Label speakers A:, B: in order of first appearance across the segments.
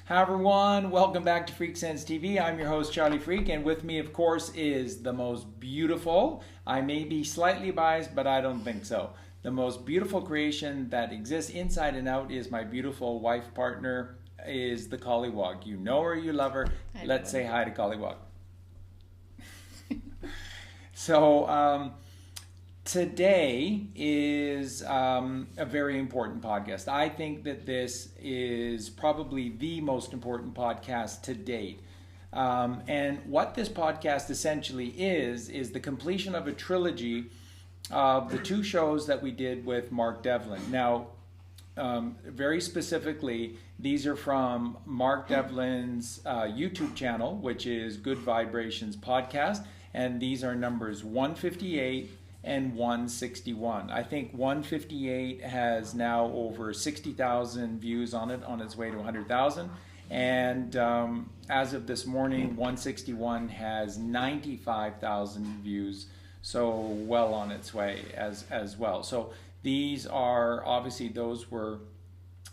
A: Hi everyone, welcome back to Freak Sense TV. I'm your host Charlie Freak, and with me of course is the most beautiful, I may be slightly biased but I don't think so, the most beautiful creation that exists inside and out is my beautiful wife partner, is the Collywog. You know her, you love her. Let's say hi to Collywog. So today is a very important podcast. I think that this is probably the most important podcast to date. And what this podcast essentially is the completion of a trilogy of the two shows that we did with Mark Devlin. Now, very specifically, these are from Mark Devlin's YouTube channel, which is Good Vibrations Podcast. And these are numbers 158 and 161. I think 158 has now over 60,000 views on it, on its way to 100,000. And as of this morning, 161 has 95,000 views, so well on its way as well. So these are, obviously, those were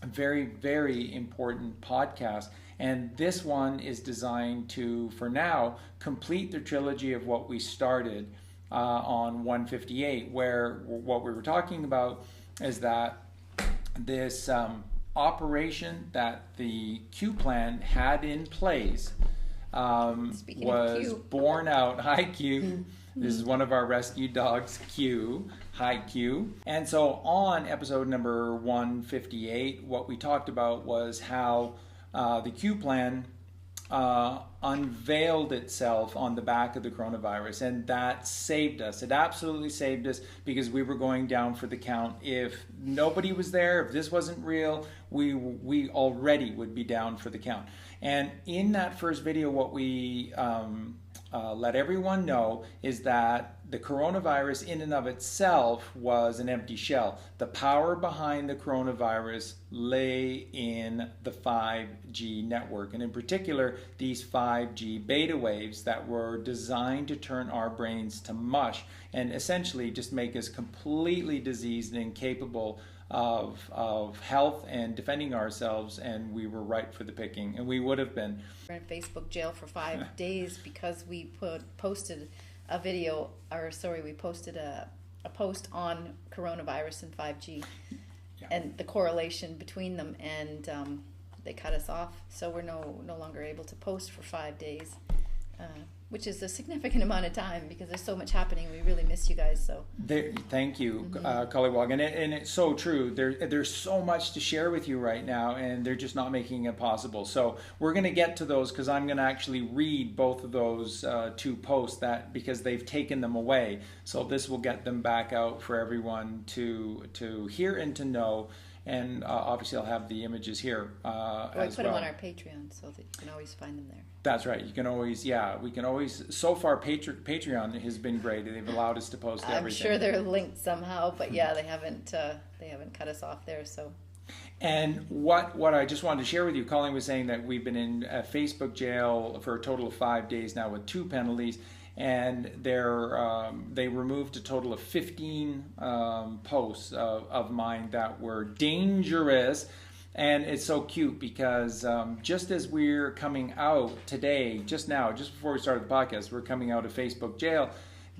A: very, very important podcasts. And this one is designed to, for now, complete the trilogy of what we started on 158, where what we were talking about is that this operation that the Q plan had in place was born out. Hi, Q. This is one of our rescue dogs, Q. Hi, Q. And so on episode number 158, what we talked about was how the Q plan unveiled itself on the back of the coronavirus, and that saved us. It absolutely saved us, because we were going down for the count. If nobody was there, if this wasn't real, we already would be down for the count. And in that first video, what we let everyone know is that the coronavirus in and of itself was an empty shell. The power behind the coronavirus lay in the 5G network, and in particular, these 5G beta waves that were designed to turn our brains to mush and essentially just make us completely diseased and incapable of health and defending ourselves, and we were ripe for the picking, and we would have been.
B: We're in Facebook jail for 5 days because we posted a video, we posted a post on coronavirus and 5G, and the correlation between them, and they cut us off, so we're no longer able to post for 5 days. Which is a significant amount of time, because there's so much happening. We really miss you guys. So
A: thank you, Collywog, and it's so true. There's so much to share with you right now, and they're just not making it possible. So we're going to get to those, because I'm going to actually read both of those two posts, because they've taken them away. So this will get them back out for everyone to hear and to know. And obviously, I'll have the images here
B: we put them on our Patreon, so that you can always find them there.
A: That's right. You can always, we can always. So far, Patreon has been great. They've allowed us to post everything.
B: I'm sure they're linked somehow, but yeah, they haven't cut us off there. So.
A: And what I just wanted to share with you, Colleen was saying that we've been in Facebook jail for a total of 5 days now with 2 penalties. And they removed a total of 15 posts of mine that were dangerous. And it's so cute, because just as we're coming out today, just before we started the podcast, we're coming out of Facebook jail,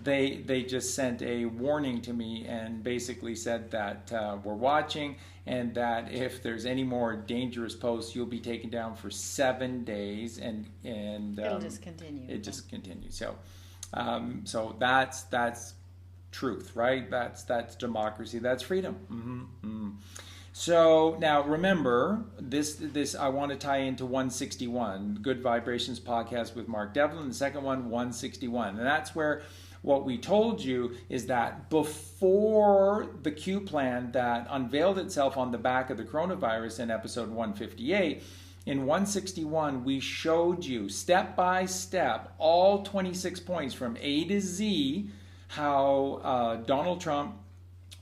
A: they just sent a warning to me and basically said that we're watching, and that if there's any more dangerous posts, you'll be taken down for 7 days, and
B: it'll just continue.
A: It just continues. So that's truth, right? That's democracy. That's freedom. So now remember, this I want to tie into 161, Good Vibrations Podcast with Mark Devlin. The second one, 161, and that's where what we told you is that before the Q plan that unveiled itself on the back of the coronavirus in episode 158. In 161, we showed you step by step, all 26 points from A to Z, how Donald Trump,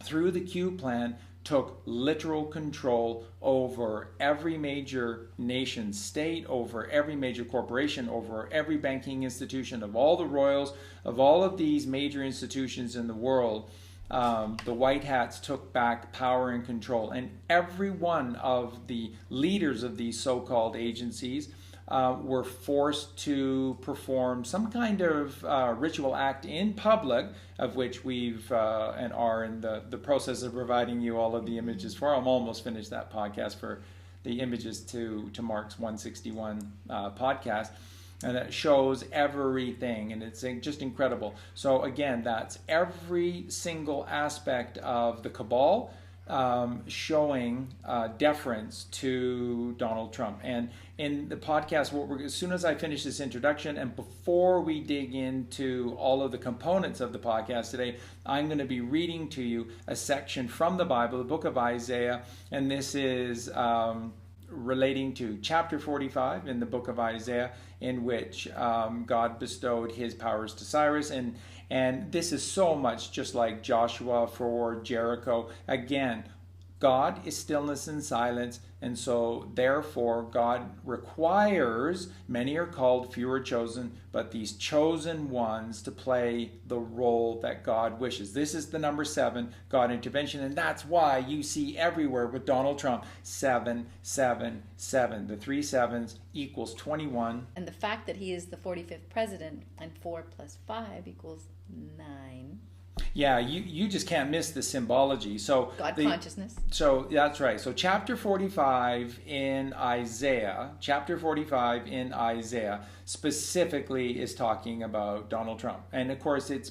A: through the Q plan, took literal control over every major nation state, over every major corporation, over every banking institution, of all the royals, of all of these major institutions in the world. the White Hats took back power and control, and every one of the leaders of these so-called agencies were forced to perform some kind of ritual act in public, of which we've and are in the process of providing you all of the images for. I'm almost finished that podcast for the images to Mark's 161 podcast. And it shows everything, and it's just incredible. So again, that's every single aspect of the cabal showing deference to Donald Trump. And in the podcast, as soon as I finish this introduction, and before we dig into all of the components of the podcast today, I'm going to be reading to you a section from the Bible, the book of Isaiah, and this is relating to chapter 45 in the book of Isaiah, in which God bestowed his powers to Cyrus. And this is so much just like Joshua for Jericho. Again, God is stillness and silence, and so therefore God requires, many are called, few are chosen, but these chosen ones to play the role that God wishes. This is the number 7, God intervention, and that's why you see everywhere with Donald Trump, 7, 7, 7. The 3 sevens equals 21.
B: And the fact that he is the 45th president, and 4 plus 5 equals 9.
A: Yeah, you just can't miss the symbology. So
B: God consciousness.
A: So that's right. So chapter 45 in Isaiah specifically is talking about Donald Trump. And of course it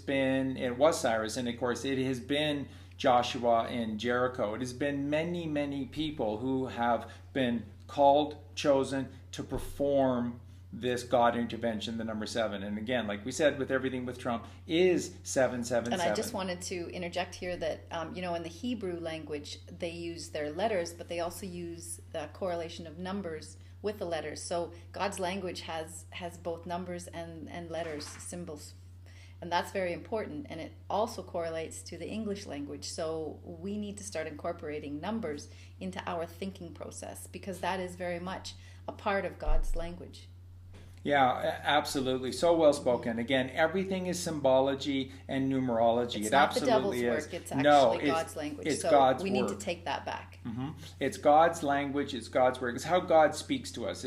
A: was Cyrus, and of course it has been Joshua and Jericho. It has been many, many people who have been called, chosen to perform this God intervention, the number 7. And again, like we said, with everything with Trump, is 777.
B: And I just wanted to interject here that, in the Hebrew language, they use their letters, but they also use the correlation of numbers with the letters. So God's language has both numbers and letters, symbols. And that's very important. And it also correlates to the English language. So we need to start incorporating numbers into our thinking process, because that is very much a part of God's language.
A: Yeah, absolutely. So well spoken. Again, everything is symbology and numerology.
B: It's
A: it
B: not
A: absolutely
B: the devil's
A: is.
B: work. It's actually God's language.
A: It's
B: so
A: God's
B: we
A: work.
B: need to take that back.
A: Mm-hmm. It's God's language. It's God's work. It's how God speaks to us.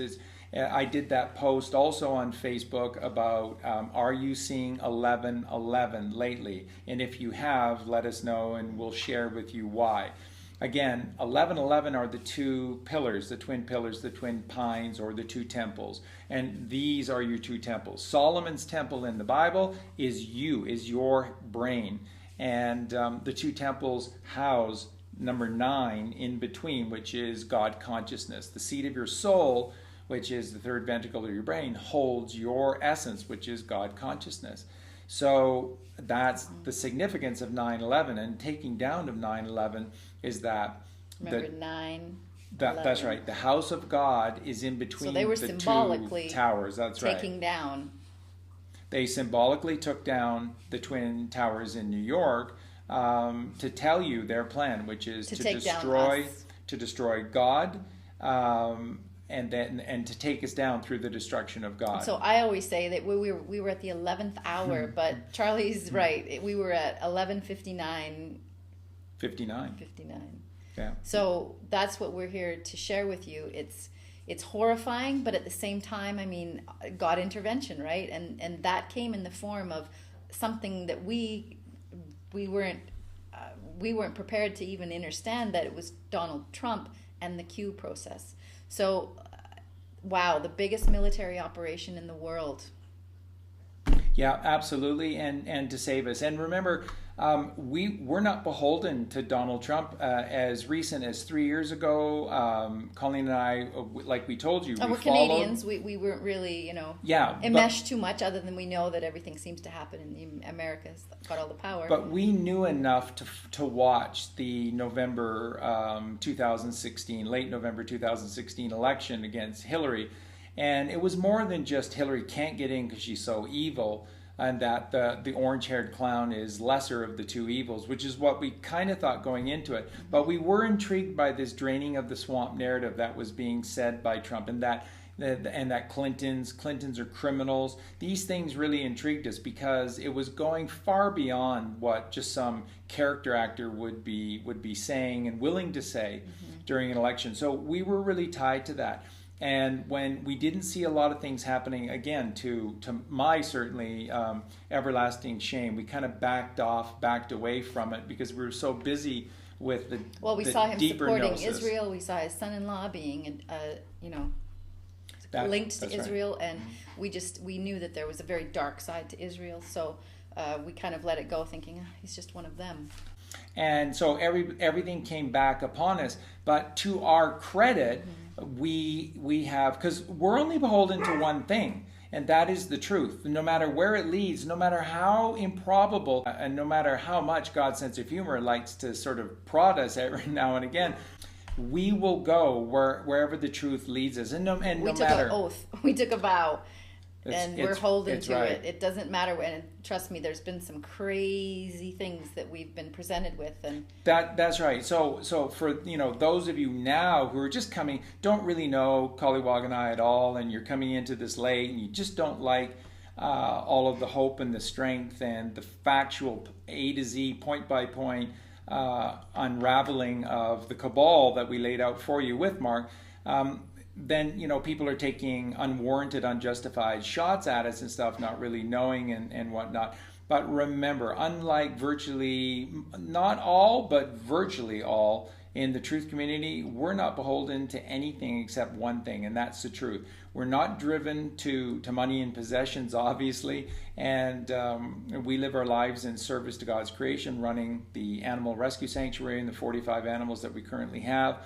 A: I did that post also on Facebook about are you seeing 11:11 lately? And if you have, let us know and we'll share with you why. Again, 11:11 are the 2 pillars, the twin pillars, the twin pines, or the 2 temples. And these are your 2 temples. Solomon's temple in the Bible is your brain. And the 2 temples house number 9 in between, which is God consciousness. The seat of your soul, which is the 3rd ventricle of your brain, holds your essence, which is God consciousness. So that's the significance of 9/11, and taking down of 9/11 is that.
B: Remember 9.
A: That's right. The house of God is in between
B: so they were
A: the
B: symbolically
A: 2 towers. That's right.
B: Taking down.
A: They symbolically took down the twin towers in New York to tell you their plan, which is to destroy God. And to take us down through the destruction of God.
B: So I always say that we were at the 11th hour, but Charlie's right. We were at 11:59.
A: 59. Yeah.
B: So that's what we're here to share with you. It's horrifying, but at the same time, God intervention, right? And that came in the form of something that we weren't prepared to even understand, that it was Donald Trump and the Q process. So, wow, the biggest military operation in the world.
A: Yeah, absolutely, and to save us. And remember, we're not beholden to Donald Trump. As recent as 3 years ago, Colleen and I, like we told you,
B: we're Canadians. We weren't really, enmeshed too much, other than we know that everything seems to happen in America's got all the power.
A: But we knew enough to watch the November 2016, late November 2016 election against Hillary. And it was more than just Hillary can't get in because she's so evil. and that the orange-haired clown is lesser of the two evils, which is what we kind of thought going into it. But we were intrigued by this draining of the swamp narrative that was being said by Trump, and that Clintons are criminals. These things really intrigued us because it was going far beyond what just some character actor would be saying and willing to say during an election. So we were really tied to that. And when we didn't see a lot of things happening, again, to my certainly everlasting shame, we kind of backed away from it because we were so busy with the
B: we
A: the
B: saw him
A: deeper
B: supporting
A: gnosis.
B: Israel. We saw his son-in-law being, linked to Israel,
A: right.
B: and we knew that there was a very dark side to Israel. So we kind of let it go, thinking he's just one of them.
A: And so everything came back upon us. But to our credit, we have, because we're only beholden to one thing, and that is the truth. No matter where it leads, no matter how improbable, and no matter how much God's sense of humor likes to sort of prod us every now and again, we will go wherever the truth leads us. And
B: we took an oath. We took a vow. And we're holding to
A: right.
B: it. It doesn't matter when. And trust me, there's been some crazy things that we've been presented with, and
A: that's right. So for those of you now who are just coming, don't really know Collywog and I at all, and you're coming into this late, and you just don't like all of the hope and the strength and the factual A to Z, point by point unraveling of the cabal that we laid out for you with Mark. Then people are taking unwarranted, unjustified shots at us and stuff, not really knowing and whatnot. But remember, unlike virtually not all, but virtually all in the truth community, we're not beholden to anything except one thing, and that's the truth. We're not driven to money and possessions, obviously, and we live our lives in service to God's creation, running the animal rescue sanctuary and the 45 animals that we currently have.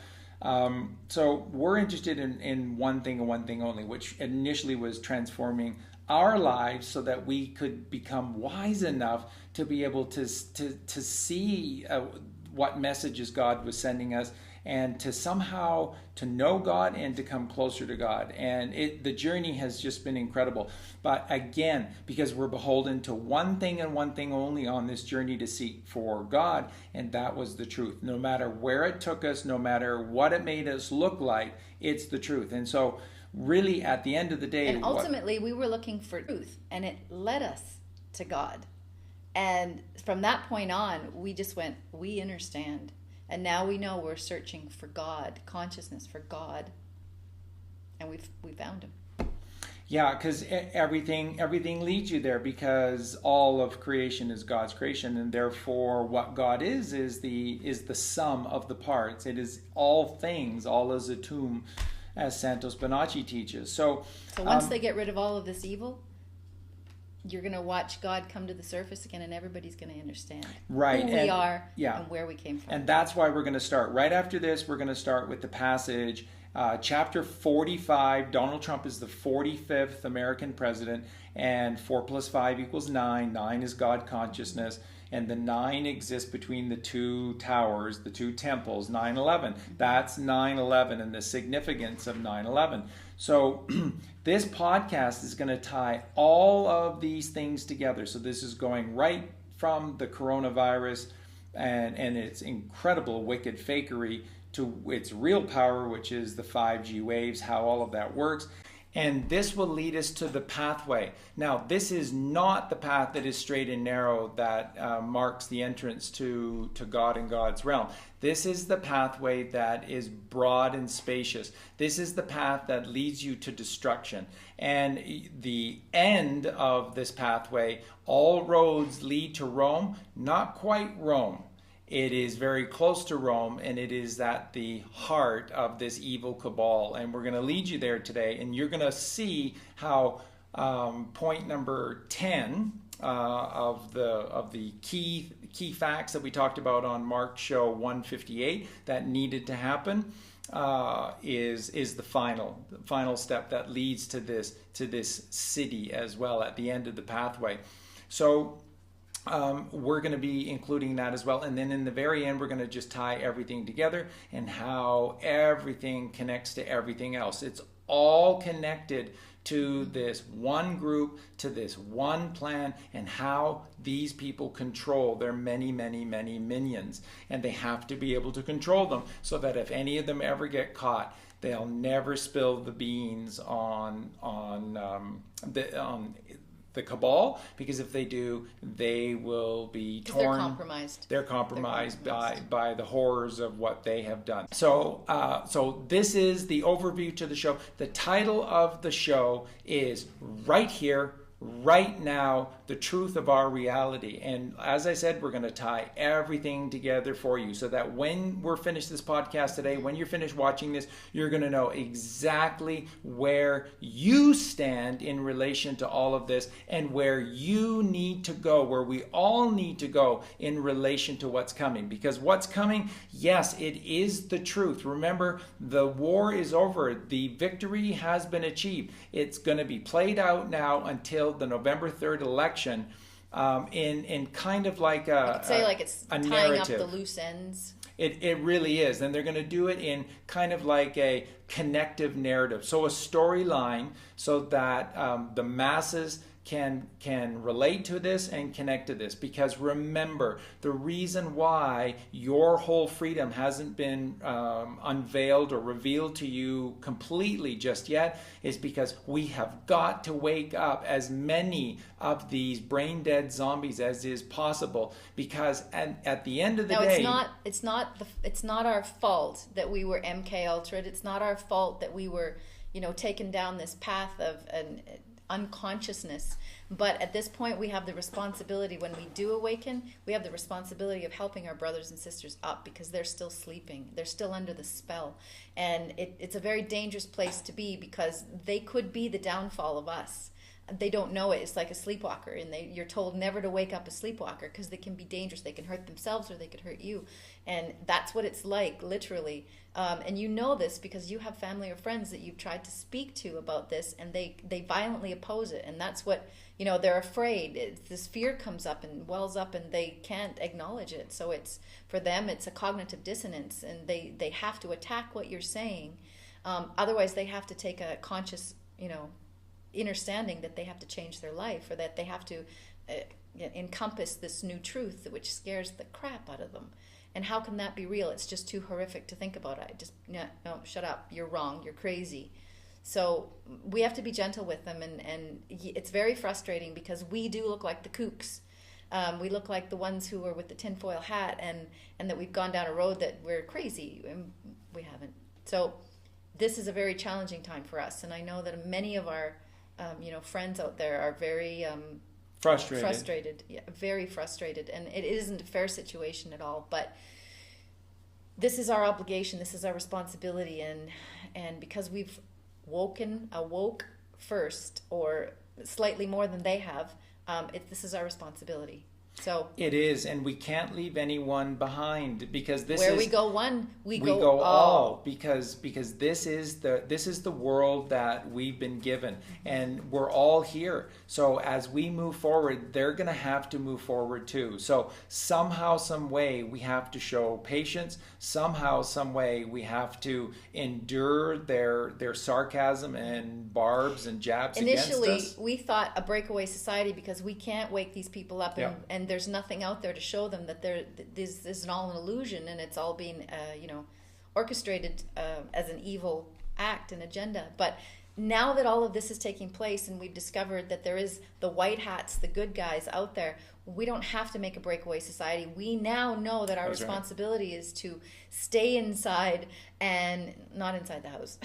A: So we're interested in one thing and one thing only, which initially was transforming our lives so that we could become wise enough to be able to see what messages God was sending us, and to somehow to know God and to come closer to God. And the journey has just been incredible. But again, because we're beholden to one thing and one thing only on this journey to seek for God, and that was the truth. No matter where it took us, no matter what it made us look like, it's the truth. And so really at the end of the day...
B: And ultimately we were looking for truth, and it led us to God. And from that point on, we just went, we understand. And now we know we're searching for God, consciousness for God, and we found him.
A: Yeah, because everything leads you there, because all of creation is God's creation, and therefore what God is the sum of the parts. It is all things, all is a tomb, as Santos Bonacci teaches. So
B: once they get rid of all of this evil, you're going to watch God come to the surface again, and everybody's going to understand who we are and where we came from.
A: And that's why we're going to start. Right after this, we're going to start with the passage, chapter 45. Donald Trump is the 45th American president, and 4 plus 5 equals 9. 9 is God consciousness, and the 9 exists between the two towers, the two temples, 9/11. That's 9/11 and the significance of 9/11. So this podcast is going to tie all of these things together. So this is going right from the coronavirus and its incredible wicked fakery to its real power, which is the 5G waves, how all of that works. And this will lead us to the pathway. Now, this is not the path that is straight and narrow that marks the entrance to God and God's realm. This is the pathway that is broad and spacious. This is the path that leads you to destruction. And the end of this pathway, all roads lead to Rome, not quite Rome. It is very close to Rome, and it is at the heart of this evil cabal. And we're going to lead you there today, and you're going to see how point number 10 of the key facts that we talked about on Mark's show 158 that needed to happen is the final step that leads to this city as well at the end of the pathway. So we're going to be including that as well. And then in the very end, we're going to just tie everything together and how everything connects to everything else. It's all connected to this one group, to this one plan, and how these people control their many, many, many minions. And they have to be able to control them so that if any of them ever get caught, they'll never spill the beans on the Cabal, because if they do, they will be torn. They're compromised by the horrors of what they have done. So this is the overview to the show. The title of the show is Right Here, Right Now, the Truth of Our Reality. And as I said, we're going to tie everything together for you so that when we're finished this podcast today, when you're finished watching this, you're going to know exactly where you stand in relation to all of this and where you need to go, where we all need to go in relation to what's coming. Because what's coming, yes, it is the truth. Remember, the war is over. The victory has been achieved. It's going to be played out now until the November 3rd election, in kind of like
B: it's
A: a
B: tying
A: narrative.
B: up the loose ends.
A: It really is. And they're going to do it in kind of like a connective narrative. So a storyline so that the masses can relate to this and connect to this. Because remember, the reason why your whole freedom hasn't been unveiled or revealed to you completely just yet is because we have got to wake up as many of these brain dead zombies as is possible. Because at the end of the day,
B: it's not our fault that we were MK Ultra'd. It's not our fault that we were, taken down this path of an unconsciousness. But at this point, we have the responsibility, when we do awaken, we have the responsibility of helping our brothers and sisters up, because they're still sleeping. They're still under the spell. And it's a very dangerous place to be, because they could be the downfall of us. They don't know it. It's like a sleepwalker, and you're told never to wake up a sleepwalker because they can be dangerous. They can hurt themselves or they could hurt you. And that's what it's like, literally. And you know this because you have family or friends that you've tried to speak to about this, and they violently oppose it. And that's what, they're afraid. This fear comes up and wells up, and they can't acknowledge it. So for them, it's a cognitive dissonance, and they have to attack what you're saying. Otherwise, they have to take a conscious, understanding that they have to change their life, or that they have to encompass this new truth, which scares the crap out of them. And how can that be real? It's just too horrific to think about. No, shut up. You're wrong. You're crazy. So we have to be gentle with them, and it's very frustrating because we do look like the kooks. We look like the ones who are with the tinfoil hat, and that we've gone down a road that we're crazy, and we haven't. So this is a very challenging time for us, and I know that many of our friends out there are very frustrated, yeah, very frustrated, and it isn't a fair situation at all. But this is our obligation, this is our responsibility, and because we've awoke first, or slightly more than they have, this is our responsibility. So
A: it is, and we can't leave anyone behind, because
B: where we go one, we
A: go all, because this is the world that we've been given, and we're all here. So as we move forward, they're going to have to move forward too. So somehow, some way, we have to show patience. Somehow, some way, we have to endure their sarcasm and barbs and jabs against us.
B: Initially, we thought a breakaway society, because we can't wake these people up, and there's nothing out there to show them that this is all an illusion, and it's all being orchestrated as an evil act and agenda. But now that all of this is taking place, and we've discovered that there is the white hats, the good guys out there, we don't have to make a breakaway society. We now know that our responsibility is to stay inside, and not inside the house.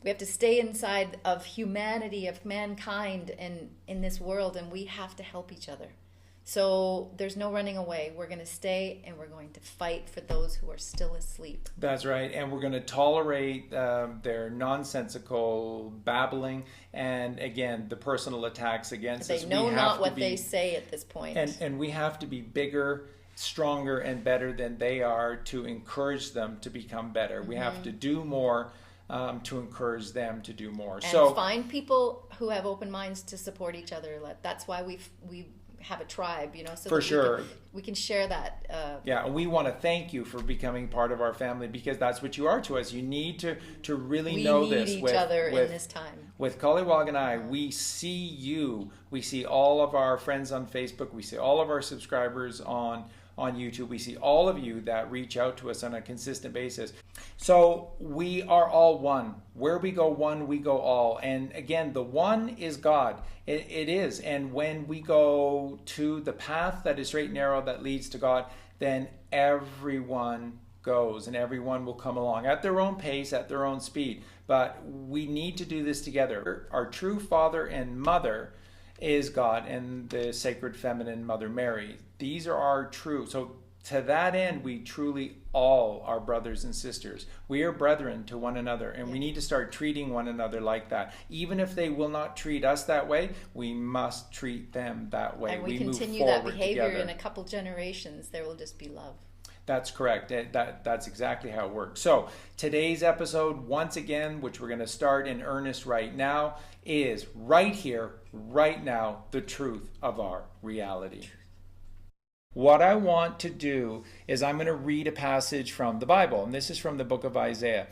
B: We have to stay inside of humanity, of mankind, and in this world, and we have to help each other. So there's no running away. We're going to stay, and we're going to fight for those who are still asleep.
A: That's right. And we're going to tolerate their nonsensical babbling, and again, the personal attacks against us.
B: They know not what they say at this point.
A: And we have to be bigger, stronger, and better than they are to encourage them to become better. Mm-hmm. We have to do more to encourage them to do more.
B: And find people who have open minds to support each other. That's why we have a tribe, so
A: For
B: that
A: sure.
B: we can share that.
A: Yeah, and we want to thank you for becoming part of our family, because that's what you are to us. You need to really know this.
B: We need each other in this time.
A: With Collywog and I, we see you. We see all of our friends on Facebook. We see all of our subscribers on YouTube. We see all of you that reach out to us on a consistent basis. So we are all one. Where we go one, we go all. And again, the one is God. It is. And when we go to the path that is straight and narrow that leads to God, then everyone goes and everyone will come along at their own pace, at their own speed. But we need to do this together. Our true father and mother is God and the sacred feminine Mother Mary. These are our true. So to that end, we truly all are brothers and sisters. We are brethren to one another, and we need to start treating one another like that. Even if they will not treat us that way, we must treat them that way.
B: And we continue that behavior together. In a couple generations, there will just be love.
A: That's correct. That's exactly how it works. So today's episode, once again, which we're going to start in earnest right now, is right here, right now, the truth of our reality. What I want to do is I'm going to read a passage from the Bible, and this is from the book of Isaiah.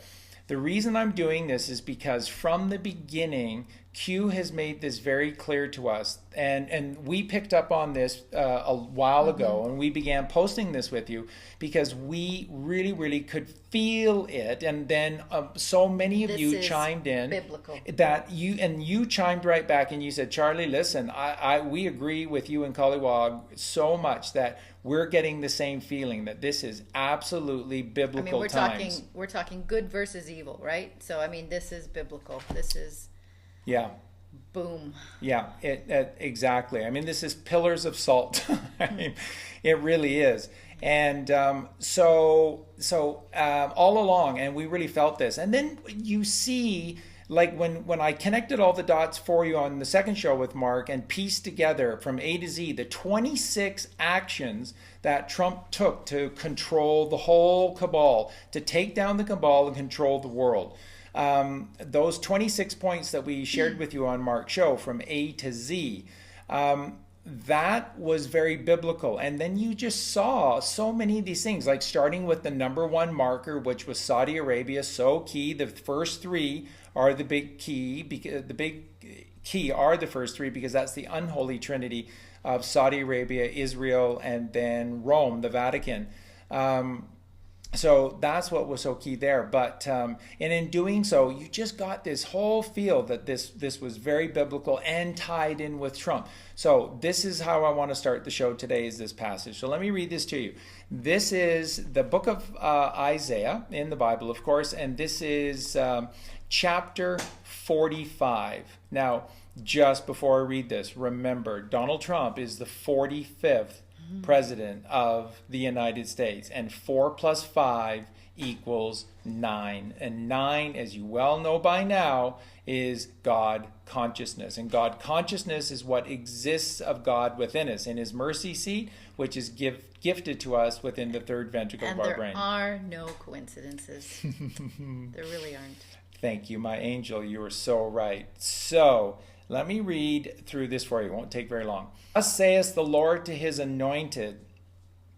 A: The reason I'm doing this is because from the beginning, Q has made this very clear to us. And we picked up on this a while ago, and we began posting this with you because we really, really could feel it. And then so many of you chimed in.
B: Biblical.
A: That you chimed right back and you said, Charlie, listen, we agree with you and Collywog so much that we're getting the same feeling that this is absolutely biblical times.
B: We're talking good versus evil, right? So this is biblical. This is boom.
A: Yeah, exactly. This is pillars of salt. It really is. And so all along, and we really felt this. And then you see, like when I connected all the dots for you on the second show with Mark and pieced together from A to Z the 26 actions that Trump took to control the whole cabal, to take down the cabal and control the world. Those 26 points that we shared with you on Mark's show from A to Z, that was very biblical. And then you just saw so many of these things, like starting with the number one marker, which was Saudi Arabia, so key. The first three are the big key, because the big key are the first three, because that's the unholy trinity of Saudi Arabia, Israel, and then Rome, the Vatican. So that's what was so key there. But and in doing so, you just got this whole feel that this was very biblical and tied in with Trump. So this is how I want to start the show today, is this passage. So let me read this to you. This is the book of Isaiah in the Bible, of course, and this is chapter 45. Now, just before I read this, remember, Donald Trump is the 45th president of the United States, and 4 plus 5 equals 9. And 9, as you well know by now, is God consciousness. And God consciousness is what exists of God within us in his mercy seat, which is gifted to us within the third ventricle of our brain.
B: And there are no coincidences. There really aren't.
A: Thank you, my angel. You are so right. So let me read through this for you. It won't take very long. Thus saith the Lord to his anointed,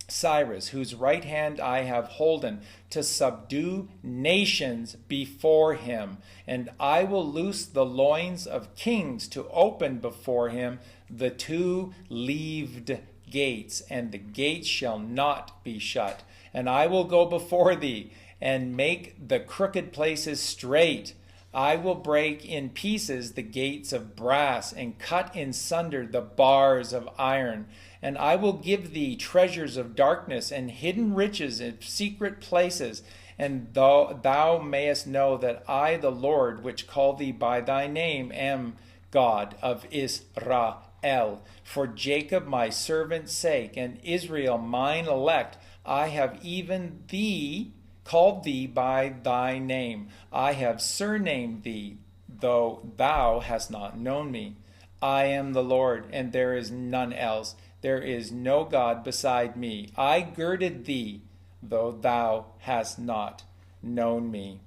A: Cyrus, whose right hand I have holden, to subdue nations before him. And I will loose the loins of kings, to open before him the two-leaved gates, and the gates shall not be shut. And I will go before thee, and make the crooked places straight. I will break in pieces the gates of brass, and cut in sunder the bars of iron. And I will give thee treasures of darkness, and hidden riches in secret places. And thou mayest know that I, the Lord, which call thee by thy name, am God of Israel. For Jacob my servant's sake, and Israel mine elect, I have even thee called thee by thy name. I have surnamed thee, though thou hast not known me. I am the Lord, and there is none else. There is no God beside me. I girded thee, though thou hast not known me.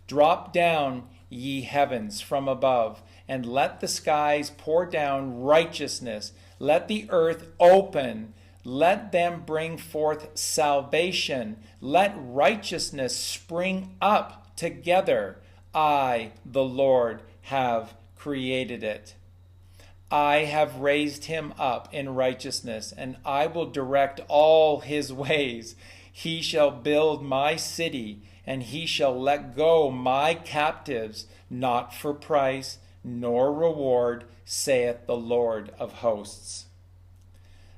A: Drop down, ye heavens, from above, and let the skies pour down righteousness. Let the earth open. Let them bring forth salvation. Let righteousness spring up together. I, the Lord, have created it. I have raised him up in righteousness, and I will direct all his ways. He shall build my city, and he shall let go my captives, not for price nor reward, saith the Lord of hosts.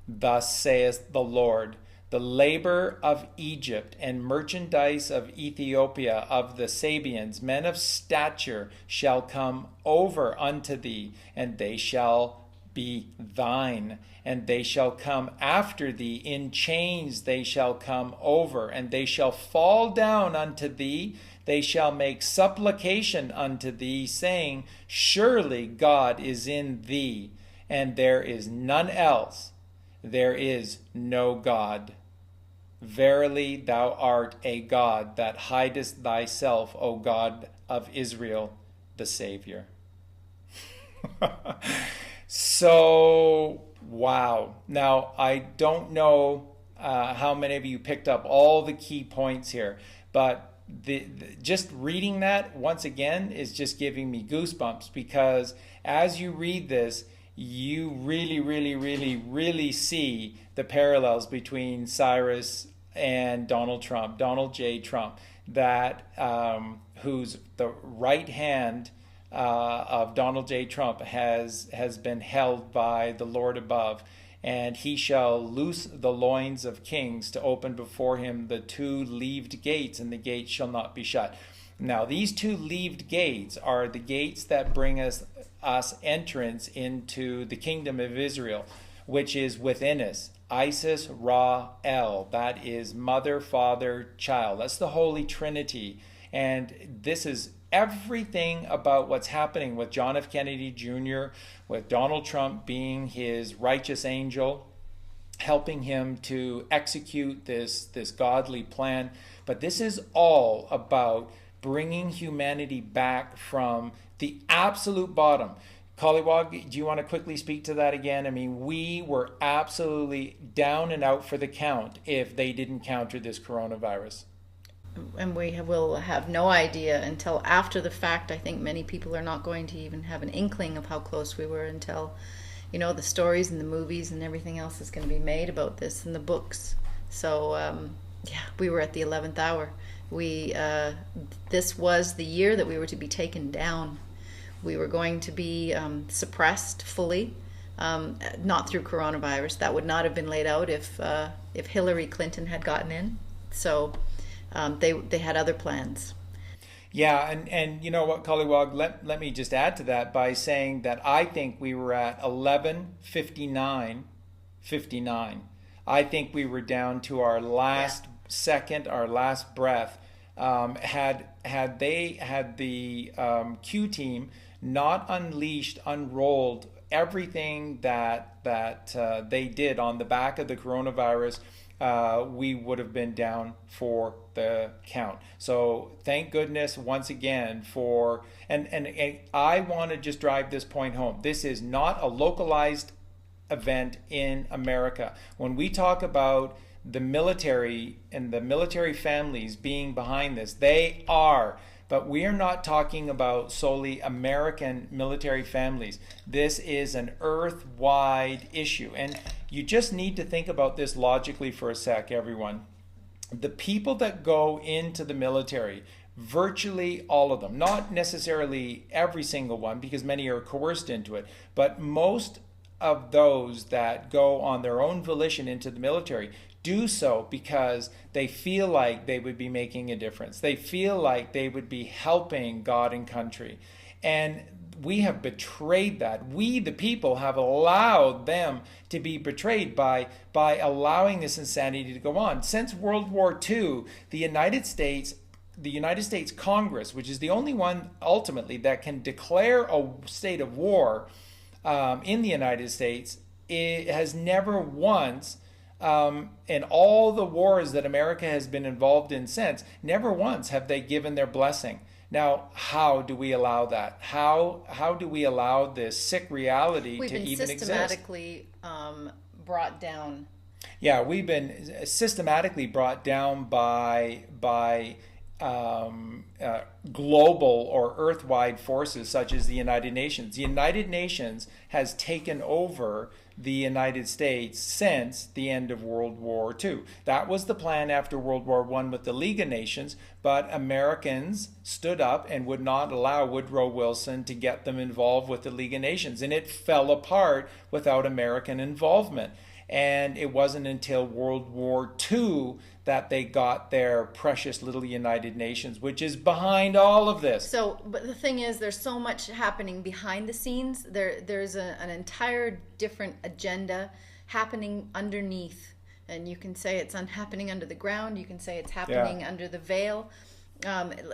A: Thus saith the Lord, the labor of Egypt and merchandise of Ethiopia, of the Sabeans, men of stature, shall come over unto thee, and they shall be thine. And they shall come after thee, in chains they shall come over, and they shall fall down unto thee. They shall make supplication unto thee, saying, surely God is in thee, and there is none else. There is no God. Verily thou art a God that hidest thyself, O God of Israel, the Savior. So, wow. Now, I don't know how many of you picked up all the key points here, but just reading that once again is just giving me goosebumps, because as you read this, you really see the parallels between Cyrus and Donald Trump, Donald J. Trump, that who's the right hand of Donald J. Trump has been held by the Lord above, and he shall loose the loins of kings to open before him the two leaved gates, and the gates shall not be shut. Now, these two leaved gates are the gates that bring us entrance into the kingdom of Israel, which is within us. Isis, Ra, El. That is Mother, Father, Child. That's the Holy Trinity. And this is everything about what's happening with John F. Kennedy Jr., with Donald Trump being his righteous angel, helping him to execute this godly plan. But this is all about bringing humanity back from the absolute bottom. Collywog, do you want to quickly speak to that again? I mean, we were absolutely down and out for the count if they didn't counter this coronavirus.
B: And we will have no idea until after the fact. I think many people are not going to even have an inkling of how close we were until, the stories and the movies and everything else is going to be made about this in the books. So, we were at the 11th hour. This was the year that we were to be taken down. We were going to be suppressed fully, not through coronavirus. That would not have been laid out if Hillary Clinton had gotten in. So they had other plans.
A: Yeah, and you know what, Collywog, let me just add to that by saying that I think we were at 11:59. I think we were down to our last second, our last breath. Had the Q team not unrolled everything that they did on the back of the coronavirus, we would have been down for the count. So thank goodness once again for, and I want to just drive this point home. This is not a localized event in America. When we talk about the military and the military families being behind this, they are. But we are not talking about solely American military families. This is an earth-wide issue. And you just need to think about this logically for a sec, everyone. The people that go into the military, virtually all of them, not necessarily every single one, because many are coerced into it, but most of those that go on their own volition into the military do so because they feel like they would be making a difference. They feel like they would be helping God and country. And we have betrayed that. We, the people, have allowed them to be betrayed by allowing this insanity to go on. Since World War II, the United States Congress, which is the only one ultimately that can declare a state of war in the United States, it has never once, in all the wars that America has been involved in since, never once have they given their blessing. Now, how do we allow that? How do we allow this sick reality to even exist?
B: We've been systematically brought down.
A: Yeah, we've been systematically brought down by global or earth-wide forces such as the United Nations. The United Nations has taken over the United States since the end of World War II. That was the plan after World War I with the League of Nations, but Americans stood up and would not allow Woodrow Wilson to get them involved with the League of Nations, and it fell apart without American involvement. And it wasn't until World War II that they got their precious little United Nations, which is behind all of this.
B: So, but the thing is, there's so much happening behind the scenes. There's an entire different agenda happening underneath. And you can say it's happening under the ground. You can say it's happening under the veil.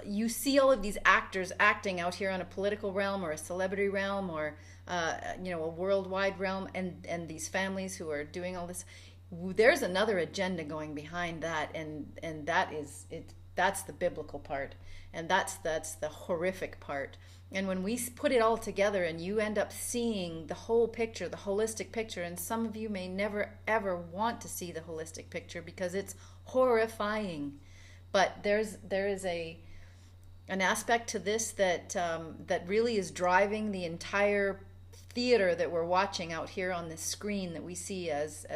B: You see all of these actors acting out here on a political realm or a celebrity realm or a worldwide realm, and these families who are doing all this. There's another agenda going behind that, and that is it. That's the biblical part, and that's the horrific part. And when we put it all together, and you end up seeing the whole picture, the holistic picture, and some of you may never ever want to see the holistic picture because it's horrifying. But there is an aspect to this that really is driving the entire theater that we're watching out here on this screen that we see as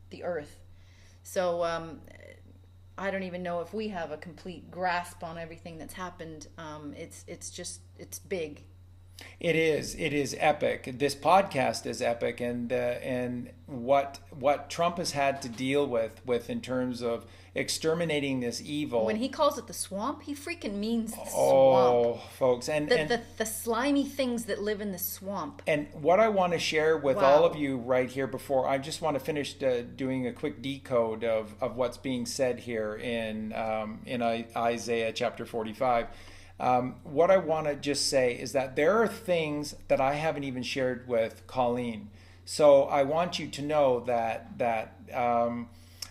B: the earth. So I don't even know if we have a complete grasp on everything that's happened. It's big.
A: It is epic. This podcast is epic, and what Trump has had to deal with in terms of exterminating this evil.
B: When he calls it the swamp, he freaking means the swamp.
A: Oh, folks, and
B: the slimy things that live in the swamp.
A: And what I want to share with all of you right here before I just want to finish doing a quick decode of what's being said here in Isaiah chapter 45. What I want to just say is that there are things that I haven't even shared with Colleen. So I want you to know that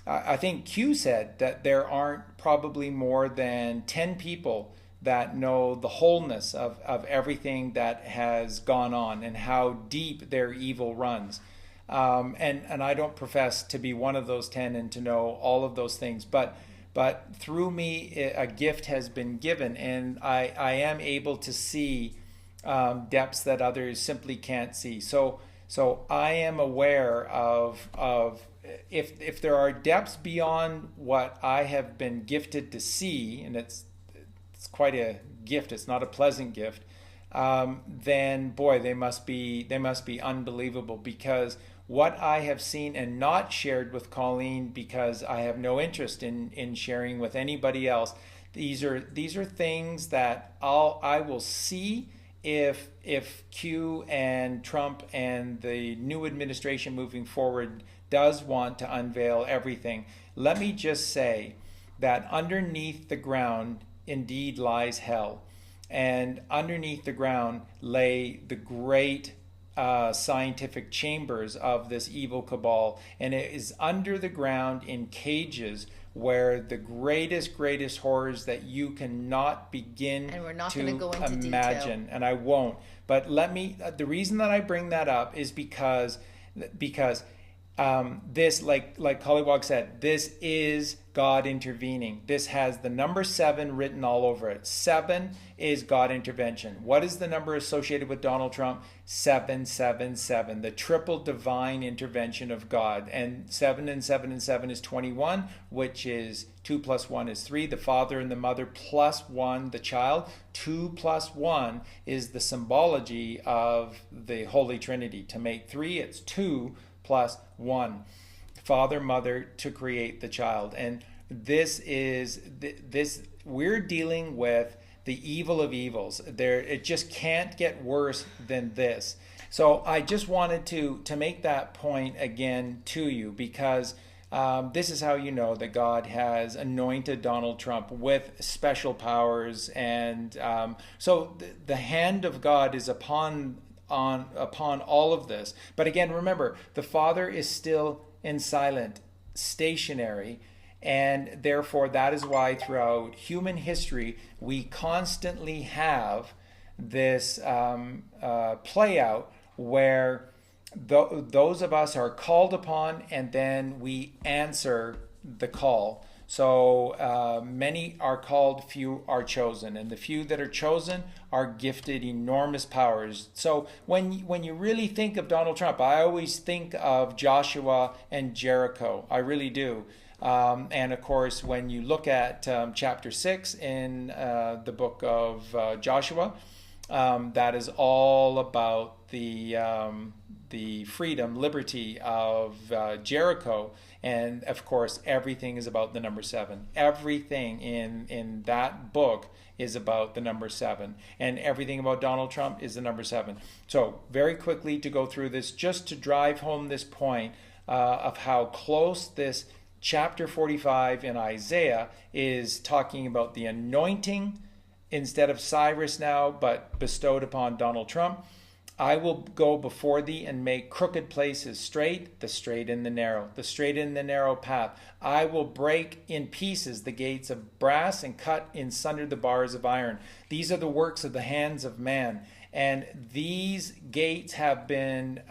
A: I think Q said that there aren't probably more than 10 people that know the wholeness of everything that has gone on and how deep their evil runs. And I don't profess to be one of those 10 and to know all of those things, but through me a gift has been given, and I am able to see depths that others simply can't see. So I am aware of if there are depths beyond what I have been gifted to see, and it's quite a gift. It's not a pleasant gift. Then boy, they must be unbelievable, because what I have seen and not shared with Colleen, because I have no interest in sharing with anybody else. These are things that I will see if Q and Trump and the new administration moving forward does want to unveil everything. Let me just say that underneath the ground indeed lies hell, and underneath the ground lay the great scientific chambers of this evil cabal, and it is under the ground in cages where the greatest horrors that you cannot begin
B: and we're not
A: to
B: go into
A: imagine
B: detail.
A: And I won't, but let me the reason that I bring that up is because this, like Collywog said, this is God intervening. This has the number 7 written all over it. 7 is God intervention. What is the number associated with Donald Trump? 777, the triple divine intervention of God. And 7 and 7 and 7 is 21, which is 2 plus 1 is 3. The father and the mother plus 1, the child. 2 plus 1 is the symbology of the Holy Trinity. To make 3, it's 2 plus 1, father, mother, to create the child. And this we're dealing with the evil of evils. It just can't get worse than this. So I just wanted to make that point again to you, because this is how you know that God has anointed Donald Trump with special powers, and so the hand of God is upon all of this. But again, remember, the Father is still in silent, stationary, And therefore, that is why throughout human history, we constantly have this play out where those of us are called upon and then we answer the call. So many are called, few are chosen, and the few that are chosen are gifted enormous powers. So when you really think of Donald Trump, I always think of Joshua and Jericho. I really do. And of course, when you look at chapter 6 in the book of Joshua, that is all about the freedom, liberty of Jericho. And of course, everything is about the number 7. Everything in that book is about the number 7. And everything about Donald Trump is the number 7. So very quickly to go through this, just to drive home this point of how close this chapter 45 in Isaiah is talking about the anointing instead of Cyrus now, but bestowed upon Donald Trump. I will go before thee and make crooked places straight, the straight and the narrow path. I will break in pieces the gates of brass and cut in sunder the bars of iron. These are the works of the hands of man. And these gates have been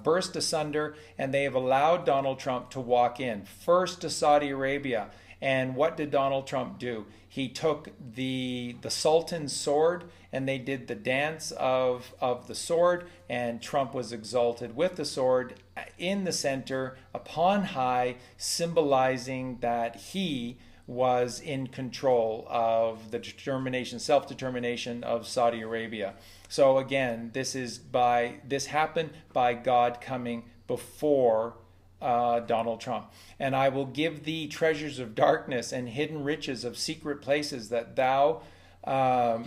A: burst asunder, and they have allowed Donald Trump to walk in. First to Saudi Arabia. And what did Donald Trump do? He took the Sultan's sword, and they did the dance of the sword, and Trump was exalted with the sword in the center upon high, symbolizing that he was in control of the self-determination of Saudi Arabia. So again, this happened by God coming before Donald Trump. And I will give thee treasures of darkness and hidden riches of secret places, that thou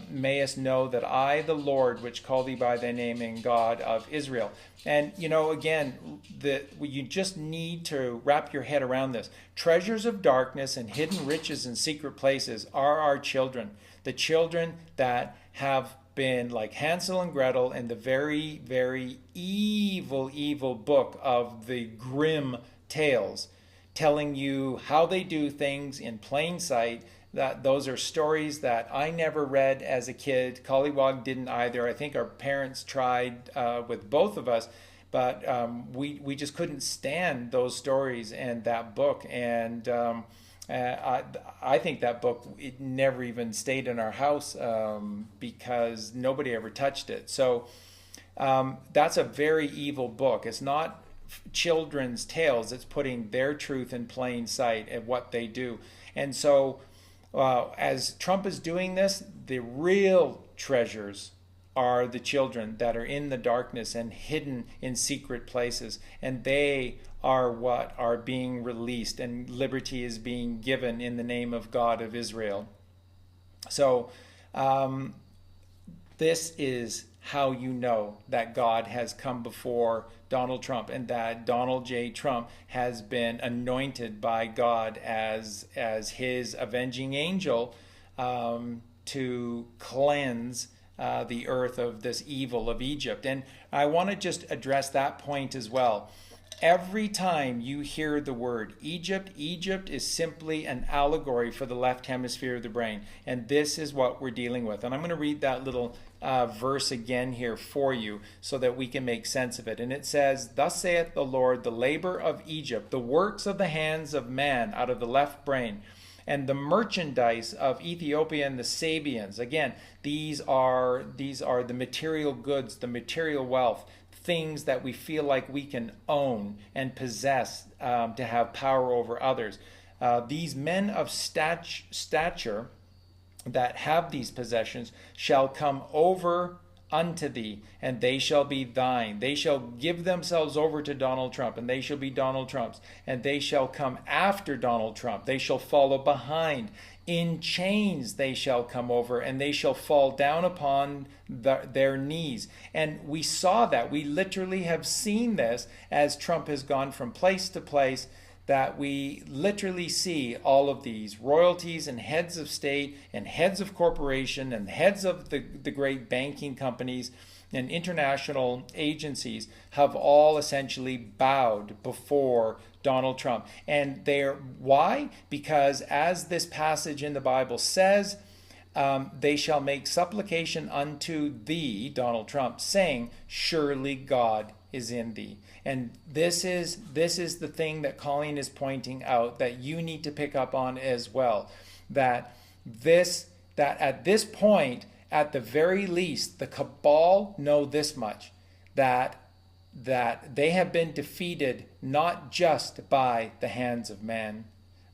A: mayest know that I, the Lord, which call thee by thy name, and God of Israel. And again, you just need to wrap your head around this. Treasures of darkness and hidden riches and secret places are our children. The children that have been like Hansel and Gretel in the very, very evil book of the Grimm tales, telling you how they do things in plain sight. That those are stories that I never read as a kid. Collywog didn't either. I think our parents tried with both of us, but we just couldn't stand those stories and that book. And I think that book, it never even stayed in our house because nobody ever touched it. So that's a very evil book. It's not children's tales. It's putting their truth in plain sight at what they do. And so as Trump is doing this, the real treasures are the children that are in the darkness and hidden in secret places. And they are what are being released, and liberty is being given in the name of God of Israel. So this is how you know that God has come before Donald Trump, and that Donald J. Trump has been anointed by God as his avenging angel to cleanse the earth of this evil of Egypt. And I want to just address that point as well. Every time you hear the word Egypt, Egypt is simply an allegory for the left hemisphere of the brain. And this is what we're dealing with. And I'm going to read that little verse again here for you so that we can make sense of it. And it says, "Thus saith the Lord, the labor of Egypt, the works of the hands of man out of the left brain, and the merchandise of Ethiopia and the Sabians." Again, these are the material goods, the material wealth, things that we feel like we can own and possess to have power over others. These men of stature that have these possessions shall come over unto thee, and they shall be thine. They shall give themselves over to Donald Trump, and they shall be Donald Trump's, and they shall come after Donald Trump. They shall follow behind. In chains they shall come over, and they shall fall down upon their knees. And we saw that. We literally have seen this as Trump has gone from place to place, that we literally see all of these royalties and heads of state and heads of corporation and heads of the great banking companies and international agencies have all essentially bowed before Donald Trump. And why? Because as this passage in the Bible says, they shall make supplication unto thee, Donald Trump, saying, surely God is in thee. And this is the thing that Colleen is pointing out that you need to pick up on as well. That at this point, at the very least, the Cabal know this much, that they have been defeated not just by the hands of man,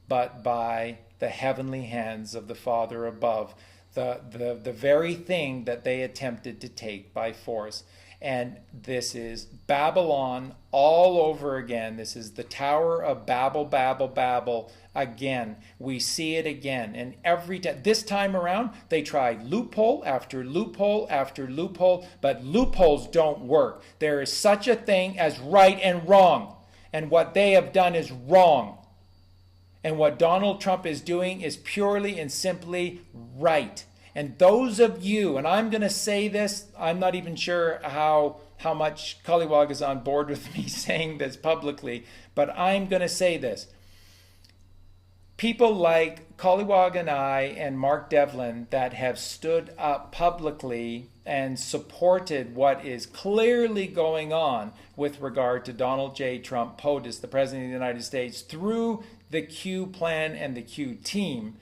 A: but by the heavenly hands of the Father above. The very thing that they attempted to take by force. And this is Babylon all over again. This is the Tower of Babel, Babel, Babel again. We see it again. And this time around, they tried loophole after loophole after loophole, but loopholes don't work. There is such a thing as right and wrong. And what they have done is wrong. And what Donald Trump is doing is purely and simply right. And those of you, and I'm going to say this, I'm not even sure how much Collywog is on board with me saying this publicly, but I'm going to say this. People like Collywog and I and Mark Devlin that have stood up publicly and supported what is clearly going on with regard to Donald J. Trump POTUS, the President of the United States, through the Q plan and the Q team,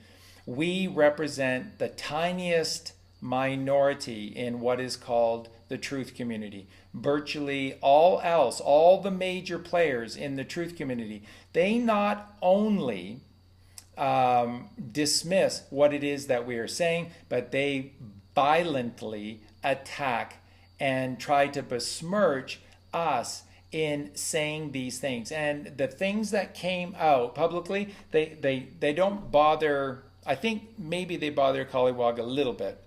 A: we represent the tiniest minority in what is called the truth community. Virtually all the major players in the truth community, they not only dismiss what it is that we are saying, but they violently attack and try to besmirch us in saying these things. And the things that came out publicly, they don't bother. I think maybe they bother Collywog a little bit,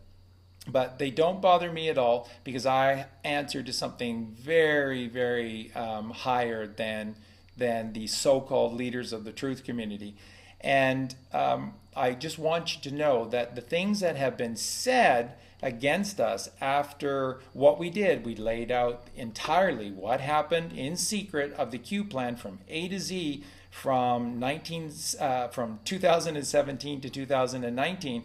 A: but they don't bother me at all because I answer to something very, very higher than the so-called leaders of the truth community. And I just want you to know that the things that have been said against us after what we did, we laid out entirely what happened in secret of the Q plan from A to Z from 2017 to 2019.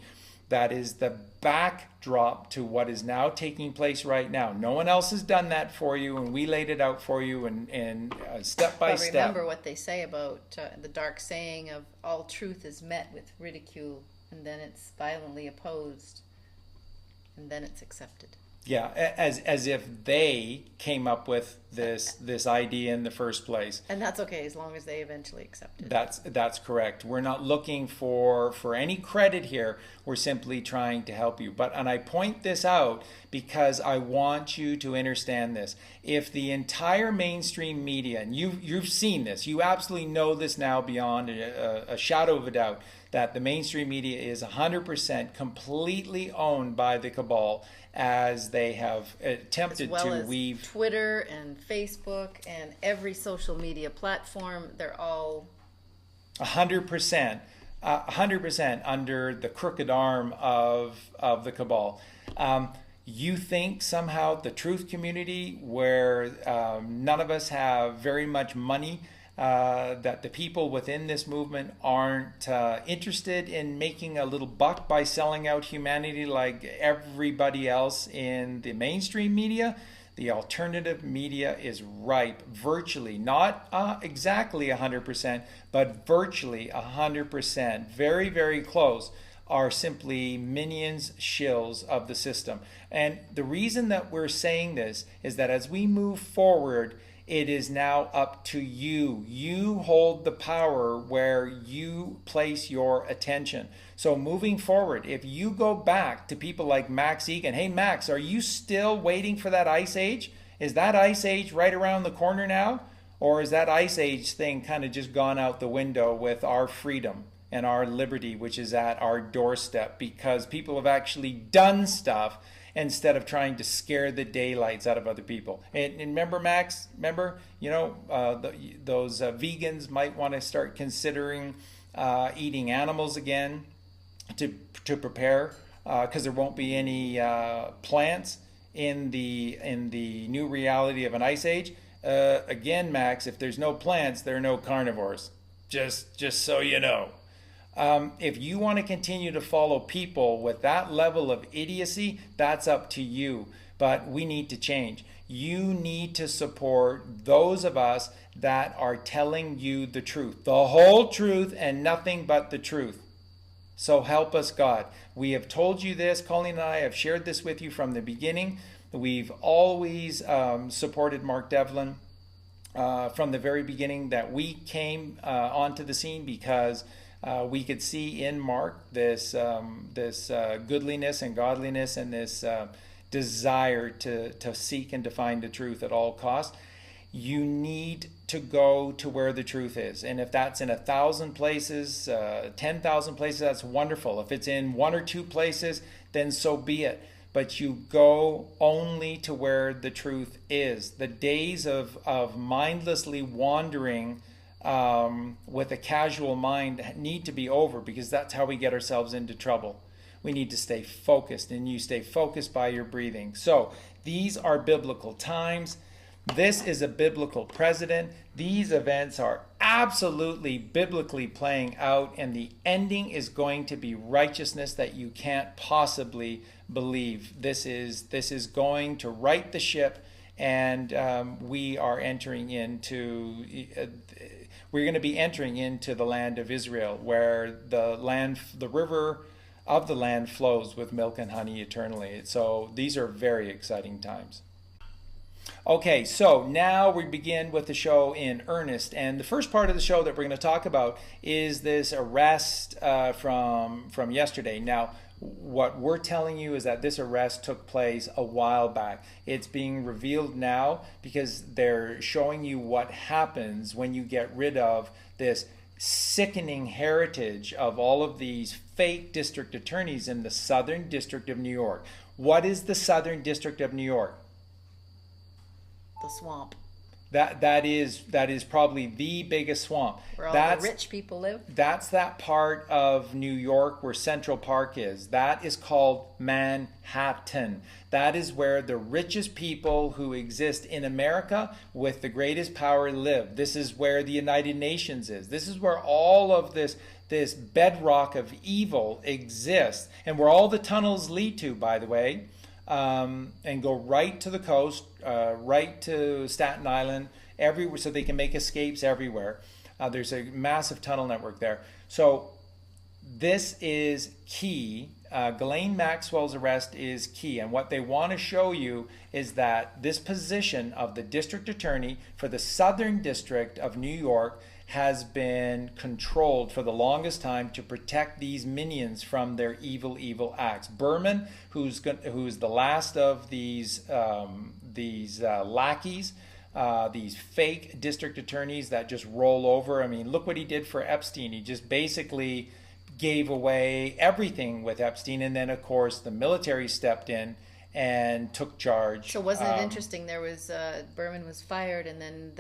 A: That is the backdrop to what is now taking place right now. No one else has done that for you, and we laid it out for you and step by step.
B: Remember what they say about the dark saying of all truth is met with ridicule, and then it's violently opposed, and then it's accepted.
A: Yeah, as if they came up with this idea in the first place.
B: And that's okay as long as they eventually accept it.
A: That's correct. We're not looking for any credit here. We're simply trying to help you. And I point this out because I want you to understand this. If the entire mainstream media, and you've seen this, you absolutely know this now beyond a shadow of a doubt, that the mainstream media is 100% completely owned by the Cabal, as they have attempted to weave
B: Twitter and Facebook and every social media platform. They're all
A: 100% under the crooked arm of the Cabal. You think somehow the truth community, where none of us have very much money, that the people within this movement aren't interested in making a little buck by selling out humanity like everybody else in the mainstream media? The alternative media is ripe, virtually, not exactly 100%, but virtually 100%, very, very close, are simply minions, shills of the system. And the reason that we're saying this is that as we move forward, it is now up to you. You hold the power where you place your attention. So moving forward, if you go back to people like Max Egan, hey Max, are you still waiting for that ice age? Is that ice age right around the corner now? Or is that ice age thing kind of just gone out the window with our freedom and our liberty, which is at our doorstep, because people have actually done stuff instead of trying to scare the daylights out of other people? And remember, Max, those vegans might want to start considering eating animals again to prepare, because there won't be any plants. in the new reality of an ice age. Again, Max, if there's no plants, there are no carnivores. Just so you know. If you want to continue to follow people with that level of idiocy, that's up to you. But we need to change. You need to support those of us that are telling you the truth, the whole truth and nothing but the truth. So help us, God. We have told you this. Colleen and I have shared this with you from the beginning. We've always supported Mark Devlin from the very beginning that we came onto the scene, because we could see in Mark this goodliness and godliness and this desire to seek and to find the truth at all costs. You need to go to where the truth is. And if that's in 1,000 places, 10,000 places, that's wonderful. If it's in 1 or 2 places, then so be it. But you go only to where the truth is. The days of mindlessly wandering with a casual mind need to be over, because that's how we get ourselves into trouble. We need to stay focused, and you stay focused by your breathing. So these are biblical times. This is a biblical president. These events are absolutely biblically playing out, and the ending is going to be righteousness that you can't possibly believe. This is going to right the ship, and we're going to be entering into the land of Israel, where the river of the land flows with milk and honey eternally. So these are very exciting times. Okay, so now we begin with the show in earnest, and the first part of the show that we're going to talk about is this arrest from yesterday. Now, what we're telling you is that this arrest took place a while back. It's being revealed now because they're showing you what happens when you get rid of this sickening heritage of all of these fake district attorneys in the Southern District of New York. What is the Southern District of New York?
B: The swamp.
A: That is probably the biggest swamp.
B: Where all the rich people live?
A: That's that part of New York where Central Park is. That is called Manhattan. That is where the richest people who exist in America with the greatest power live. This is where the United Nations is. This is where all of this bedrock of evil exists, and where all the tunnels lead to, by the way. And go right to the coast, right to Staten Island, everywhere, so they can make escapes everywhere. There's a massive tunnel network there. So this is key. Ghislaine Maxwell's arrest is key. And what they want to show you is that this position of the district attorney for the Southern District of New York has been controlled for the longest time to protect these minions from their evil acts. Berman, who's the last of these lackeys, these fake district attorneys that just roll over. I mean, look what he did for Epstein. He just basically gave away everything with Epstein, and then of course the military stepped in and took charge.
B: So wasn't it interesting? There was Berman was fired, and then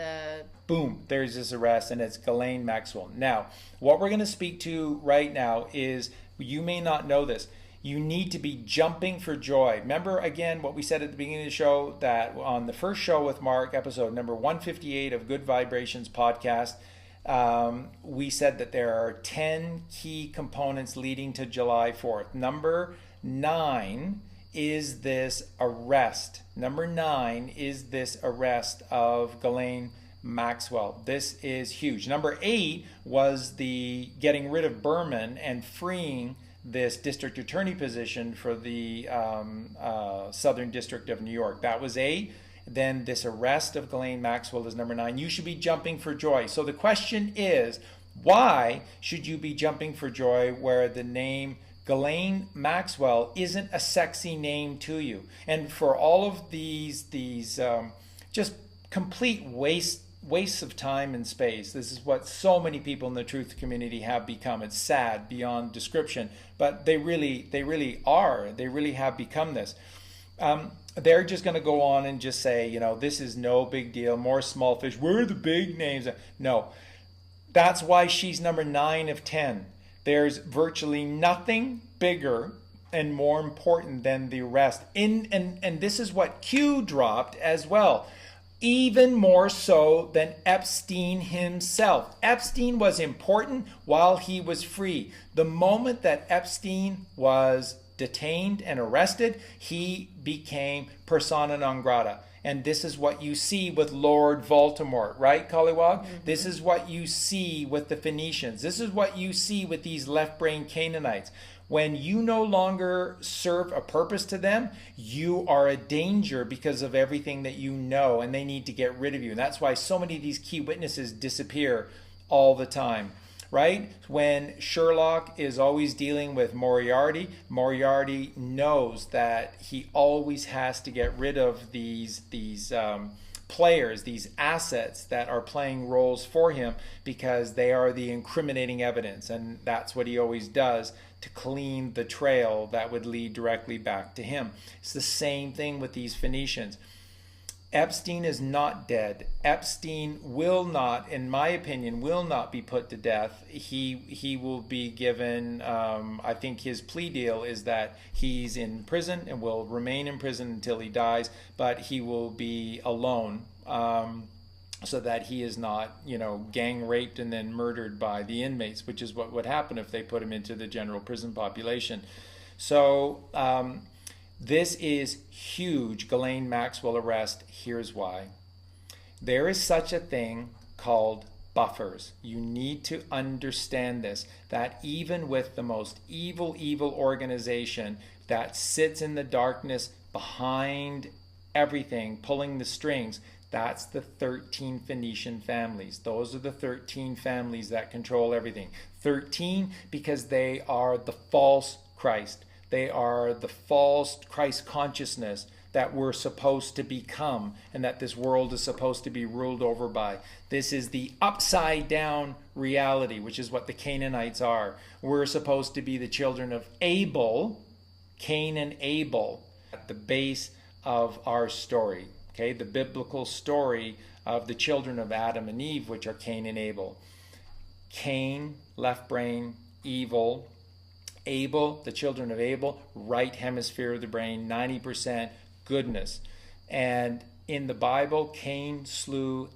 A: boom, there's this arrest, and it's Ghislaine Maxwell. Now, what we're going to speak to right now is, you may not know this, you need to be jumping for joy. Remember again what we said at the beginning of the show, that on the first show with Mark, episode number 158 of Good Vibrations podcast, we said that there are 10 key components leading to July 4th. Number 9 is this arrest. Number 9 is this arrest of Ghislaine Maxwell. This is huge. Number 8 was the getting rid of Berman and freeing this district attorney position for the Southern District of New York. That was 8. Then this arrest of Ghislaine Maxwell is number 9. You should be jumping for joy. So the question is, why should you be jumping for joy where the name Ghislaine Maxwell isn't a sexy name to you? And for all of these just complete wastes of time and space. This is what so many people in the truth community have become. It's sad beyond description, but they really are. They really have become this. They're just going to go on and just say, this is no big deal. More small fish. Where are the big names? No. That's why she's number 9 of 10. There's virtually nothing bigger and more important than the rest. And this is what Q dropped as well. Even more so than Epstein himself. Epstein was important while he was free. The moment that Epstein was detained and arrested, he became persona non grata. And this is what you see with Lord Voldemort, right, Collywog? Mm-hmm. This is what you see with the Phoenicians. This is what you see with these left-brain Canaanites. When you no longer serve a purpose to them, you are a danger because of everything that you know, and they need to get rid of you. And that's why so many of these key witnesses disappear all the time, right? When Sherlock is always dealing with Moriarty, Moriarty knows that he always has to get rid of these players, these assets that are playing roles for him, because they are the incriminating evidence. And that's what he always does to clean the trail that would lead directly back to him. It's the same thing with these Phoenicians. Epstein is not dead. Epstein will not, in my opinion, will not be put to death. He will be given, I think his plea deal is that he's in prison and will remain in prison until he dies, but he will be alone, so that he is not, gang raped and then murdered by the inmates, which is what would happen if they put him into the general prison population. So, this is huge, Ghislaine Maxwell arrest. Here's why. There is such a thing called buffers. You need to understand this, that even with the most evil organization that sits in the darkness behind everything, pulling the strings, that's the 13 Phoenician families. Those are the 13 families that control everything. 13 because they are the false Christ. They are the false Christ consciousness that we're supposed to become and that this world is supposed to be ruled over by. This is the upside down reality, which is what the Canaanites are. We're supposed to be the children of Abel, Cain and Abel, at the base of our story. Okay, the biblical story of the children of Adam and Eve, which are Cain and Abel. Cain, left brain, evil. Abel, the children of Abel, right hemisphere of the brain, 90% goodness. And in the Bible, Cain slew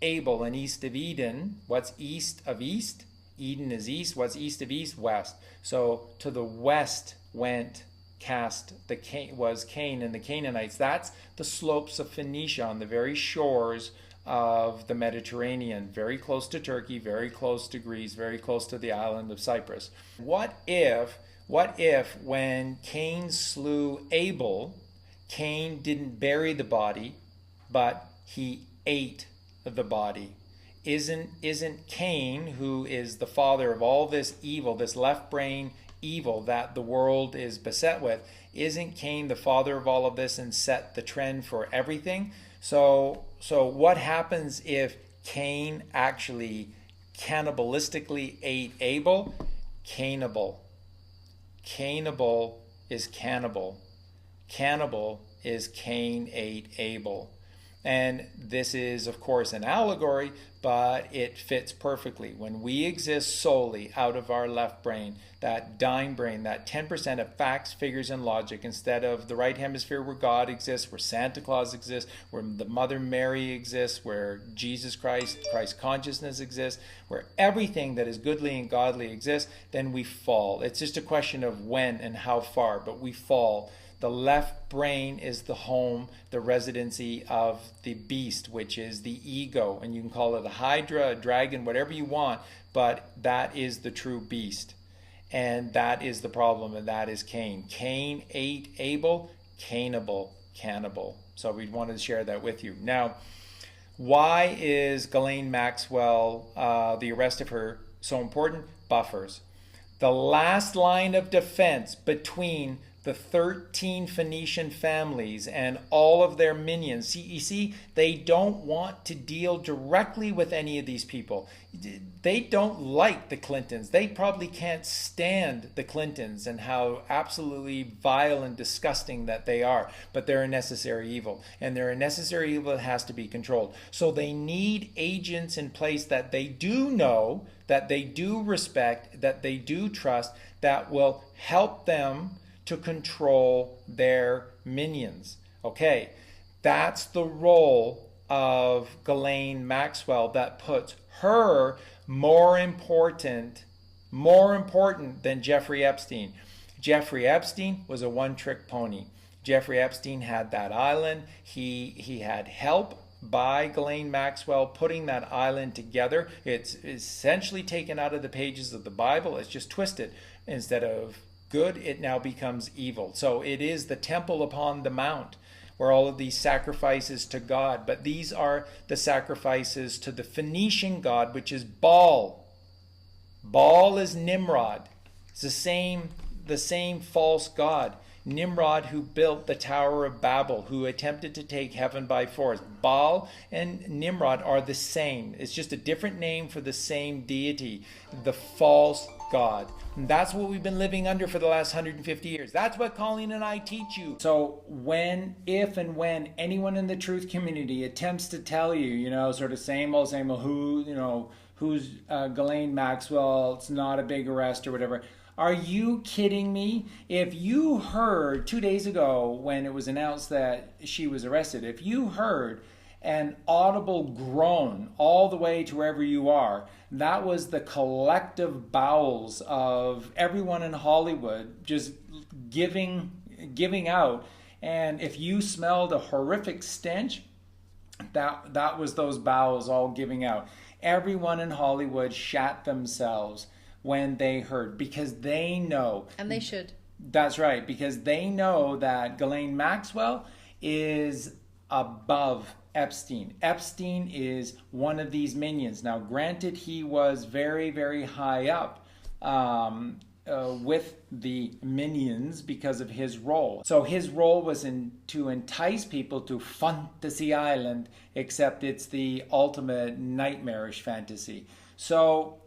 A: Abel, and east of Eden. What's east of east? Eden is east. What's east of east? West. So to the west was Cain and the Canaanites. That's the slopes of Phoenicia on the very shores of the Mediterranean, very close to Turkey, very close to Greece, very close to the island of Cyprus. What if when Cain slew Abel, Cain didn't bury the body, but he ate the body? Isn't Cain, who is the father of all this evil, this left brain evil that the world is beset with, isn't Cain the father of all of this and set the trend for everything? So what happens if Cain actually cannibalistically ate Abel? Cannibal is cannibal. Cannibal is Cain ate Abel. And this is, of course, an allegory, but it fits perfectly. When we exist solely out of our left brain, that dying brain, that 10% of facts, figures, and logic, instead of the right hemisphere where God exists, where Santa Claus exists, where the Mother Mary exists, where Jesus Christ consciousness exists, where everything that is goodly and godly exists, then we fall. It's just a question of when and how far, but we fall. The left brain is the home, the residency of the beast, which is the ego. And you can call it a hydra, a dragon, whatever you want, but that is the true beast. And that is the problem, and that is Cain. Cain ate Abel, cannibal. So we wanted to share that with you. Now, why is Ghislaine Maxwell, the arrest of her, so important? Buffers. The last line of defense between the 13 Phoenician families and all of their minions. You see, they don't want to deal directly with any of these people. They don't like the Clintons. They probably can't stand the Clintons and how absolutely vile and disgusting that they are. But they're a necessary evil. And they're a necessary evil that has to be controlled. So they need agents in place that they do know, that they do respect, that they do trust, that will help them to control their minions. Okay, that's the role of Ghislaine Maxwell that puts her more important than Jeffrey Epstein. Jeffrey Epstein was a one-trick pony. Jeffrey Epstein had that island. He had help by Ghislaine Maxwell putting that island together. It's essentially taken out of the pages of the Bible. It's just twisted. Instead of good, it now becomes evil. So it is the temple upon the mount where all of these sacrifices to God. But these are the sacrifices to the Phoenician god, which is Baal. Baal is Nimrod. It's the same false god. Nimrod, who built the Tower of Babel, who attempted to take heaven by force. Baal and Nimrod are the same. It's just a different name for the same deity, the false god. And that's what we've been living under for the last 150 years. That's what Colleen and I teach you. So if and when anyone in the truth community attempts to tell you, sort of same old, who's Ghislaine Maxwell, it's not a big arrest or whatever. Are you kidding me? If you heard 2 days ago when it was announced that she was arrested, if you heard an audible groan all the way to wherever you are, that was the collective bowels of everyone in Hollywood just giving out. And if you smelled a horrific stench, that was those bowels all giving out. Everyone in Hollywood shat themselves when they heard, because they know.
B: And they should.
A: That's right, because they know that Ghislaine Maxwell is above Epstein. Epstein is one of these minions. Now, granted, he was very, very high up with the minions because of his role. So his role was to entice people to Fantasy Island, except it's the ultimate nightmarish fantasy. So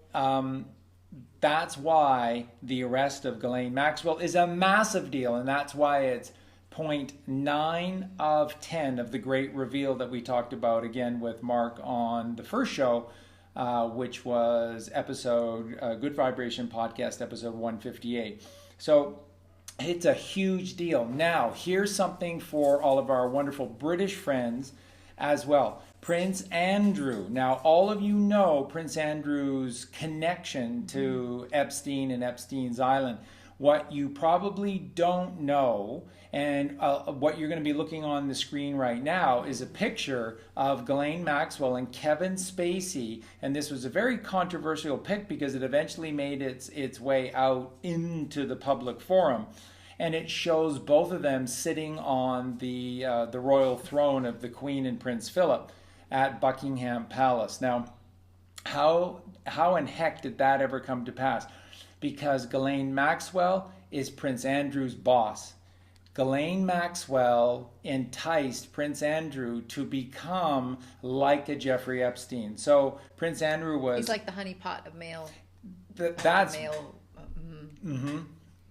A: that's why the arrest of Ghislaine Maxwell is a massive deal, and that's why it's 0.9 of 10 of the great reveal that we talked about again with Mark on the first show, which was Good Vibration Podcast, episode 158. So it's a huge deal. Now, here's something for all of our wonderful British friends as well. Prince Andrew. Now, all of you know Prince Andrew's connection to Epstein and Epstein's Island. What you probably don't know, and what you're going to be looking on the screen right now, is a picture of Ghislaine Maxwell and Kevin Spacey. And this was a very controversial pic because it eventually made its way out into the public forum. And it shows both of them sitting on the royal throne of the Queen and Prince Philip at Buckingham Palace. Now, how in heck did that ever come to pass? Because Ghislaine Maxwell is Prince Andrew's boss. Ghislaine Maxwell enticed Prince Andrew to become like a Jeffrey Epstein. So Prince Andrew was...
B: He's like the honeypot of male...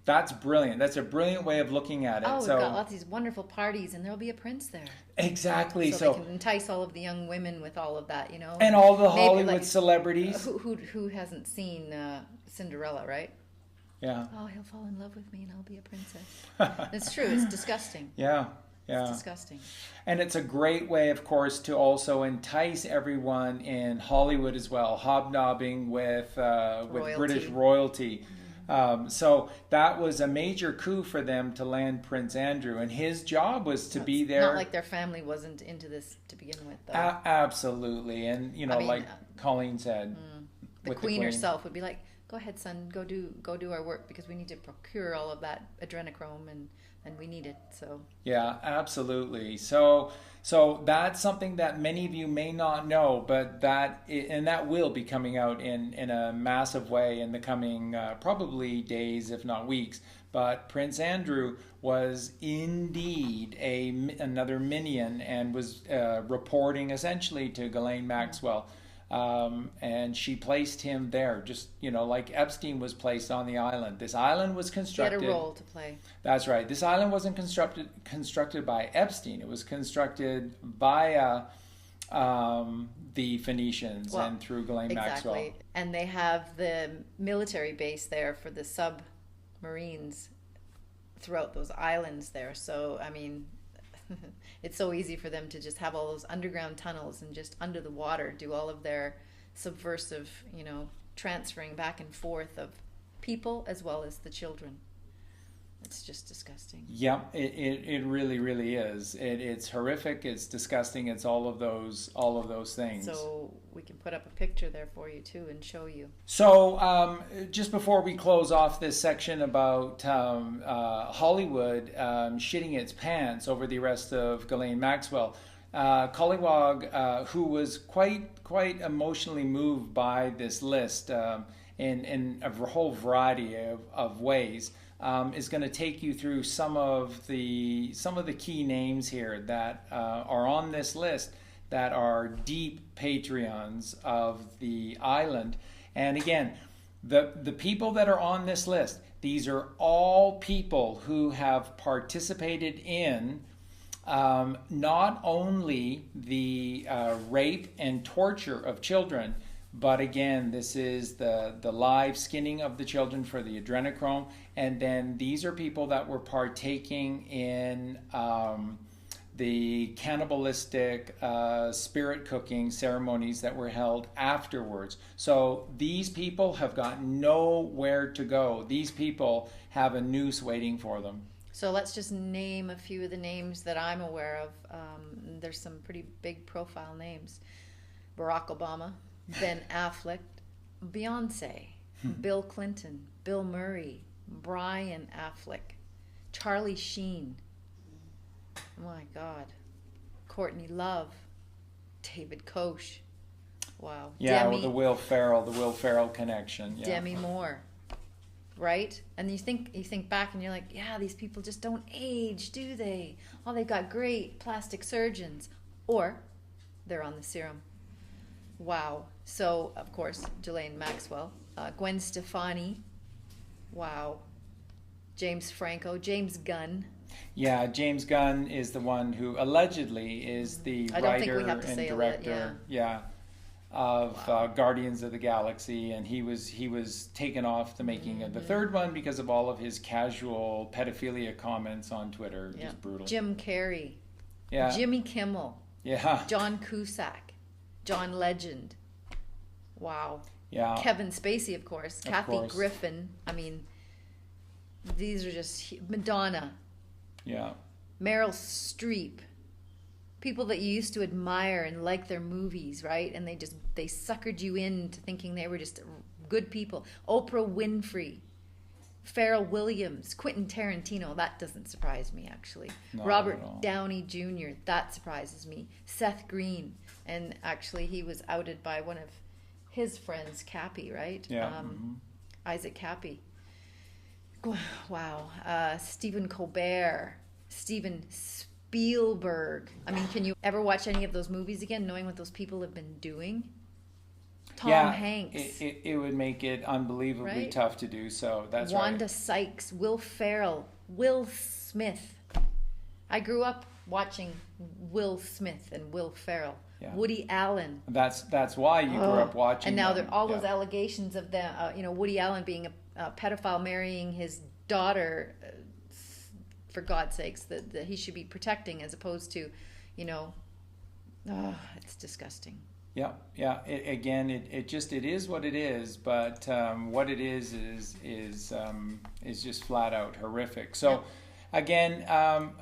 A: That's brilliant. That's a brilliant way of looking at it.
B: Oh, we've got lots of these wonderful parties, and there'll be a prince there.
A: Exactly.
B: So they can entice all of the young women with all of that,
A: And all the Hollywood celebrities.
B: Who hasn't seen Cinderella, right?
A: Yeah.
B: Oh, he'll fall in love with me, and I'll be a princess. It's true. It's disgusting.
A: Yeah.
B: It's disgusting.
A: And it's a great way, of course, to also entice everyone in Hollywood as well, hobnobbing with British royalty. So that was a major coup for them to land Prince Andrew, and his job was to be there.
B: Not like their family wasn't into this to begin with, though.
A: Absolutely, and like Colleen said,
B: the Queen herself would be like, "Go ahead, son, go do our work because we need to procure all of that adrenochrome and we need it." So
A: yeah, absolutely. So that's something that many of you may not know, but that will be coming out in a massive way in the coming probably days, if not weeks. But Prince Andrew was indeed another minion and was reporting essentially to Ghislaine Maxwell. And she placed him there, just like Epstein was placed on the island. This island was constructed.
B: He had a role to play.
A: That's right. This island wasn't constructed by Epstein. It was constructed by the Phoenicians and through Ghislaine Maxwell.
B: Exactly. And they have the military base there for the submarines throughout those islands there. So, I mean, it's so easy for them to just have all those underground tunnels and just under the water do all of their subversive, transferring back and forth of people as well as the children. It's just disgusting.
A: Yeah, it really, really is. It's horrific. It's disgusting. It's all of those things.
B: So we can put up a picture there for you too and show you.
A: So just before we close off this section about Hollywood shitting its pants over the arrest of Ghislaine Maxwell, Collywog, who was quite emotionally moved by this list in a whole variety of ways. Is going to take you through some of the key names here that are on this list that are deep Patreons of the island. And again, the people that are on this list, these are all people who have participated in not only the rape and torture of children, but again, this is the live skinning of the children for the adrenochrome. And then these are people that were partaking in the cannibalistic spirit cooking ceremonies that were held afterwards. So these people have got nowhere to go. These people have a noose waiting for them.
B: So let's just name a few of the names that I'm aware of. There's some pretty big profile names. Barack Obama, Ben Affleck, Beyonce, Bill Clinton, Bill Murray, Brian Affleck, Charlie Sheen, oh my God, Courtney Love, David Koch, wow,
A: yeah,
B: Demi,
A: well, the Will Ferrell connection, yeah.
B: Demi Moore, right? And you think back and you're like, yeah, these people just don't age, do they? Oh, they've got great plastic surgeons, or they're on the serum. Wow. So, of course, Ghislaine Maxwell, Gwen Stefani, wow, James Franco, James Gunn.
A: Yeah, James Gunn is the one who allegedly is the writer and director, of Guardians of the Galaxy, and he was taken off the making of the third one because of all of his casual pedophilia comments on Twitter. Just brutal.
B: Jim Carrey,
A: yeah,
B: Jimmy Kimmel,
A: yeah,
B: John Cusack, John Legend, wow,
A: yeah,
B: Kevin Spacey, of course, Kathy Griffin. I mean, these are just Madonna.
A: Yeah.
B: Meryl Streep. People that you used to admire and like their movies, right? And they suckered you into thinking they were just good people. Oprah Winfrey. Pharrell Williams. Quentin Tarantino. That doesn't surprise me, actually.
A: Not
B: Robert Downey Jr. That surprises me. Seth Green. And actually he was outed by one of his friends, Cappy, right?
A: Yeah.
B: Isaac Cappy. Wow. Stephen Colbert, Steven Spielberg. I mean, can you ever watch any of those movies again, knowing what those people have been doing? Tom Hanks.
A: It would make it unbelievably tough to do so. That's
B: Wanda Sykes, Will Ferrell, Will Smith. I grew up watching Will Smith and Will Ferrell. Yeah. Woody Allen.
A: That's why you grew up watching.
B: And now there are all those allegations of them. Woody Allen being a pedophile, marrying his daughter. For God's sakes, that he should be protecting, as opposed to, it's disgusting.
A: Yeah. It is what it is. But what it is just flat out horrific. So. Yeah. Again,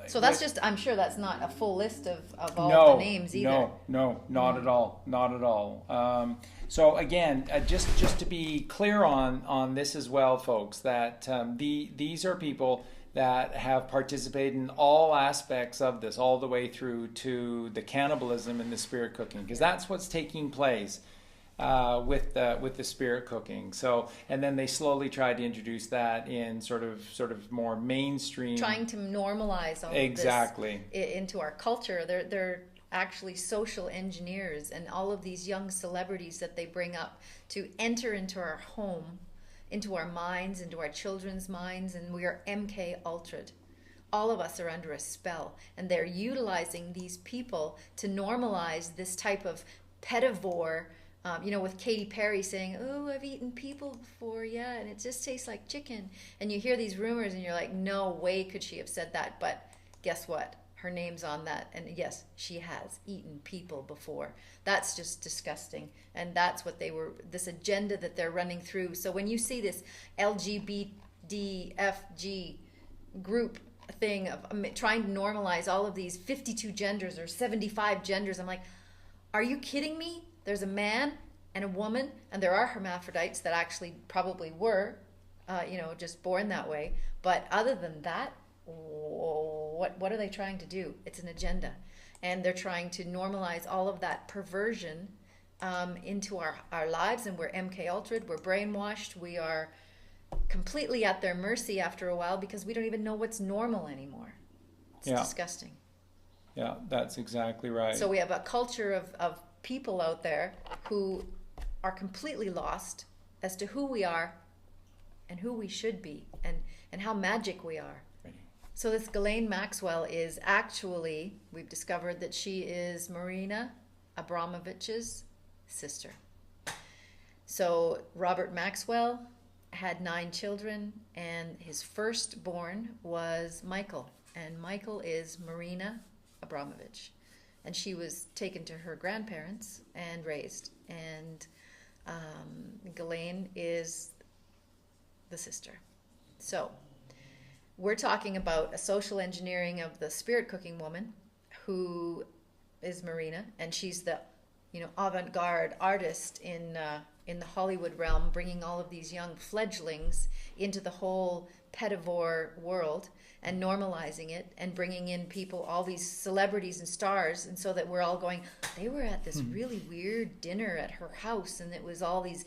B: so that's just, I'm sure that's not a full list of all the names either.
A: No, not at all. So again, just to be clear on this as well, folks, that these are people that have participated in all aspects of this, all the way through to the cannibalism and the spirit cooking, because that's what's taking place. With the spirit cooking, so, and then they slowly tried to introduce that in sort of more mainstream,
B: trying to normalize all
A: exactly
B: of this into our culture. They're actually social engineers, and all of these young celebrities that they bring up to enter into our home, into our minds, into our children's minds, and we are MK Ultra'd. All of us are under a spell, and they're utilizing these people to normalize this type of pedivore with Katy Perry saying, "Oh, I've eaten people before, yeah, and it just tastes like chicken." And you hear these rumors and you're like, no way could she have said that. But guess what? Her name's on that. And yes, she has eaten people before. That's just disgusting. And that's what this agenda that they're running through. So when you see this LGBTFG group thing of trying to normalize all of these 52 genders or 75 genders, I'm like, are you kidding me? There's a man and a woman, and there are hermaphrodites that actually probably were, just born that way. But other than that, what are they trying to do? It's an agenda. And they're trying to normalize all of that perversion into our lives, and we're MK Ultra'd, we're brainwashed, we are completely at their mercy after a while because we don't even know what's normal anymore. It's disgusting.
A: Yeah, that's exactly right.
B: So we have a culture of people out there who are completely lost as to who we are and who we should be and how magic we are. So this Ghislaine Maxwell is actually, we've discovered that she is Marina Abramovich's sister. So Robert Maxwell had 9 children, and his firstborn was Michael, and Michael is Marina Abramovich. And she was taken to her grandparents and raised. And Ghislaine is the sister. So we're talking about a social engineering of the spirit cooking woman who is Marina, and she's the avant-garde artist in the Hollywood realm, bringing all of these young fledglings into the whole pedivore world and normalizing it and bringing in people, all these celebrities and stars, and so that we're all going, they were at this really weird dinner at her house, and it was all these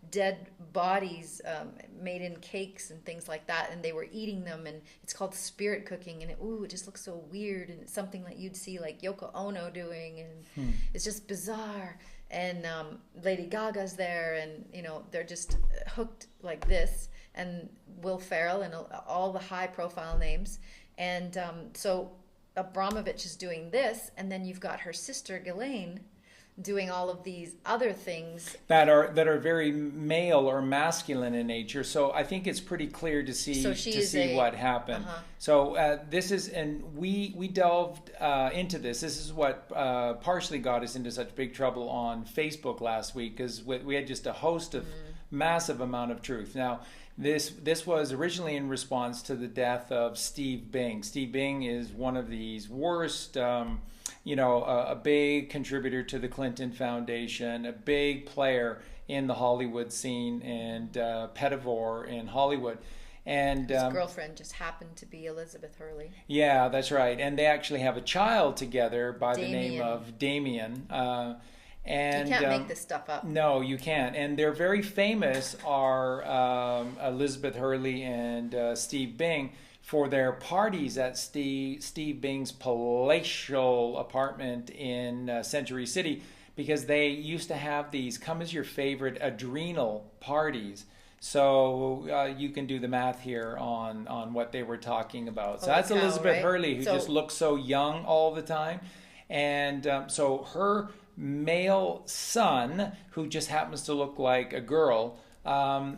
B: dead bodies made in cakes and things like that, and they were eating them, and it's called spirit cooking, and it just looks so weird, and it's something that you'd see like Yoko Ono doing, and it's just bizarre. And Lady Gaga's there, and they're just hooked like this, and Will Ferrell and all the high-profile names. And so Abramovich is doing this, and then you've got her sister Ghislaine doing all of these other things
A: that are very male or masculine in nature. So I think it's pretty clear to see what happened. So this is, and we delved into this. This is what partially got us into such big trouble on Facebook last week, because we had just a host of massive amount of truth. Now, this was originally in response to the death of Steve Bing. Steve Bing is one of these worst, a big contributor to the Clinton Foundation, a big player in the Hollywood scene and pedivore in Hollywood. And
B: his girlfriend just happened to be Elizabeth Hurley.
A: Yeah, that's right. And they actually have a child together by the name of Damien. And
B: you can't make this stuff up.
A: No, you can't. And they're very famous, are Elizabeth Hurley and Steve Bing, for their parties at Steve Bing's palatial apartment in Century City, because they used to have these come as your favorite adrenal parties. So you can do the math here on what they were talking about. So that's Elizabeth Hurley, who just looks so young all the time. And so her male son, who just happens to look like a girl,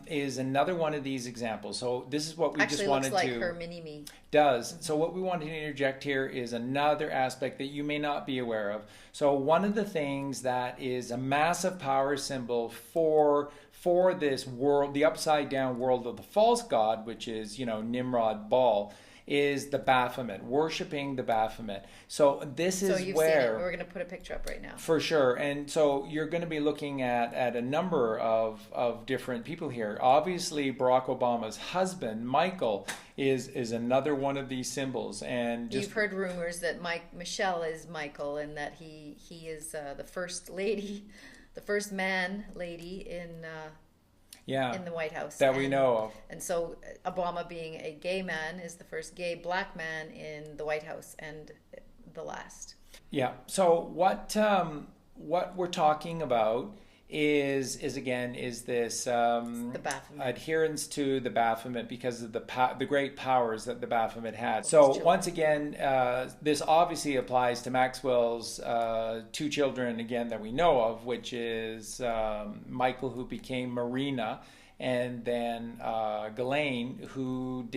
A: is another one of these examples. So this is what we just wanted to...
B: Actually looks like her mini-me.
A: Does. So what we wanted to interject here is another aspect that you may not be aware of. So one of the things that is a massive power symbol for this world, the upside down world of the false god, which is, Nimrod Baal, is the Baphomet, worshiping the Baphomet. So this is where... So you've seen it.
B: We're going to put a picture up right now.
A: For sure. And so you're going to be looking at a number of different people here. Obviously, Barack Obama's husband, Michael, is another one of these symbols. And
B: you've heard rumors that Michelle is Michael, and that he is the first lady, the first lady in the White House.
A: That we know of.
B: And so Obama, being a gay man, is the first gay black man in the White House, and the last.
A: Yeah. So what we're talking about is this
B: The Baphomet.
A: adherence to the Baphomet because of the great powers that the Baphomet had. So once again, this obviously applies to Maxwell's two children again that we know of, which is Michael, who became Marina, and then Ghislaine, who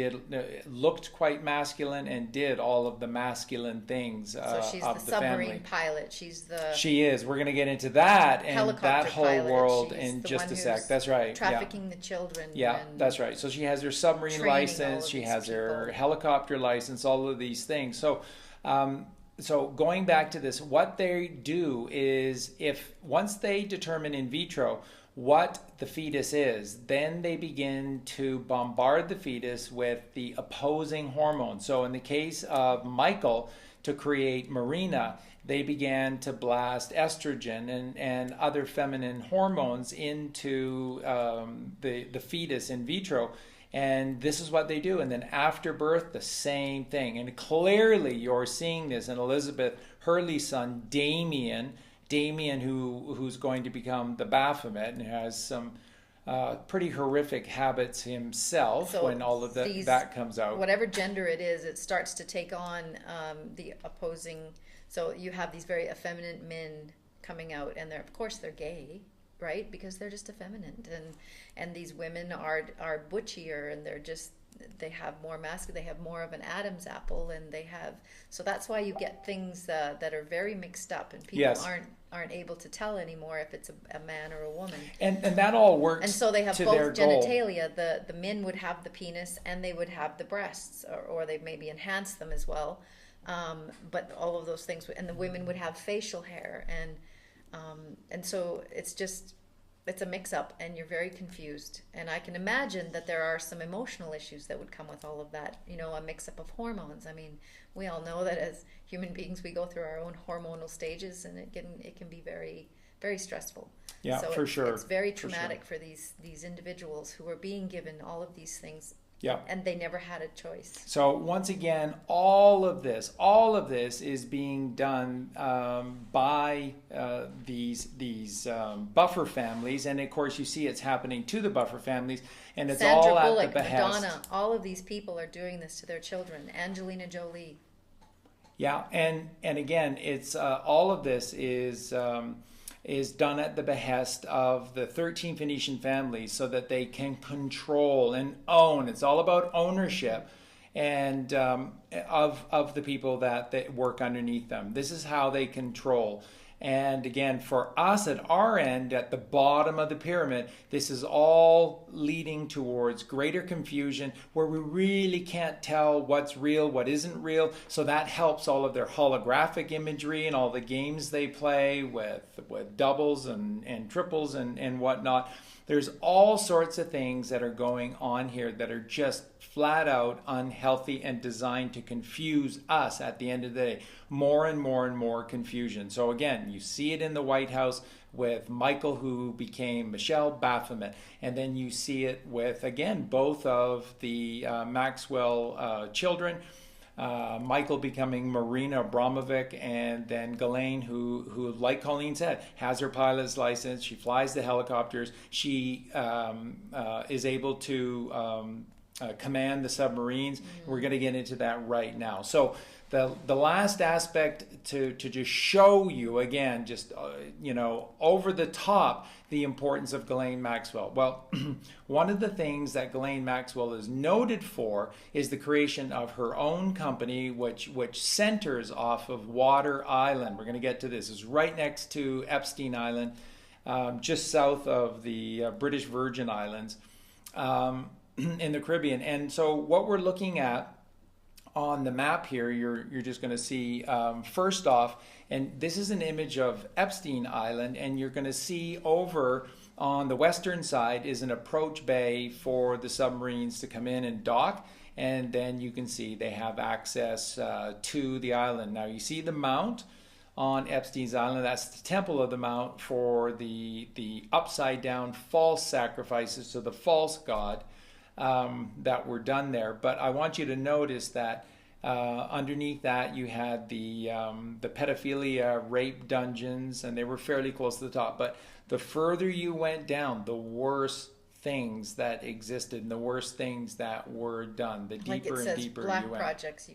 A: looked quite masculine and did all of the masculine things
B: so she's
A: of
B: the
A: the
B: submarine
A: family.
B: pilot.
A: She is. We're going to get into that and
B: helicopter
A: that whole
B: pilot.
A: world
B: She's
A: in
B: the
A: just
B: one
A: a sec.
B: who's
A: That's right.
B: trafficking the children.
A: Yeah,
B: and
A: that's right. So she has her submarine
B: training all
A: license.
B: of
A: She
B: these
A: has her
B: people.
A: helicopter license. All of these things. So going back to this, what they do is once they determine in vitro what the fetus is, then they begin to bombard the fetus with the opposing hormones. So in the case of Michael, to create Marina, they began to blast estrogen and other feminine hormones into the fetus in vitro. And this is what they do. And then after birth, the same thing. And clearly you're seeing this in Elizabeth Hurley's son, Damien, who's going to become the Baphomet and has some pretty horrific habits himself when all of that comes out.
B: Whatever gender it is, it starts to take on the opposing. So you have these very effeminate men coming out, and of course they're gay, right? Because they're just effeminate, and these women are butchier, and they have more masculine, they have more of an Adam's apple, and so that's why you get things that are very mixed up, and people aren't able to tell anymore if it's a man or a woman.
A: And that all works.
B: And so they have
A: to
B: both
A: their goal.
B: genitalia. The men would have the penis, and they would have the breasts, or they maybe enhance them as well. But all of those things, and the women would have facial hair, and so it's a mix-up, and you're very confused. And I can imagine that there are some emotional issues that would come with all of that, a mix-up of hormones. I mean, we all know that as human beings, we go through our own hormonal stages, and it can be very, very stressful.
A: Yeah,
B: so
A: for sure.
B: It's very traumatic for these individuals who are being given all of these things.
A: Yeah.
B: And they never had a choice.
A: So once again, all of this is being done by these buffer families, and of course you see it's happening to the buffer families, and it's
B: Sandra
A: all
B: Bullock,
A: at the behest.
B: Madonna, all of these people are doing this to their children. Angelina Jolie.
A: Yeah, and again, it's all of this is done at the behest of the 13 Phoenician families so that they can control and own. It's all about ownership and of the people that work underneath them. This is how they control. And again, for us at our end, at the bottom of the pyramid, this is all leading towards greater confusion where we really can't tell what's real, what isn't real. So that helps all of their holographic imagery and all the games they play with doubles and triples and whatnot. There's all sorts of things that are going on here that are just flat out unhealthy and designed to confuse us at the end of the day. More and more and more confusion. So again, you see it in the White House with Michael, who became Michelle Baphomet. And then you see it with, again, both of the Maxwell children. Michael becoming Marina Abramovic, and then Ghislaine, who, like Colleen said, has her pilot's license. She flies the helicopters. She is able to command the submarines. Mm-hmm. We're going to get into that right now. So the last aspect to just show you again, just over the top, the importance of Ghislaine Maxwell. Well, one of the things that Ghislaine Maxwell is noted for is the creation of her own company, which centers off of Water Island. We're going to get to this. It's right next to Epstein Island, just south of the British Virgin Islands in the Caribbean. And so what we're looking at on the map here, you're just going to see first off, and this is an image of Epstein Island, and you're going to see over on the western side is an approach bay for the submarines to come in and dock, and then you can see they have access to the island. Now you see the mount on Epstein's Island. That's the temple of the mount for the upside down false sacrifices to the false god that were done there. But I want you to notice that Underneath that, you had the pedophilia rape dungeons, and they were fairly close to the top. But the further you went down, the worse things that existed and the worst things that were done. The deeper and deeper
B: black
A: you went.
B: Projects you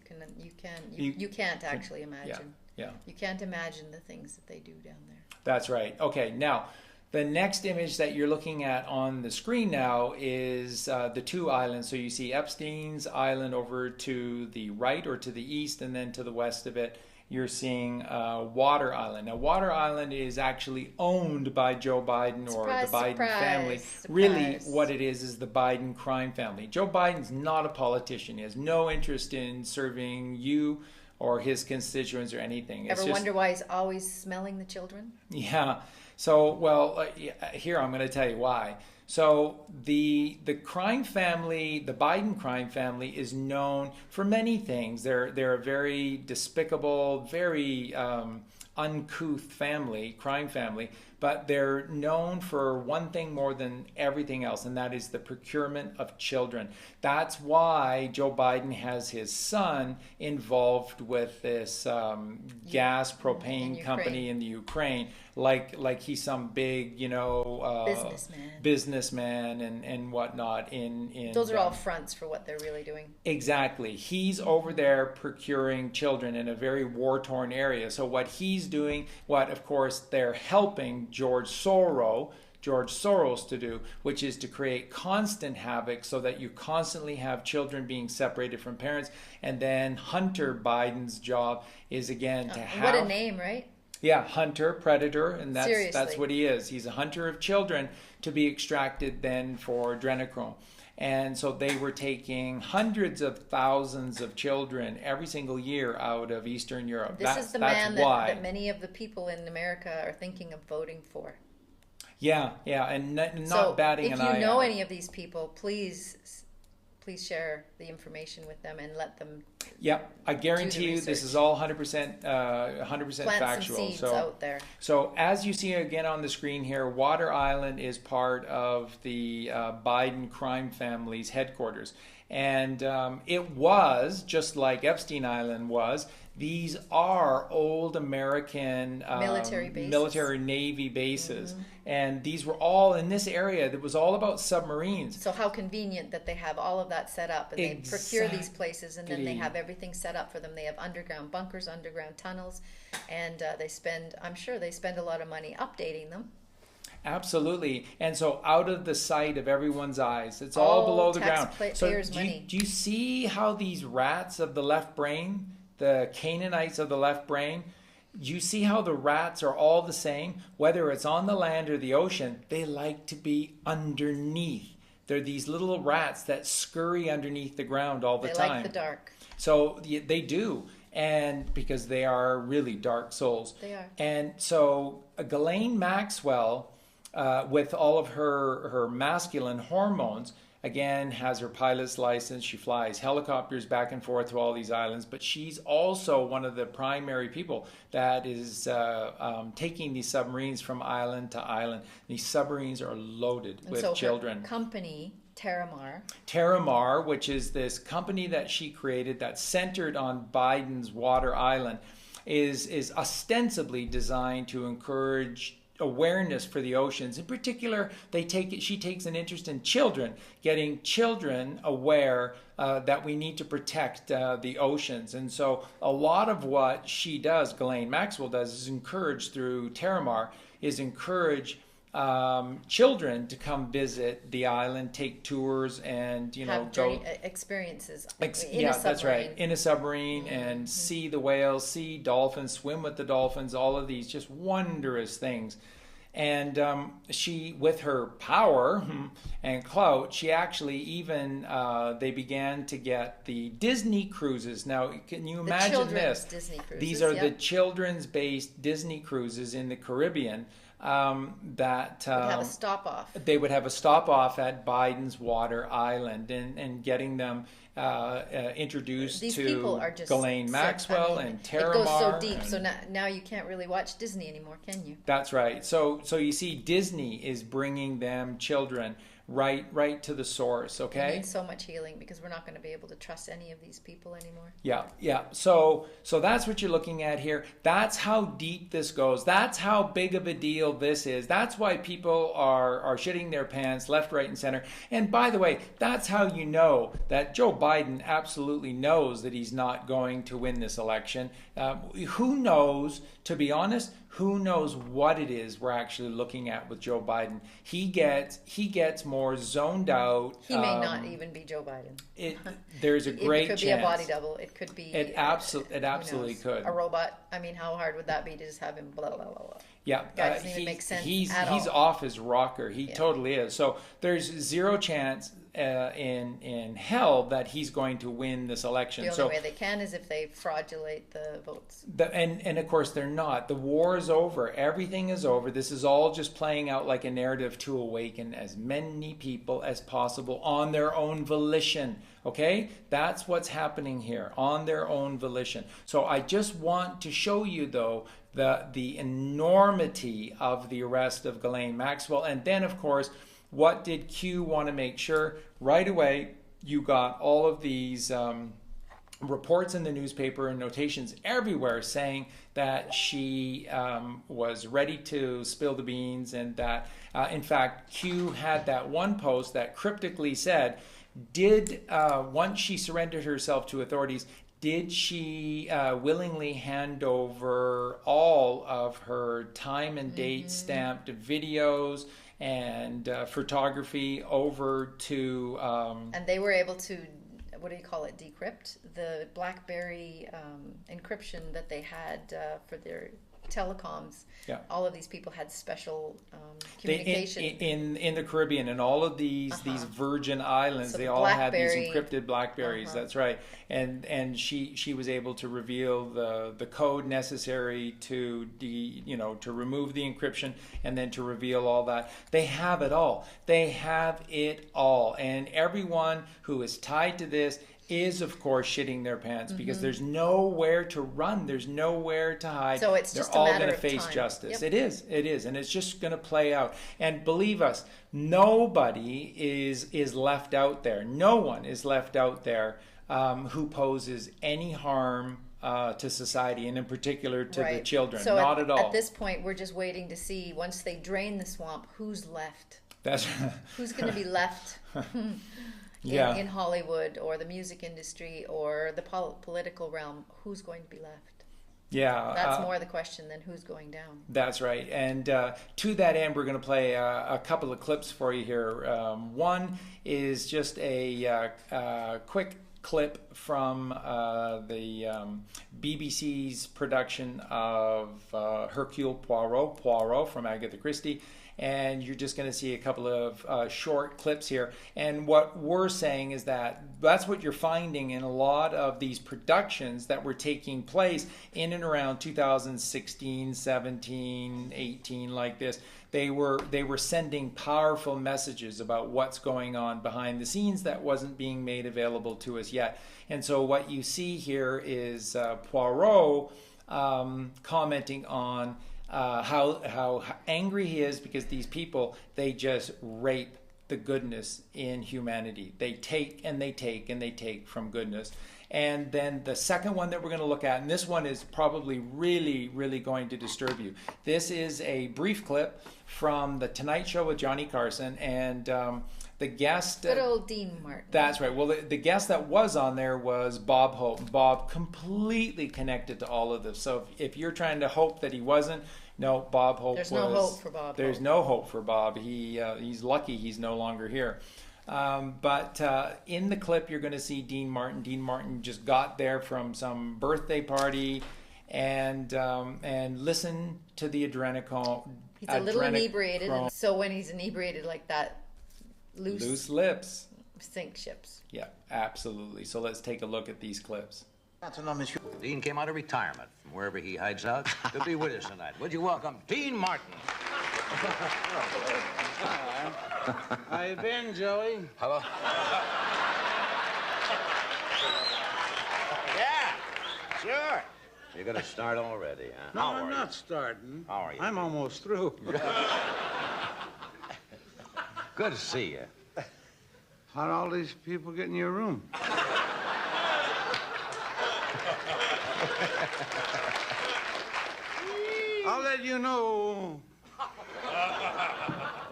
B: can't actually imagine.
A: Yeah.
B: You can't imagine the things that they do down there.
A: That's right. Okay, now the next image that you're looking at on the screen now is the two islands. So you see Epstein's Island over to the right or to the east, and then to the west of it, you're seeing Water Island. Now, Water Island is actually owned by Joe Biden or the Biden family. Really, what it is the Biden crime family. Joe Biden's not a politician. He has no interest in serving you or his constituents or anything.
B: Ever wonder why he's always smelling the children?
A: Yeah. So, well, here I'm going to tell you why. So the crime family, the Biden crime family, is known for many things. They're a very despicable, very uncouth crime family, but they're known for one thing more than everything else, and that is the procurement of children. That's why Joe Biden has his son involved with this gas propane company in the Ukraine, like he's some big, businessman and whatnot. In
B: those are all fronts for what they're really doing.
A: Exactly. He's over there procuring children in a very war-torn area. So what he's doing, what of course they're helping George Soros to do, which is to create constant havoc so that you constantly have children being separated from parents. And then Hunter Biden's job is again to have...
B: What a name, right?
A: Yeah, hunter, predator, and that's what he is. He's a hunter of children to be extracted then for adrenochrome. And so they were taking hundreds of thousands of children every single year out of Eastern Europe.
B: This is the man that many of the people in America are thinking of voting for.
A: Yeah, and not batting an eye.
B: If you know any of these people, please share the information with them and let them.
A: Yep, I guarantee you this is all 100% factual.
B: Some seeds out there.
A: So as you see again on the screen here, Water Island is part of the Biden crime family's headquarters. And it was, just like Epstein Island was, these are old American military Navy bases. Mm-hmm. And these were all in this area that was all about submarines.
B: So how convenient that they have all of that set up. And they procure these places, and then they have everything set up for them. They have underground bunkers, underground tunnels, and I'm sure they spend a lot of money updating them.
A: Absolutely. And so out of the sight of everyone's eyes, it's all below the ground. So do you see how these rats of the left brain, the Canaanites of the left brain, you see how the rats are all the same? Whether it's on the land or the ocean, they like to be underneath. They're these little rats that scurry underneath the ground all the time.
B: They like the dark.
A: So they do. And because they are really dark souls.
B: They are.
A: And so Ghislaine Maxwell, with all of her masculine hormones, again, has her pilot's license. She flies helicopters back and forth to all these islands, but she's also one of the primary people that is taking these submarines from island to island. These submarines are loaded with children.
B: Her company,
A: Terramar, which is this company that she created that's centered on Biden's Water Island, is ostensibly designed to encourage awareness for the oceans. In particular, she takes an interest in children, getting children aware that we need to protect the oceans. And so a lot of what she does, Ghislaine Maxwell does, is encourage through Terramar, is encourage children to come visit the island, take tours, and
B: go experiences.
A: That's right, in a submarine, and see the whales, see dolphins, swim with the dolphins, all of these just wondrous things. And she, with her power and clout, she actually even they began to get the Disney cruises. Now, can you imagine this?
B: Disney cruises,
A: these are the children's-based Disney cruises in the Caribbean. That
B: would have a stop off.
A: They would have a stop off at Biden's Water Island, and getting them introduced to Ghislaine Maxwell and Terramar.
B: It goes so deep, so now you can't really watch Disney anymore, can you?
A: That's right. So you see, Disney is bringing them children right to the source, okay?
B: We need so much healing because we're not going to be able to trust any of these people anymore.
A: Yeah. So that's what you're looking at here. That's how deep this goes. That's how big of a deal this is. That's why people are shitting their pants left, right, and center. And by the way, that's how you know that Joe Biden absolutely knows that he's not going to win this election. Who knows, to be honest, who knows what it is we're actually looking at with Joe Biden? He gets more zoned out.
B: He may not even be Joe Biden.
A: There's a great chance.
B: It could be a body double. It could be.
A: It absolutely could.
B: A robot. I mean, how hard would that be to just have him blah blah blah blah?
A: Yeah,
B: that doesn't even make sense
A: he's
B: at all.
A: off his rocker. He totally is. So there's zero chance in hell that he's going to win this election.
B: The only way they can is if they fraudulate the votes.
A: And of course they're not. The war is over. Everything is over. This is all just playing out like a narrative to awaken as many people as possible on their own volition. Okay? That's what's happening here, on their own volition. So I just want to show you, though, the enormity of the arrest of Ghislaine Maxwell. And then, of course, what did Q want to make sure? Right away, you got all of these reports in the newspaper and notations everywhere saying that she was ready to spill the beans, and that, in fact, Q had that one post that cryptically said, once she surrendered herself to authorities, did she willingly hand over all of her time and date stamped videos and photography over to...
B: and they were able to, what do you call it, decrypt? The BlackBerry encryption that they had for their telecoms. Yeah. All of these people had special communication.
A: In the Caribbean, and all of these Virgin Islands, so they all had these encrypted BlackBerries. That's right. And she was able to reveal the code necessary to remove the encryption, and then to reveal all that. They have it all. They have it all. And everyone who is tied to this is, of course, shitting their pants, because there's nowhere to run. There's nowhere to hide.
B: So it's just a matter of time. They're all going to face
A: justice. Yep. It is. And it's just going to play out. And believe us, nobody is left out there. No one is left out there who poses any harm to society, and in particular to the children.
B: So
A: not at all.
B: At this point, we're just waiting to see, once they drain the swamp, who's left.
A: That's
B: who's going to be left. In Hollywood or the music industry or the political realm, who's going to be left?
A: Yeah.
B: That's more the question than who's going down.
A: That's right. And to that end, we're going to play a couple of clips for you here. One is just a quick clip from the BBC's production of Hercule Poirot from Agatha Christie. And you're just going to see a couple of short clips here. And what we're saying is that that's what you're finding in a lot of these productions that were taking place in and around 2016, 17, 18, like this. They were sending powerful messages about what's going on behind the scenes that wasn't being made available to us yet. And so what you see here is Poirot commenting on how angry he is because these people, they just rape the goodness in humanity. They take and they take and they take from goodness. And then the second one that we're going to look at, and this one is probably really, really going to disturb you. This is a brief clip from The Tonight Show with Johnny Carson, and the guest...
B: Good old Dean Martin.
A: That's right. Well, the guest that was on there was Bob Hope. Bob completely connected to all of this. So if you're trying to hope that he wasn't, no, Bob Hope was...
B: There's no hope for Bob.
A: There's no hope for Bob. He's lucky he's no longer here. But in the clip, you're going to see Dean Martin. Dean Martin just got there from some birthday party, and listen to the adrenochrome.
B: He's a little inebriated, and so when he's inebriated like that,
A: loose lips
B: sink ships.
A: Yeah, absolutely. So let's take a look at these clips.
C: Dean came out of retirement from wherever he hides out to be with us tonight. Would you welcome Dean Martin?
D: How you been, Joey?
C: Hello? Yeah, sure. You're going to start already, huh?
D: No, I'm not starting.
C: How are you?
D: I'm almost through.
C: Good to see you.
D: How'd all these people get in your room? I'll let you know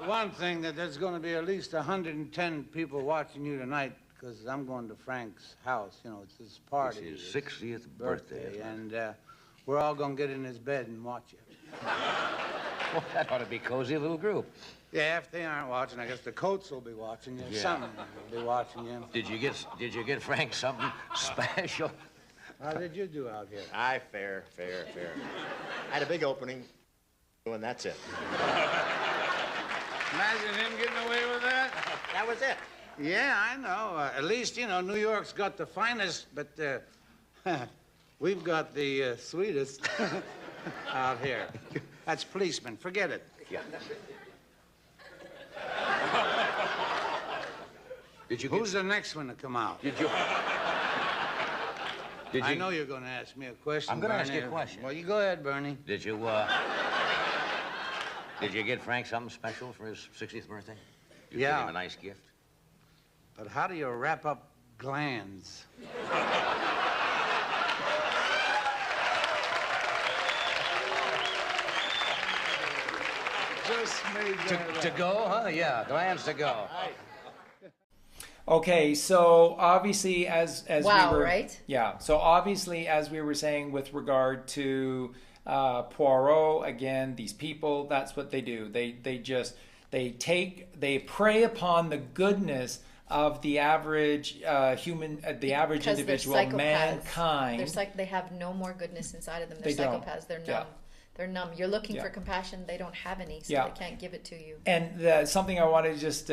D: one thing, that there's going to be at least 110 people watching you tonight, because I'm going to Frank's house. You know, it's his party.
C: It's his 60th birthday.
D: And we're all going to get in his bed and watch it.
C: Well, that ought to be a cozy little group.
D: Yeah, if they aren't watching, I guess the Coats will be watching you.
C: Yeah.
D: Someone will be watching you.
C: Did you get Frank something special?
D: How did you do out here?
E: Fair. I had a big opening, and that's it.
D: Imagine him getting away with that.
E: That was it.
D: Yeah, I know. At least, you know, New York's got the finest, but we've got the sweetest out here. That's policemen. Forget it.
C: Yeah.
D: Who's the next one to come out? I know you're going to ask me a question.
C: I'm going to ask
D: Bernie.
C: you a question.
D: Well, you go ahead, Bernie.
C: Did you get Frank something special for his 60th birthday? You
D: Yeah.
C: Give him a nice gift?
D: But how do you wrap up glands? Just made that
C: To go, huh? Yeah, glands to go.
A: Okay, so obviously as
B: Wow,
A: we were,
B: right?
A: Yeah, so obviously as we were saying with regard to Poirot, again, these people, that's what they do. They prey upon the goodness of the average human, the average
B: Because
A: individual,
B: they're psychopaths.
A: mankind.
B: They have no more goodness inside of them. They're
A: They don't.
B: psychopaths. They're numb.
A: Yeah.
B: They're numb. You're looking
A: Yeah.
B: for compassion. They don't have any, so
A: Yeah.
B: they can't give it to you.
A: And something I want to just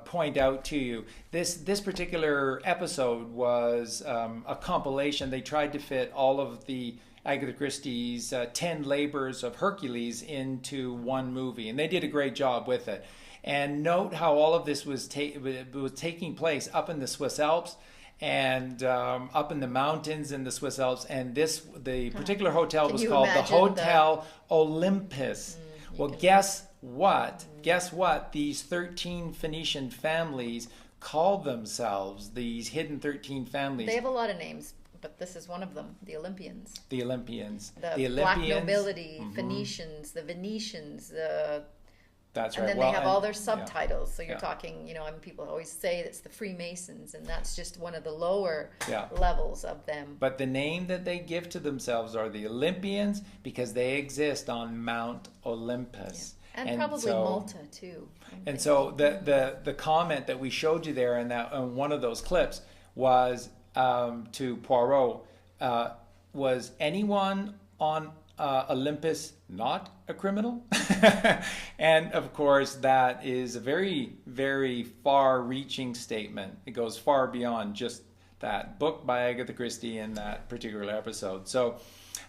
A: point out to you, this particular episode was a compilation. They tried to fit all of the Agatha Christie's 10 labors of Hercules into one movie, and they did a great job with it. And note how all of this was taking place up in the Swiss Alps and up in the mountains in the Swiss Alps. And the particular hotel
B: Can
A: was
B: you
A: called the
B: imagine
A: Hotel Olympus. Well, guess what? Guess what? These 13 Phoenician families called themselves, these hidden 13 families.
B: They have a lot of names, but this is one of them, the Olympians.
A: The Olympians.
B: The black nobility, Phoenicians, the Venetians,
A: That's
B: and
A: right.
B: then
A: Well,
B: they have all
A: and-
B: their subtitles. So you're
A: Yeah.
B: talking, you know, and people always say it's the Freemasons, and that's just one of the lower
A: Yeah.
B: levels of them.
A: But the name that they give to themselves are the Olympians because they exist on Mount Olympus.
B: And probably
A: so-
B: Malta too.
A: And so the comment that we showed you there in that one of those clips was to Poirot, was anyone on Olympus not a criminal? And of course that is a very, very far-reaching statement. It goes far beyond just that book by Agatha Christie in that particular episode. So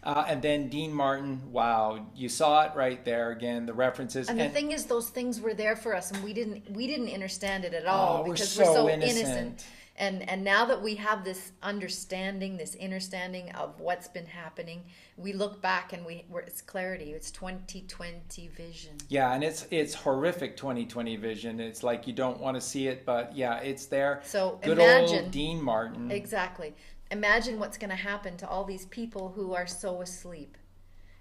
A: and then Dean Martin, wow, you saw it right there again, the references.
B: And the thing is, those things were there for us, and we didn't understand it at all
A: we're
B: because
A: so
B: we're so
A: innocent.
B: And now that we have this understanding, this understanding of what's been happening, we look back and it's clarity. It's 2020 vision.
A: Yeah, and it's horrific 2020 vision. It's like you don't want to see it, but yeah, it's there.
B: So
A: good
B: imagine
A: old Dean Martin.
B: Exactly. Imagine what's going to happen to all these people who are so asleep,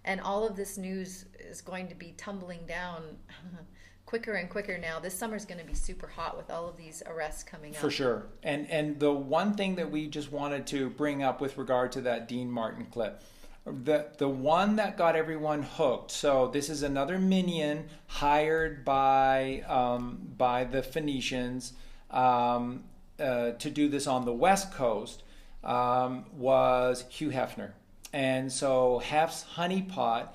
B: and all of this news is going to be tumbling down quicker and quicker now. This summer's going to be super hot with all of these arrests coming up.
A: For sure. And the one thing that we just wanted to bring up with regard to that Dean Martin clip, the one that got everyone hooked. So this is another minion hired by the Phoenicians to do this on the West Coast, was Hugh Hefner. And so Hef's honeypot,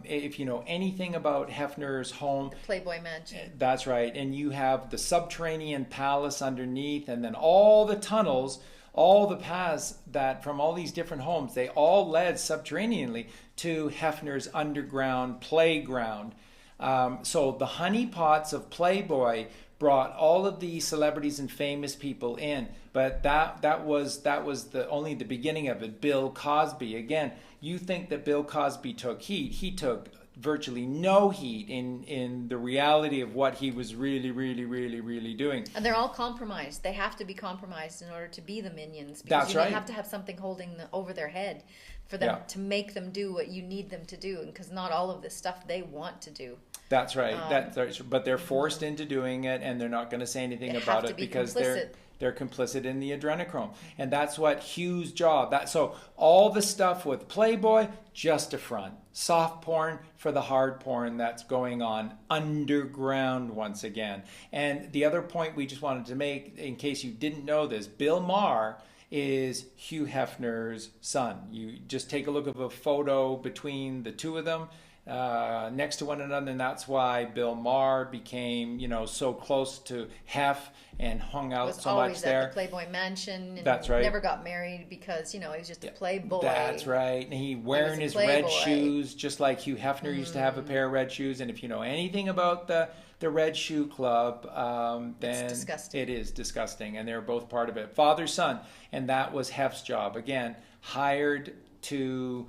A: if you know anything about Hefner's home,
B: The Playboy Mansion.
A: that's right, and you have the subterranean palace underneath, and then all the tunnels, all the paths that from all these different homes, they all led subterraneanly to Hefner's underground playground. So the honeypots of Playboy brought all of these celebrities and famous people in, but that was only the beginning of it. Bill Cosby, again, you think that Bill Cosby took heat? He took virtually no heat in the reality of what he was really doing.
B: And they're all compromised. They have to be compromised in order to be the minions.
A: That's
B: Because
A: right.
B: you have to have something holding over their head for them to make them do what you need them to do. Because not all of this stuff they want to do.
A: That's right. But they're forced into doing it, and they're not going to say anything about it because they're complicit in the adrenochrome. And that's what Hugh's job. So all the stuff with Playboy, just a front. Soft porn for the hard porn that's going on underground once again. And the other point we just wanted to make, in case you didn't know this, Bill Maher is Hugh Hefner's son. You just take a look of a photo between the two of them next to one another, and that's why Bill Maher became, so close to Hef and hung out so much there.
B: At the Playboy Mansion. And
A: that's right.
B: Never got married because he was just a playboy.
A: That's right. And he wearing his red shoes, just like Hugh Hefner used to have a pair of red shoes. And if you know anything about the Red Shoe Club, then
B: it's disgusting.
A: It is disgusting, and they're both part of it. Father, son, and that was Hef's job. Again, hired to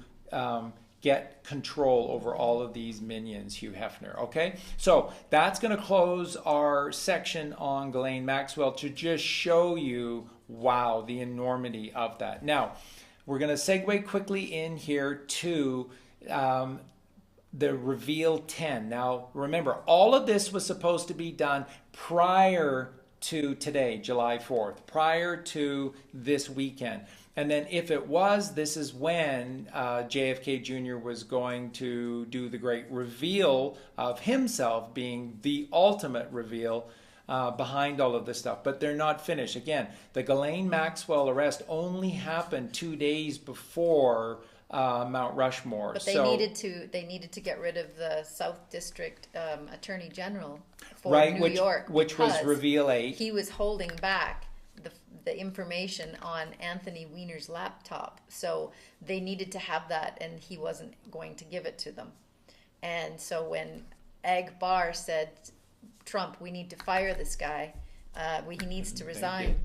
A: get control over all of these minions, Hugh Hefner. Okay, so that's going to close our section on Ghislaine Maxwell to just show you, wow, the enormity of that. Now, we're going to segue quickly in here to the Reveal 10. Now, remember, all of this was supposed to be done prior to today, July 4th, prior to this weekend. And then if it was, this is when JFK Jr. was going to do the great reveal of himself being the ultimate reveal behind all of this stuff. But they're not finished. Again, the Ghislaine Maxwell arrest only happened 2 days before Mount Rushmore.
B: But they needed to get rid of the South District Attorney General for New York,
A: which was Reveal 8.
B: He was holding back the information on Anthony Weiner's laptop, so they needed to have that, and he wasn't going to give it to them. And so when Ag Barr said, "Trump, we need to fire this guy. He needs to resign."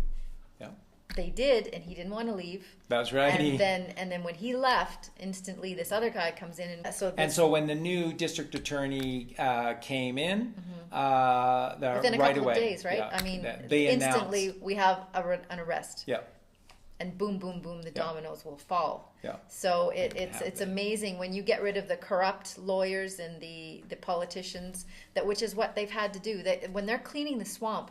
B: They did, and he didn't want to leave.
A: That's right.
B: And then when he left, instantly this other guy comes in, and
A: so when the new district attorney came in,
B: within a
A: right
B: couple
A: away,
B: of days, right?
A: Yeah,
B: I mean,
A: they
B: instantly
A: announced.
B: we have an arrest.
A: Yeah.
B: And boom, boom, boom, the dominoes will fall.
A: Yeah.
B: So it's amazing when you get rid of the corrupt lawyers and the politicians, which is what they've had to do. When they're cleaning the swamp,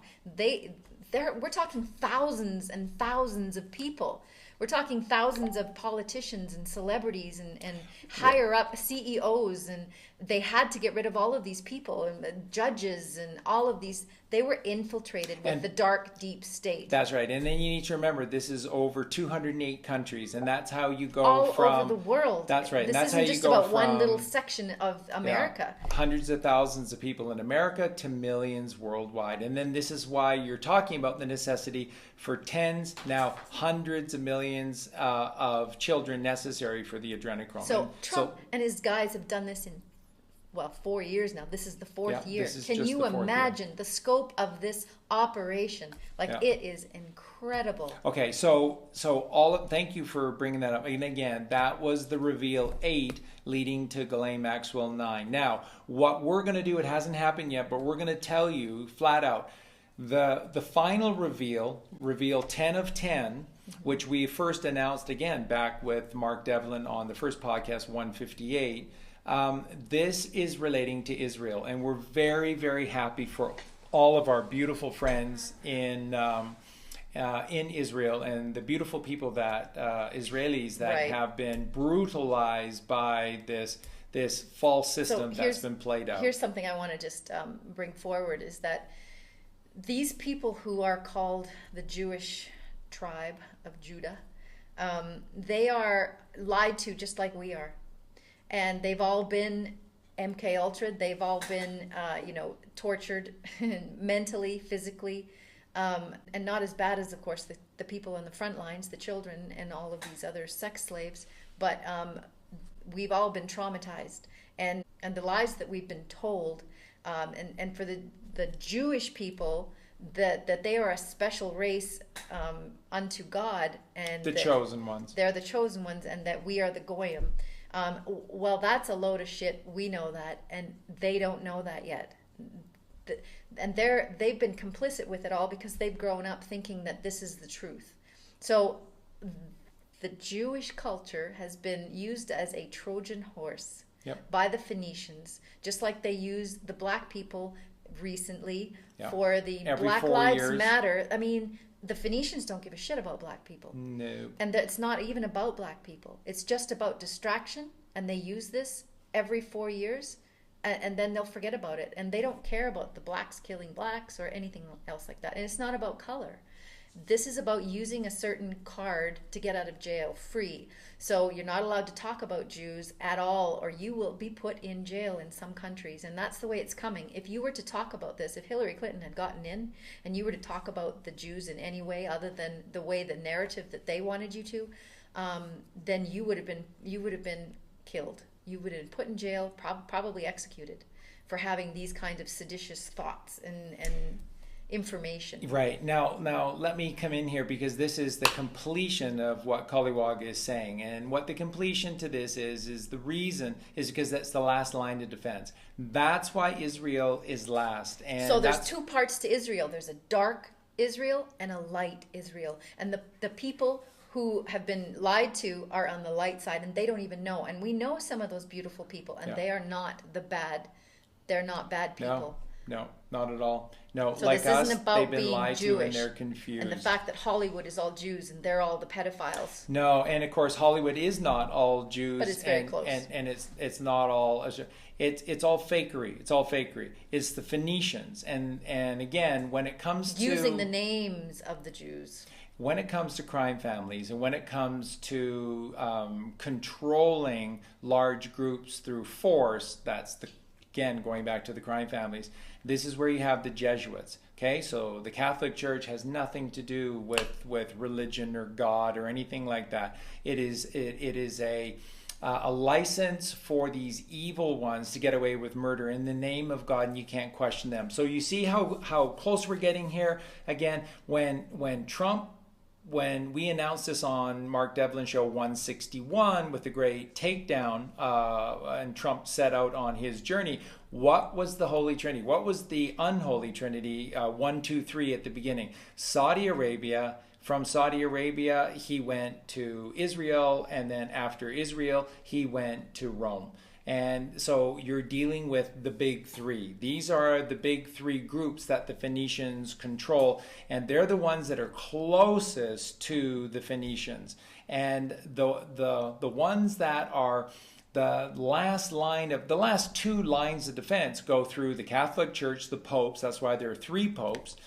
B: we're talking thousands and thousands of people. We're talking thousands of politicians and celebrities and higher up CEOs, and they had to get rid of all of these people and the judges and all of these. They were infiltrated with the dark, deep state.
A: That's right. And then you need to remember, this is over 208 countries, and that's how you go
B: all
A: from...
B: over the world.
A: That's right.
B: This
A: and that's how
B: isn't
A: you
B: just
A: go
B: about
A: from
B: one little section of America.
A: Hundreds of thousands of people in America to millions worldwide. And then this is why you're talking about the necessity for tens, now hundreds of millions of children necessary for the adrenochrome.
B: So Trump and his guys have done this in 4 years now. This is the fourth year. Can you imagine the scope of this operation? It is incredible.
A: Okay, thank you for bringing that up. And again, that was the Reveal 8 leading to Ghislaine Maxwell 9. Now, what we're going to do, it hasn't happened yet, but we're going to tell you flat out, the final reveal 10 of 10, which we first announced again back with Mark Devlin on the first podcast, 158. This is relating to Israel, and we're very, very happy for all of our beautiful friends in Israel and the beautiful people Israelis that have been brutalized by this false system that's been played out.
B: Here's something I want to just bring forward is that these people who are called the Jewish tribe of Judah, they are lied to just like we are. And they've all been MK Ultra. They've all been, tortured mentally, physically, and not as bad as, of course, the people on the front lines, the children, and all of these other sex slaves. But we've all been traumatized, and the lies that we've been told, and for the Jewish people, that they are a special race unto God, and
A: the chosen ones.
B: They're the chosen ones, and that we are the goyim. Well, that's a load of shit. We know that, and they don't know that yet. And they've been complicit with it all because they've grown up thinking that this is the truth. So the Jewish culture has been used as a Trojan horse by the Phoenicians, just like they used the black people recently for the
A: Every
B: Black
A: 4
B: Lives
A: years.
B: Matter. I mean, the Phoenicians don't give a shit about black people.
A: No.
B: And it's not even about black people. It's just about distraction, and they use this every 4 years, and then they'll forget about it. And they don't care about the blacks killing blacks or anything else like that. And it's not about color. This is about using a certain card to get out of jail free. So you're not allowed to talk about Jews at all, or you will be put in jail in some countries. And that's the way it's coming. If you were to talk about this, if Hillary Clinton had gotten in and you were to talk about the Jews in any way other than the way, the narrative that they wanted you to, then you would have been killed. You would have been put in jail, probably executed for having these kind of seditious thoughts and information.
A: Right. Now let me come in here, because this is the completion of what Collywog is saying. And what the completion to this is the reason is because that's the last line of defense. That's why Israel is last. And
B: so there's two parts to Israel. There's a dark Israel and a light Israel. And the people who have been lied to are on the light side, and they don't even know. And we know some of those beautiful people, and they are not they're not bad people.
A: No, not at all. No,
B: So
A: like
B: this isn't
A: us,
B: about
A: they've been
B: being
A: lied to
B: Jewish,
A: and they're confused.
B: and the fact that Hollywood is all Jews and they're all the pedophiles.
A: No, and of course Hollywood is not all Jews,
B: But it's very close.
A: and it's not all. It's all fakery. It's all fakery. It's the Phoenicians, and again, when it comes to
B: Using the names of the Jews.
A: when it comes to crime families, and when it comes to controlling large groups through force, that's again going back to the crime families. This is where you have the Jesuits. Okay, so the Catholic Church has nothing to do with religion or God or anything like that. It is a license for these evil ones to get away with murder in the name of God, and you can't question them. So you see how close we're getting here. Again, when we announced this on Mark Devlin Show 161 with the great Takedown, and Trump set out on his journey, what was the Holy Trinity? What was the unholy Trinity? 1, 2, 3 at the beginning. Saudi Arabia. From Saudi Arabia, he went to Israel, and then after Israel, he went to Rome. And so you're dealing with the big three. These are the big three groups that the Phoenicians control, and they're the ones that are closest to the Phoenicians. And the ones that are the last two lines of defense go through the Catholic Church, the popes. That's why there are three popes.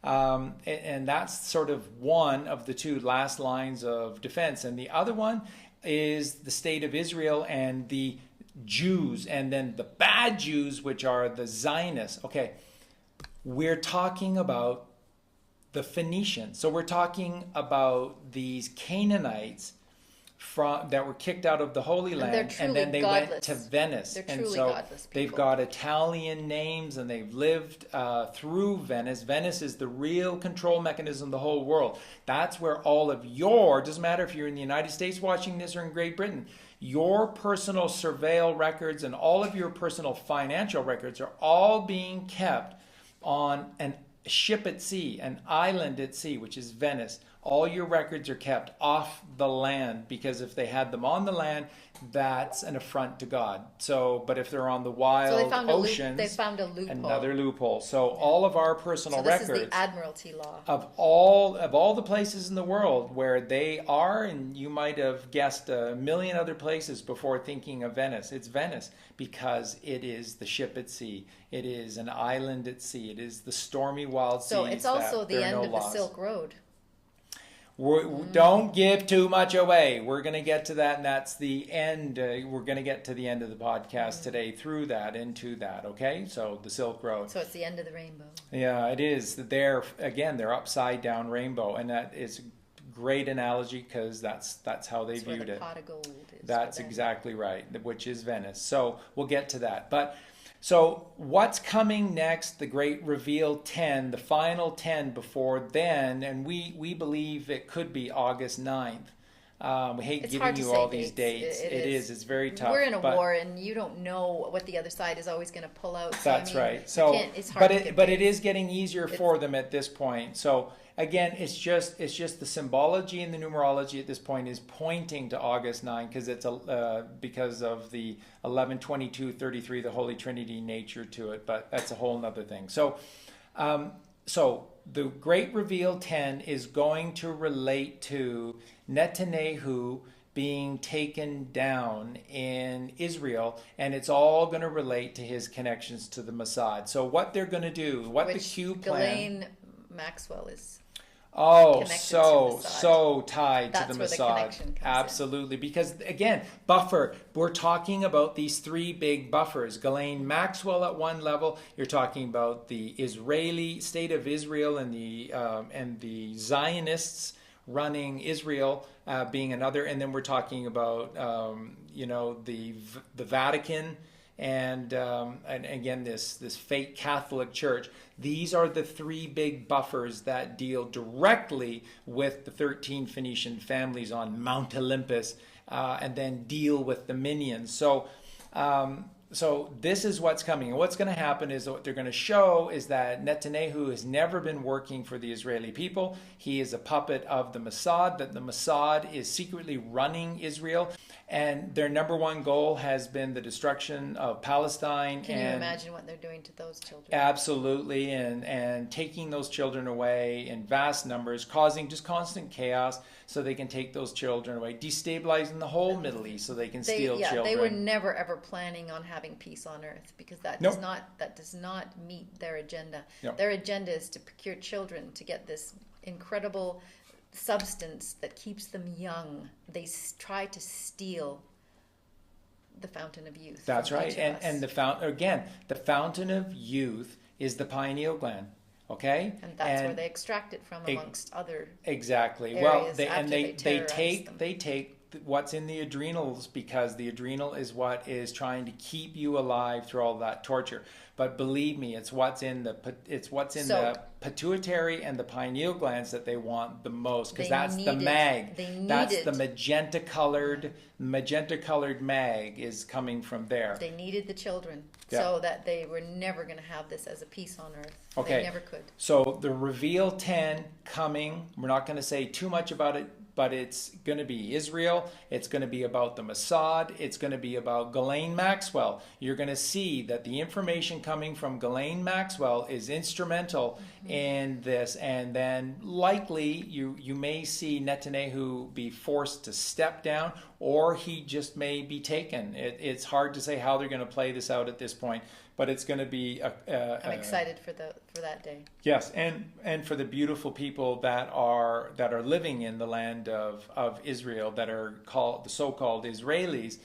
A: And that's sort of one of the two last lines of defense. And the other one is the state of Israel and the Jews, and then the bad Jews, which are the Zionists. Okay, we're talking about the Phoenicians. So we're talking about these Canaanites that were kicked out of the Holy Land, and then they went to Venice.
B: They're
A: and
B: truly
A: so
B: godless people.
A: they've got Italian names, and they've lived through Venice. Venice is the real control mechanism of the whole world. That's where all of doesn't matter if you're in the United States watching this or in Great Britain, your personal surveil records and all of your personal financial records are all being kept on a ship at sea, an island at sea, which is Venice. All your records are kept off the land, because if they had them on the land, that's an affront to God. So, but if they're on the wild oceans,
B: they found a loophole.
A: Another loophole. So all of our personal records,
B: this is the Admiralty law
A: of all the places in the world where they are, and you might have guessed a million other places before thinking of Venice. It's Venice because it is the ship at sea. It is an island at sea. It is the stormy wild seas.
B: So it's also the end of the
A: laws.
B: Silk Road.
A: Don't give too much away. We're going to get to that, and that's the end. We're going to get to the end of the podcast today through that, into that, okay? So the Silk Road.
B: So it's the end of the rainbow.
A: Yeah, it is. They're upside down rainbow, and that is a great analogy because that's how they viewed
B: the
A: it.
B: pot of gold is.
A: That's exactly right, which is Venice. So we'll get to that. So what's coming next, the great reveal 10, the final 10 before then, and we believe it could be August 9th. We hate
B: It's
A: giving
B: hard to
A: you
B: say
A: all these
B: dates.
A: dates. It is. It's very tough.
B: We're in a
A: but-
B: war, and you don't know what the other side is always going to pull out. So,
A: That's
B: I mean,
A: right. So,
B: it's hard to get
A: but it
B: dates.
A: is getting easier for them at this point. So again, it's just the symbology and the numerology at this point is pointing to August 9 because it's because of the 11/22/33, the Holy Trinity nature to it. But that's a whole nother thing. So, so the Great Reveal 10 is going to relate to Netanyahu being taken down in Israel, and it's all going to relate to his connections to the Mossad. So what they're going to do, what the Q plan...
B: Ghislaine Maxwell is
A: connected
B: to Mossad.
A: so tied
B: That's
A: to the
B: where the
A: Mossad.
B: connection comes in.
A: Absolutely, because again, buffer. We're talking about these three big buffers. Ghislaine Maxwell at one level. You're talking about the Israeli state of Israel and the Zionists running Israel being another, and then we're talking about the Vatican and again this fake Catholic Church. These are the three big buffers that deal directly with the 13 Phoenician families on Mount Olympus, and then deal with the minions. So this is what's coming. And what's going to happen is what they're going to show is that Netanyahu has never been working for the Israeli people. He is a puppet of the Mossad, that the Mossad is secretly running Israel. And their number one goal has been the destruction of Palestine.
B: Can you imagine what they're doing to those children?
A: Absolutely. And taking those children away in vast numbers, causing just constant chaos so they can take those children away, destabilizing the whole Middle East so they can steal children.
B: They were never ever planning on having peace on earth because that does not meet their agenda.
A: Nope.
B: Their agenda is to procure children to get this incredible substance that keeps them young. They try to steal the fountain of youth.
A: That's
B: from
A: right.
B: each of us.
A: And the fountain of youth is the pineal gland. Okay,
B: and that's where they extract it from, amongst other
A: exactly.
B: Areas
A: Well, they
B: terrorize
A: take what's in the adrenals because the adrenal is what is trying to keep you alive through all that torture. But believe me, it's what's in the pituitary and the pineal glands that they want the most because that's the mag. That's the magenta colored mag is coming from there.
B: They needed the children so that they were never going to have this as a peace on earth.
A: Okay.
B: They never could.
A: So the Reveal 10 coming. We're not going to say too much about it, but it's going to be Israel. It's going to be about the Mossad. It's going to be about Ghislaine Maxwell. You're going to see that the information coming from Ghislaine Maxwell is instrumental in this. And then likely you may see Netanyahu be forced to step down, or he just may be taken. It's hard to say how they're going to play this out at this point. But it's going to be.
B: I'm excited for that day.
A: Yes, and for the beautiful people that are living in the land of Israel, that are called the so-called Israelis,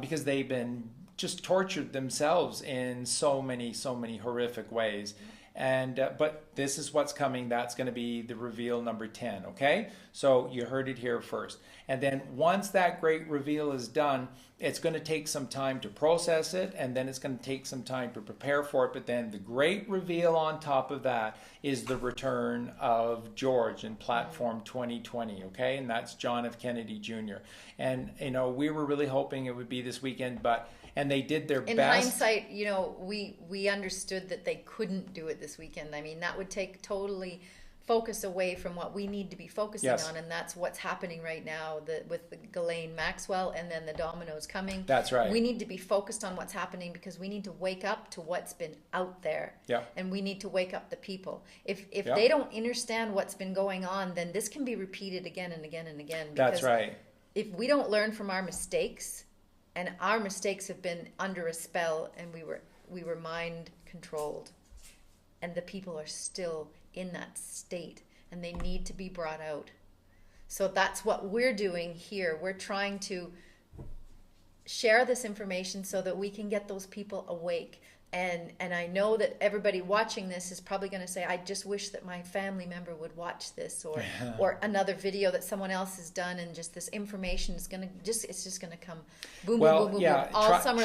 A: because they've been just tortured themselves in so many horrific ways. And but this is what's coming. That's going to be the reveal number 10. Okay, so you heard it here first. And then once that great reveal is done, it's going to take some time to process it, and then it's going to take some time to prepare for it. But then the great reveal on top of that is the return of George in Platform 2020. Okay, and that's John F. Kennedy Jr. And we were really hoping it would be this weekend, and they did their best.
B: In hindsight, we understood that they couldn't do it this weekend. I mean, that would take totally focus away from what we need to be focusing on, and that's what's happening right now with the Ghislaine Maxwell and then the dominoes coming.
A: That's right.
B: We need to be focused on what's happening because we need to wake up to what's been out there.
A: Yeah.
B: And we need to wake up the people. If they don't understand what's been going on, then this can be repeated again and again and again.
A: That's right.
B: If we don't learn from our mistakes, and our mistakes have been under a spell, and we were mind controlled, and the people are still in that state, and they need to be brought out. So that's what we're doing here. We're trying to share this information so that we can get those people awake. And I know that everybody watching this is probably going to say, I just wish that my family member would watch this, or another video that someone else has done, and just this information is going to it's just going to come boom, boom, boom, boom, boom, all summer long.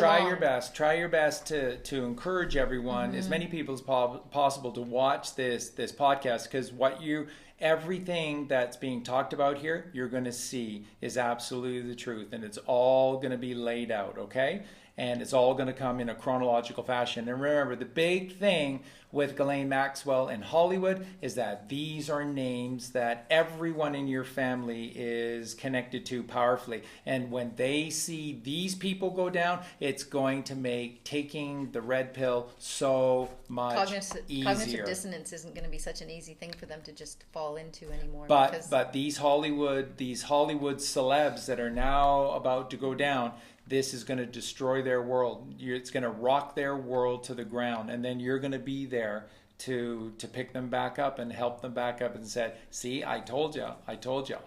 A: Try your best to encourage everyone, as many people as possible, to watch this podcast, because everything that's being talked about here, you're going to see is absolutely the truth, and it's all going to be laid out, okay? And it's all going to come in a chronological fashion. And remember, the big thing with Ghislaine Maxwell and Hollywood is that these are names that everyone in your family is connected to powerfully. And when they see these people go down, it's going to make taking the red pill so much easier.
B: Cognitive dissonance isn't going to be such an easy thing for them to just fall into anymore.
A: But these Hollywood celebs that are now about to go down, this is going to destroy their world. It's going to rock their world to the ground. And then you're going to be there to pick them back up and help them back up and say, see, I told you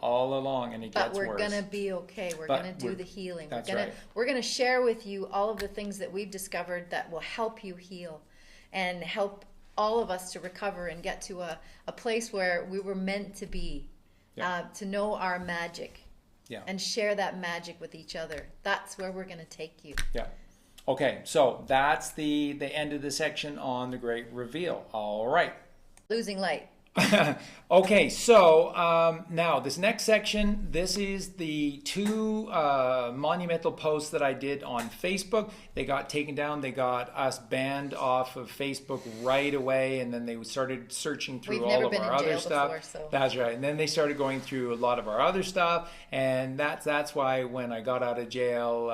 A: all along, and it gets worse. But we're going to
B: be okay. We're going to do the healing.
A: That's right.
B: We're going to share with you all of the things that we've discovered that will help you heal and help all of us to recover and get to a place where we were meant to be, to know our magic.
A: Yeah.
B: And share that magic with each other. That's where we're going to take you.
A: Yeah. Okay, so that's the end of the section on the Great Reveal. All right.
B: Losing light.
A: Okay, so now this next section, this is the two monumental posts that I did on Facebook. They got taken down. They got us banned off of Facebook right away, and then they started searching through all of our other stuff.
B: Before, so.
A: That's right. And then they started going through a lot of our other stuff, and that's why when I got out of jail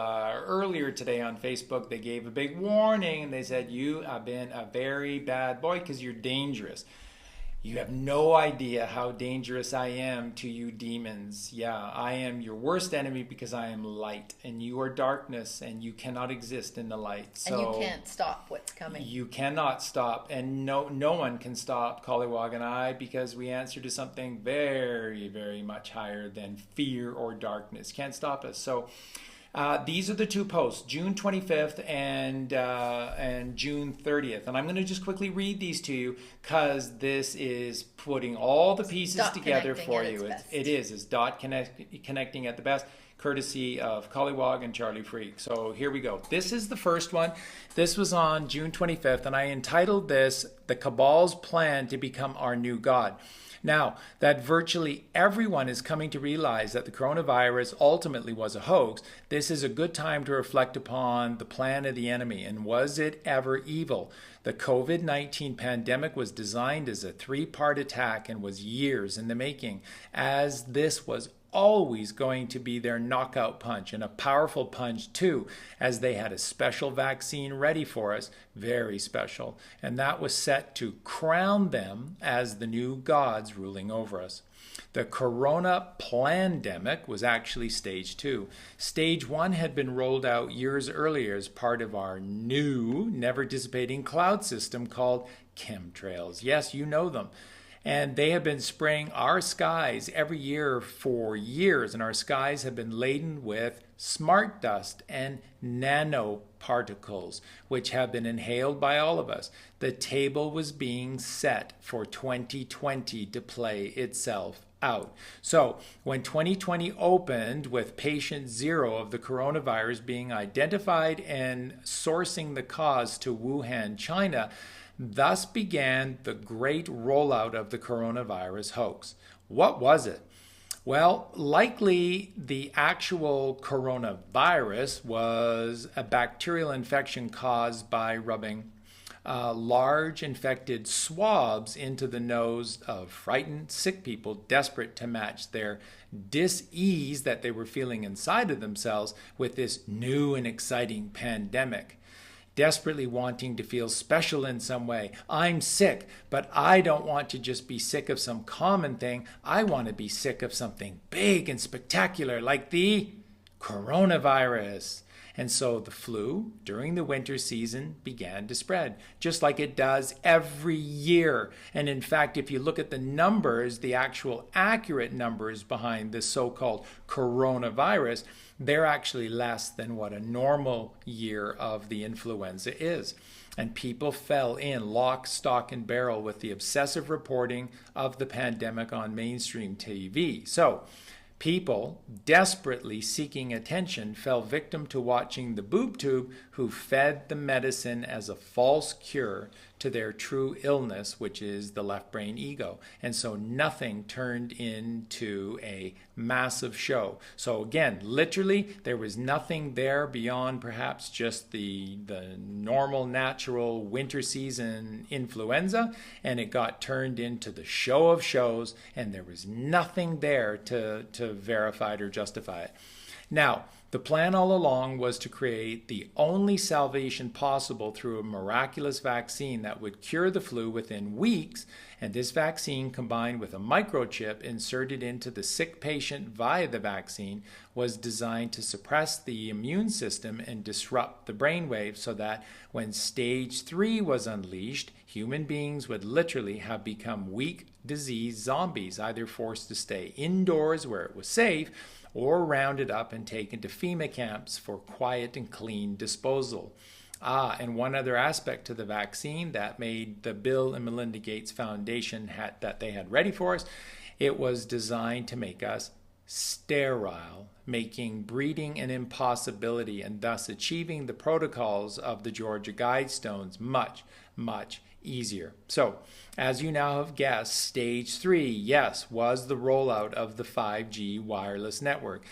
A: earlier today on Facebook, they gave a big warning, and they said, you have been a very bad boy because you're dangerous. You have no idea how dangerous I am to you demons. Yeah, I am your worst enemy because I am light, and you are darkness, and you cannot exist in the light. So
B: and you can't stop what's coming.
A: You cannot stop, and no one can stop Collywog and I, because we answer to something very, very much higher than fear or darkness. Can't stop us. So these are the two posts, June 25th and June 30th. And I'm going to just quickly read these to you, because this is putting all the pieces together for you. It is. It's connecting at the best, courtesy of Collywog and Charlie Freak. So here we go. This is the first one. This was on June 25th, and I entitled this, The Cabal's Plan to Become Our New God. Now, that virtually everyone is coming to realize that the coronavirus ultimately was a hoax, this is a good time to reflect upon the plan of the enemy. And was it ever evil? The COVID-19 pandemic was designed as a three-part attack and was years in the making, as this was always going to be their knockout punch, and a powerful punch too, as they had a special vaccine ready for us, very special, and that was set to crown them as the new gods ruling over us. The corona plandemic was actually stage 2. Stage 1 had been rolled out years earlier as part of our new, never dissipating cloud system called chemtrails. Yes, you know them. And they have been spraying our skies every year for years, and our skies have been laden with smart dust and nanoparticles, which have been inhaled by all of us. The table was being set for 2020 to play itself out. So when 2020 opened with patient 0 of the coronavirus being identified and sourcing the cause to Wuhan, China, thus began the great rollout of the coronavirus hoax. What was it? Well, likely the actual coronavirus was a bacterial infection caused by rubbing large infected swabs into the nose of frightened, sick people desperate to match their dis-ease that they were feeling inside of themselves with this new and exciting pandemic. Desperately wanting to feel special in some way. I'm sick, but I don't want to just be sick of some common thing. I want to be sick of something big and spectacular, like the coronavirus. And so the flu during the winter season began to spread, just like it does every year. And in fact, if you look at the numbers, the actual accurate numbers behind this so-called coronavirus, they're actually less than what a normal year of the influenza is. And people fell in lock, stock, and barrel with the obsessive reporting of the pandemic on mainstream TV. So people desperately seeking attention fell victim to watching the boob tube who fed the medicine as a false cure to their true illness, which is the left brain ego. And so nothing turned into a massive show. So again, literally, there was nothing there beyond perhaps just the normal, natural winter season influenza, and it got turned into the show of shows, and there was nothing there to verify it or justify it. Now, the plan all along was to create the only salvation possible through a miraculous vaccine that would cure the flu within weeks, and this vaccine, combined with a microchip inserted into the sick patient via the vaccine, was designed to suppress the immune system and disrupt the brainwaves so that when stage 3 was unleashed, human beings would literally have become weak, diseased zombies, either forced to stay indoors where it was safe or rounded up and taken to FEMA camps for quiet and clean disposal. And one other aspect to the vaccine that made the Bill and Melinda Gates Foundation that they had ready for us, it was designed to make us sterile, making breeding an impossibility and thus achieving the protocols of the Georgia Guidestones much, much easier. So, as you now have guessed, stage 3, yes, was the rollout of the 5G wireless network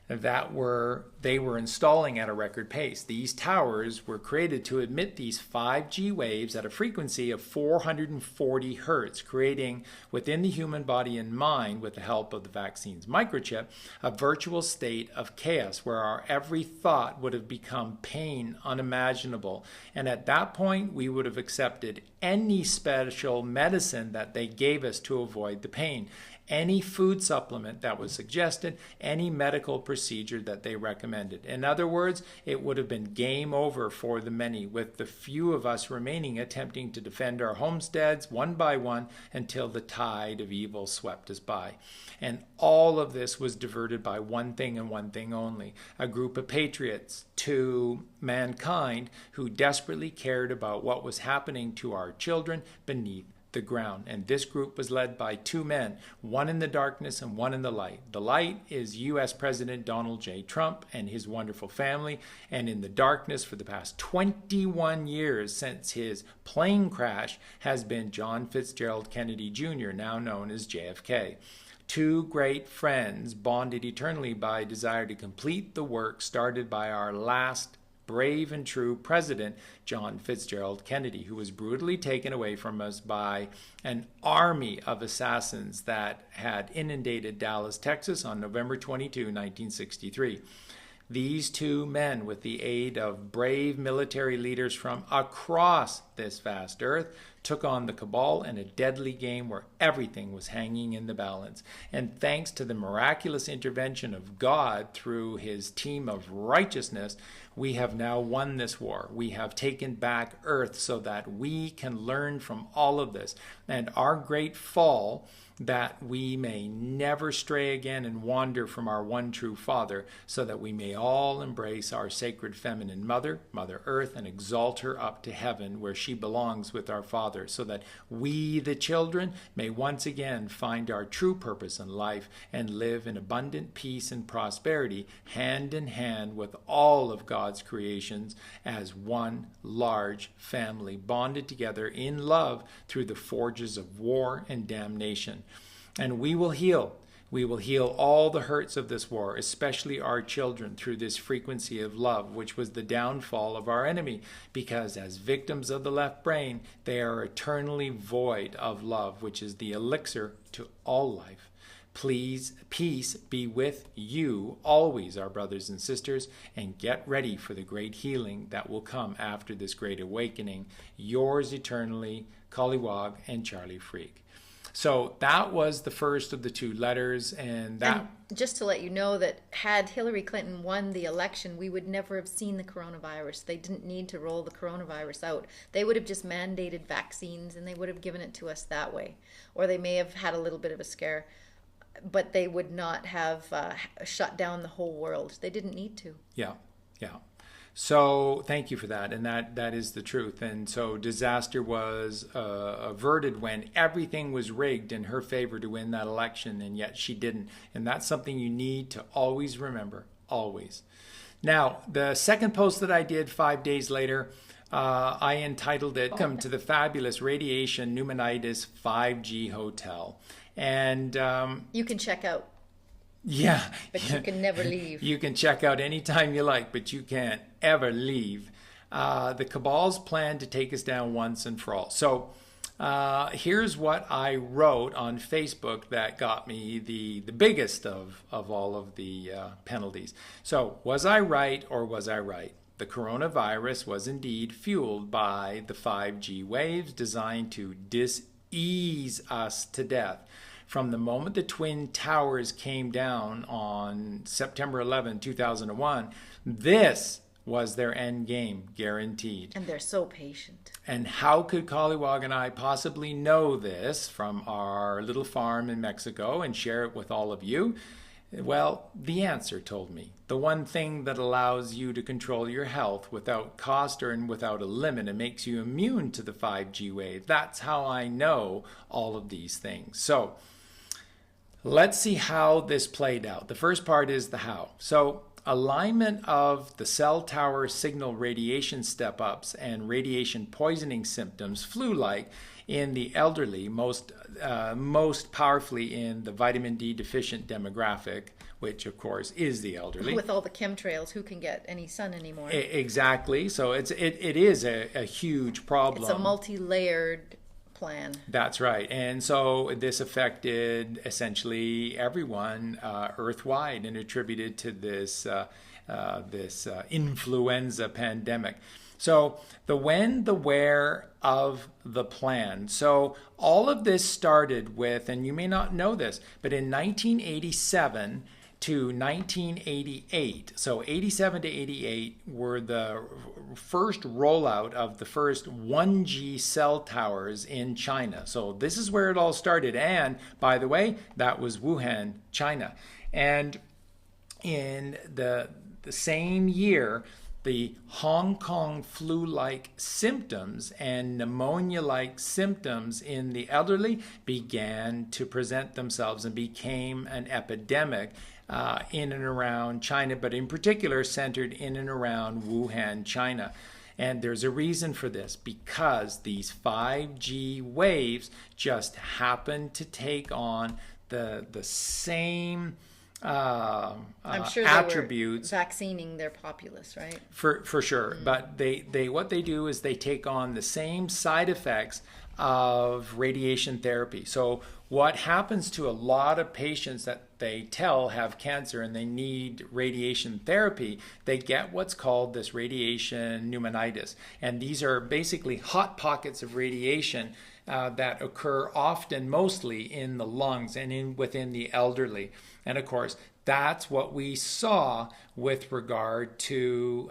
A: they were installing at a record pace. These towers were created to emit these 5G waves at a frequency of 440 hertz, creating within the human body and mind, with the help of the vaccine's microchip, a virtual state of chaos where our every thought would have become pain unimaginable. And at that point, we would have accepted any special medicine that they gave us to avoid the pain, any food supplement that was suggested, any medical procedure that they recommended. In other words, it would have been game over for the many, with the few of us remaining attempting to defend our homesteads one by one until the tide of evil swept us by. And all of this was diverted by one thing and one thing only: a group of patriots to mankind who desperately cared about what was happening to our children beneath the ground. And this group was led by two men, one in the darkness and one in the light. The light is U.S. President Donald J. Trump and his wonderful family, and in the darkness for the past 21 years since his plane crash has been John Fitzgerald Kennedy Jr., now known as JFK. Two great friends bonded eternally by a desire to complete the work started by our last brave and true president, John Fitzgerald Kennedy, who was brutally taken away from us by an army of assassins that had inundated Dallas, Texas on November 22, 1963. These two men, with the aid of brave military leaders from across this vast earth, took on the Cabal in a deadly game where everything was hanging in the balance. And thanks to the miraculous intervention of God through his team of righteousness, we have now won this war. We have taken back earth so that we can learn from all of this. And our great fall, that we may never stray again and wander from our one true Father, so that we may all embrace our sacred feminine mother, Mother Earth, and exalt her up to heaven where she belongs with our Father, so that we, the children, may once again find our true purpose in life and live in abundant peace and prosperity, hand in hand with all of God's creations as one large family, bonded together in love through the forges of war and damnation. And we will heal. We will heal all the hurts of this war, especially our children, through this frequency of love, which was the downfall of our enemy, because as victims of the left brain, they are eternally void of love, which is the elixir to all life. Please, peace be with you always, our brothers and sisters, and get ready for the great healing that will come after this great awakening. Yours eternally, Collywog and Charlie Freak. So that was the first of the two letters. And that...
B: And just to let you know that had Hillary Clinton won the election, we would never have seen the coronavirus. They didn't need to roll the coronavirus out. They would have just mandated vaccines and they would have given it to us that way. Or they may have had a little bit of a scare, but they would not have shut down the whole world. They didn't need to.
A: Yeah, yeah. So thank you for that, and that is the truth. And so disaster was averted when everything was rigged in her favor to win that election, and yet she didn't. And that's something you need to always remember, always. Now, the second post that I did 5 days later, I entitled it, "Welcome to the Fabulous Radiation Pneumonitis 5G Hotel." And
B: you can check out.
A: Yeah.
B: But you can never leave.
A: You can check out anytime you like, but you can't ever leave. The Cabal's plan to take us down once and for all. So here's what I wrote on Facebook that got me the biggest of all of the penalties. So, was I right or was I right? The coronavirus was indeed fueled by the 5G waves designed to dis-ease us to death. From the moment the Twin Towers came down on September 11, 2001, this was their end game, guaranteed.
B: And they're so patient.
A: And how could Collywog and I possibly know this from our little farm in Mexico and share it with all of you? Well, the answer told me. The one thing that allows you to control your health without cost or and without a limit and makes you immune to the 5G wave. That's how I know all of these things. So, let's see how this played out. The first part is the how. So, alignment of the cell tower signal radiation step-ups and radiation poisoning symptoms, flu-like, in the elderly, most powerfully in the vitamin D deficient demographic, which of course is the elderly.
B: With all the chemtrails, who can get any sun anymore?
A: Exactly. So it is a huge problem.
B: It's a multi-layered plan. That's
A: right. And so this affected essentially everyone earth-wide and attributed to this influenza pandemic. So the when, the where of the plan. So all of this started with, and you may not know this, but in 1987 to 1988, so 87 to 88 were the first rollout of the first 1G cell towers in China. So this is where it all started. And by the way, that was Wuhan, China. And in the same year, the Hong Kong flu-like symptoms and pneumonia-like symptoms in the elderly began to present themselves and became an epidemic in and around China, but in particular centered in and around Wuhan, China. And there's a reason for this, because these 5G waves just happen to take on the same
B: I'm sure
A: attributes.
B: They were vaccinating their populace, right?
A: For sure. But they what they do is they take on the same side effects of radiation therapy. So what happens to a lot of patients that they tell have cancer and they need radiation therapy, they get what's called this radiation pneumonitis. And these are basically hot pockets of radiation that occur often, mostly in the lungs and within the elderly. And of course, that's what we saw with regard to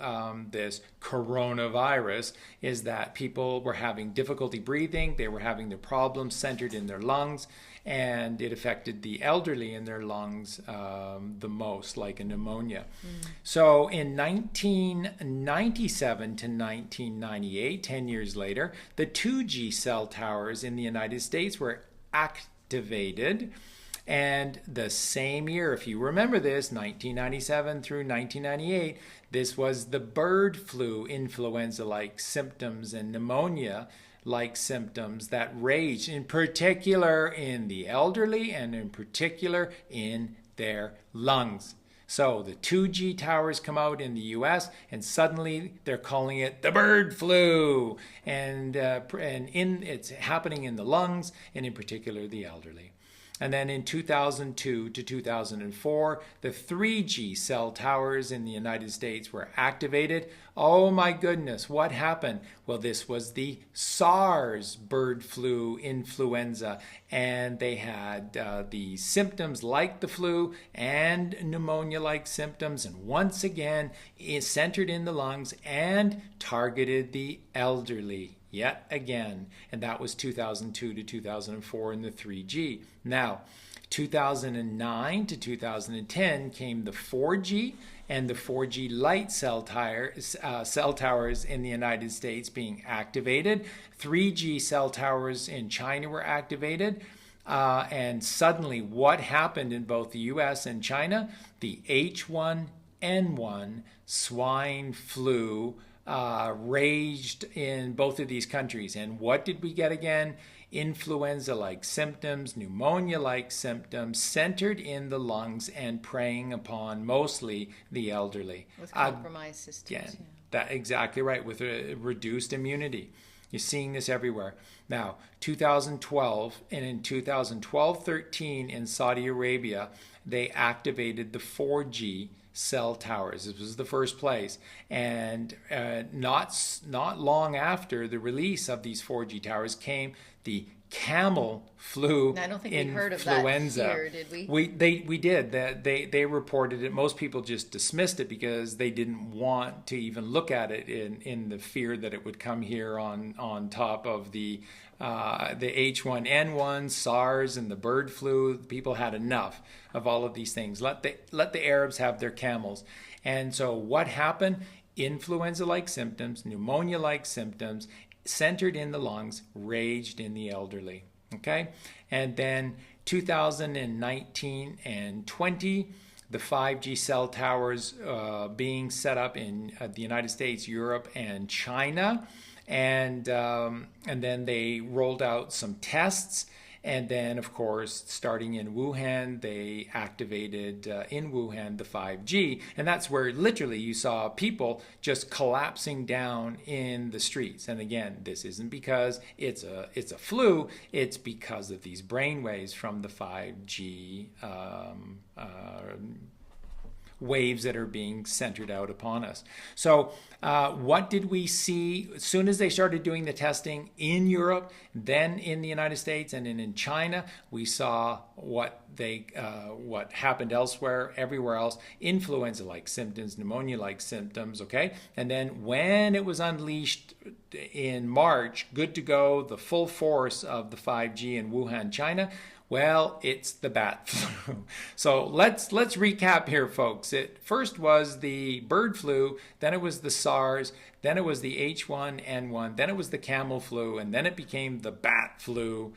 A: this coronavirus, is that people were having difficulty breathing, they were having the problems centered in their lungs, and it affected the elderly in their lungs the most, like a pneumonia. So in 1997 to 1998, 10 years later, the 2G cell towers in the United States were activated. And the same year, if you remember this, 1997 through 1998, this was the bird flu influenza-like symptoms and pneumonia-like symptoms that raged, in particular in the elderly and in particular in their lungs. So the 2G towers come out in the US and suddenly they're calling it the bird flu. And it's happening in the lungs and in particular the elderly. And then in 2002 to 2004, the 3G cell towers in the United States were activated. Oh my goodness, what happened? Well, this was the SARS bird flu influenza, and they had the symptoms like the flu and pneumonia-like symptoms, and once again, it centered in the lungs and targeted the elderly yet again. And that was 2002 to 2004 in the 3G. Now, 2009 to 2010 came the 4G and the 4G light cell towers in the United States being activated. 3G cell towers in China were activated. And suddenly, what happened in both the US and China? The H1N1 swine flu raged in both of these countries. And what did we get again? Influenza-like symptoms, pneumonia-like symptoms, centered in the lungs and preying upon mostly the elderly.
B: With compromised systems.
A: Again, that exactly right, with a reduced immunity. You're seeing this everywhere. Now, 2012, and in 2012-13 in Saudi Arabia, they activated the 4G cell towers. This was the first place. And not long after the release of these 4G towers came the camel flu
B: I don't think
A: influenza.
B: we heard of that here, did we?
A: We did. They reported it. Most people just dismissed it because they didn't want to even look at it in the fear that it would come here on top of the H1N1, SARS, and the bird flu. People had enough of all of these things. Let the Arabs have their camels. And so what happened? Influenza-like symptoms, pneumonia-like symptoms, centered in the lungs, raged in the elderly. Okay? And then 2019 and 20, the 5G cell towers being set up in the United States, Europe, and China. And then they rolled out some tests. And then, of course, starting in Wuhan, they activated in Wuhan the 5G. And that's where literally you saw people just collapsing down in the streets. And again, this isn't because it's a flu. It's because of these brain waves from the 5G waves that are being centered out upon us. So what did we see as soon as they started doing the testing in Europe, then in the United States, and then in China? We saw what happened elsewhere, everywhere else: influenza-like symptoms, pneumonia-like symptoms. Okay, and then when it was unleashed in March, good to go, the full force of the 5G in Wuhan, China. Well, it's the bat flu. So let's recap here, folks. It first was the bird flu, then it was the SARS, then it was the H1N1, then it was the camel flu, and then it became the bat flu.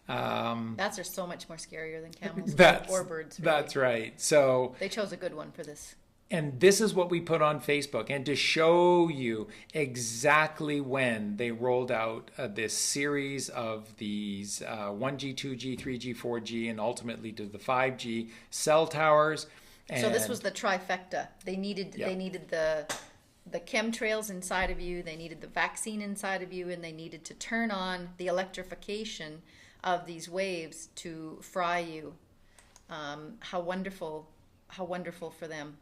B: Bats are so much more scarier than camels or birds. Really.
A: That's right. So
B: they chose a good one for this.
A: And this is what we put on Facebook. And to show you exactly when they rolled out this series of these 1G, 2G, 3G, 4G, and ultimately to the 5G cell towers. And
B: so this was the trifecta. They needed the chemtrails inside of you, they needed the vaccine inside of you, and they needed to turn on the electrification of these waves to fry you. How wonderful for them.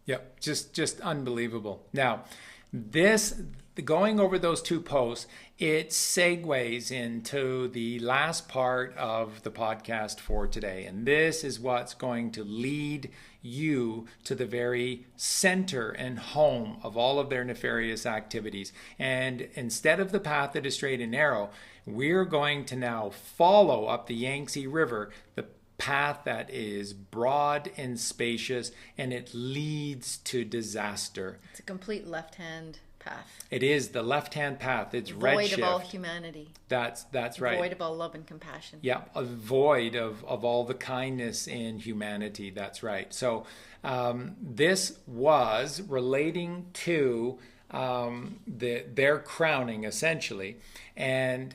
A: Yep, just unbelievable. Now, going over those two posts, it segues into the last part of the podcast for today. And this is what's going to lead you to the very center and home of all of their nefarious activities. And instead of the path that is straight and narrow, we're going to now follow up the Yangtze River, the path that is broad and spacious, and it leads to disaster.
B: It's a complete left-hand path.
A: It is the left-hand path. It's
B: void
A: redshift.
B: Of all humanity.
A: That's right.
B: Void of all love and compassion.
A: Yeah, a void of all the kindness in humanity. That's right. So this was relating to their crowning, essentially. And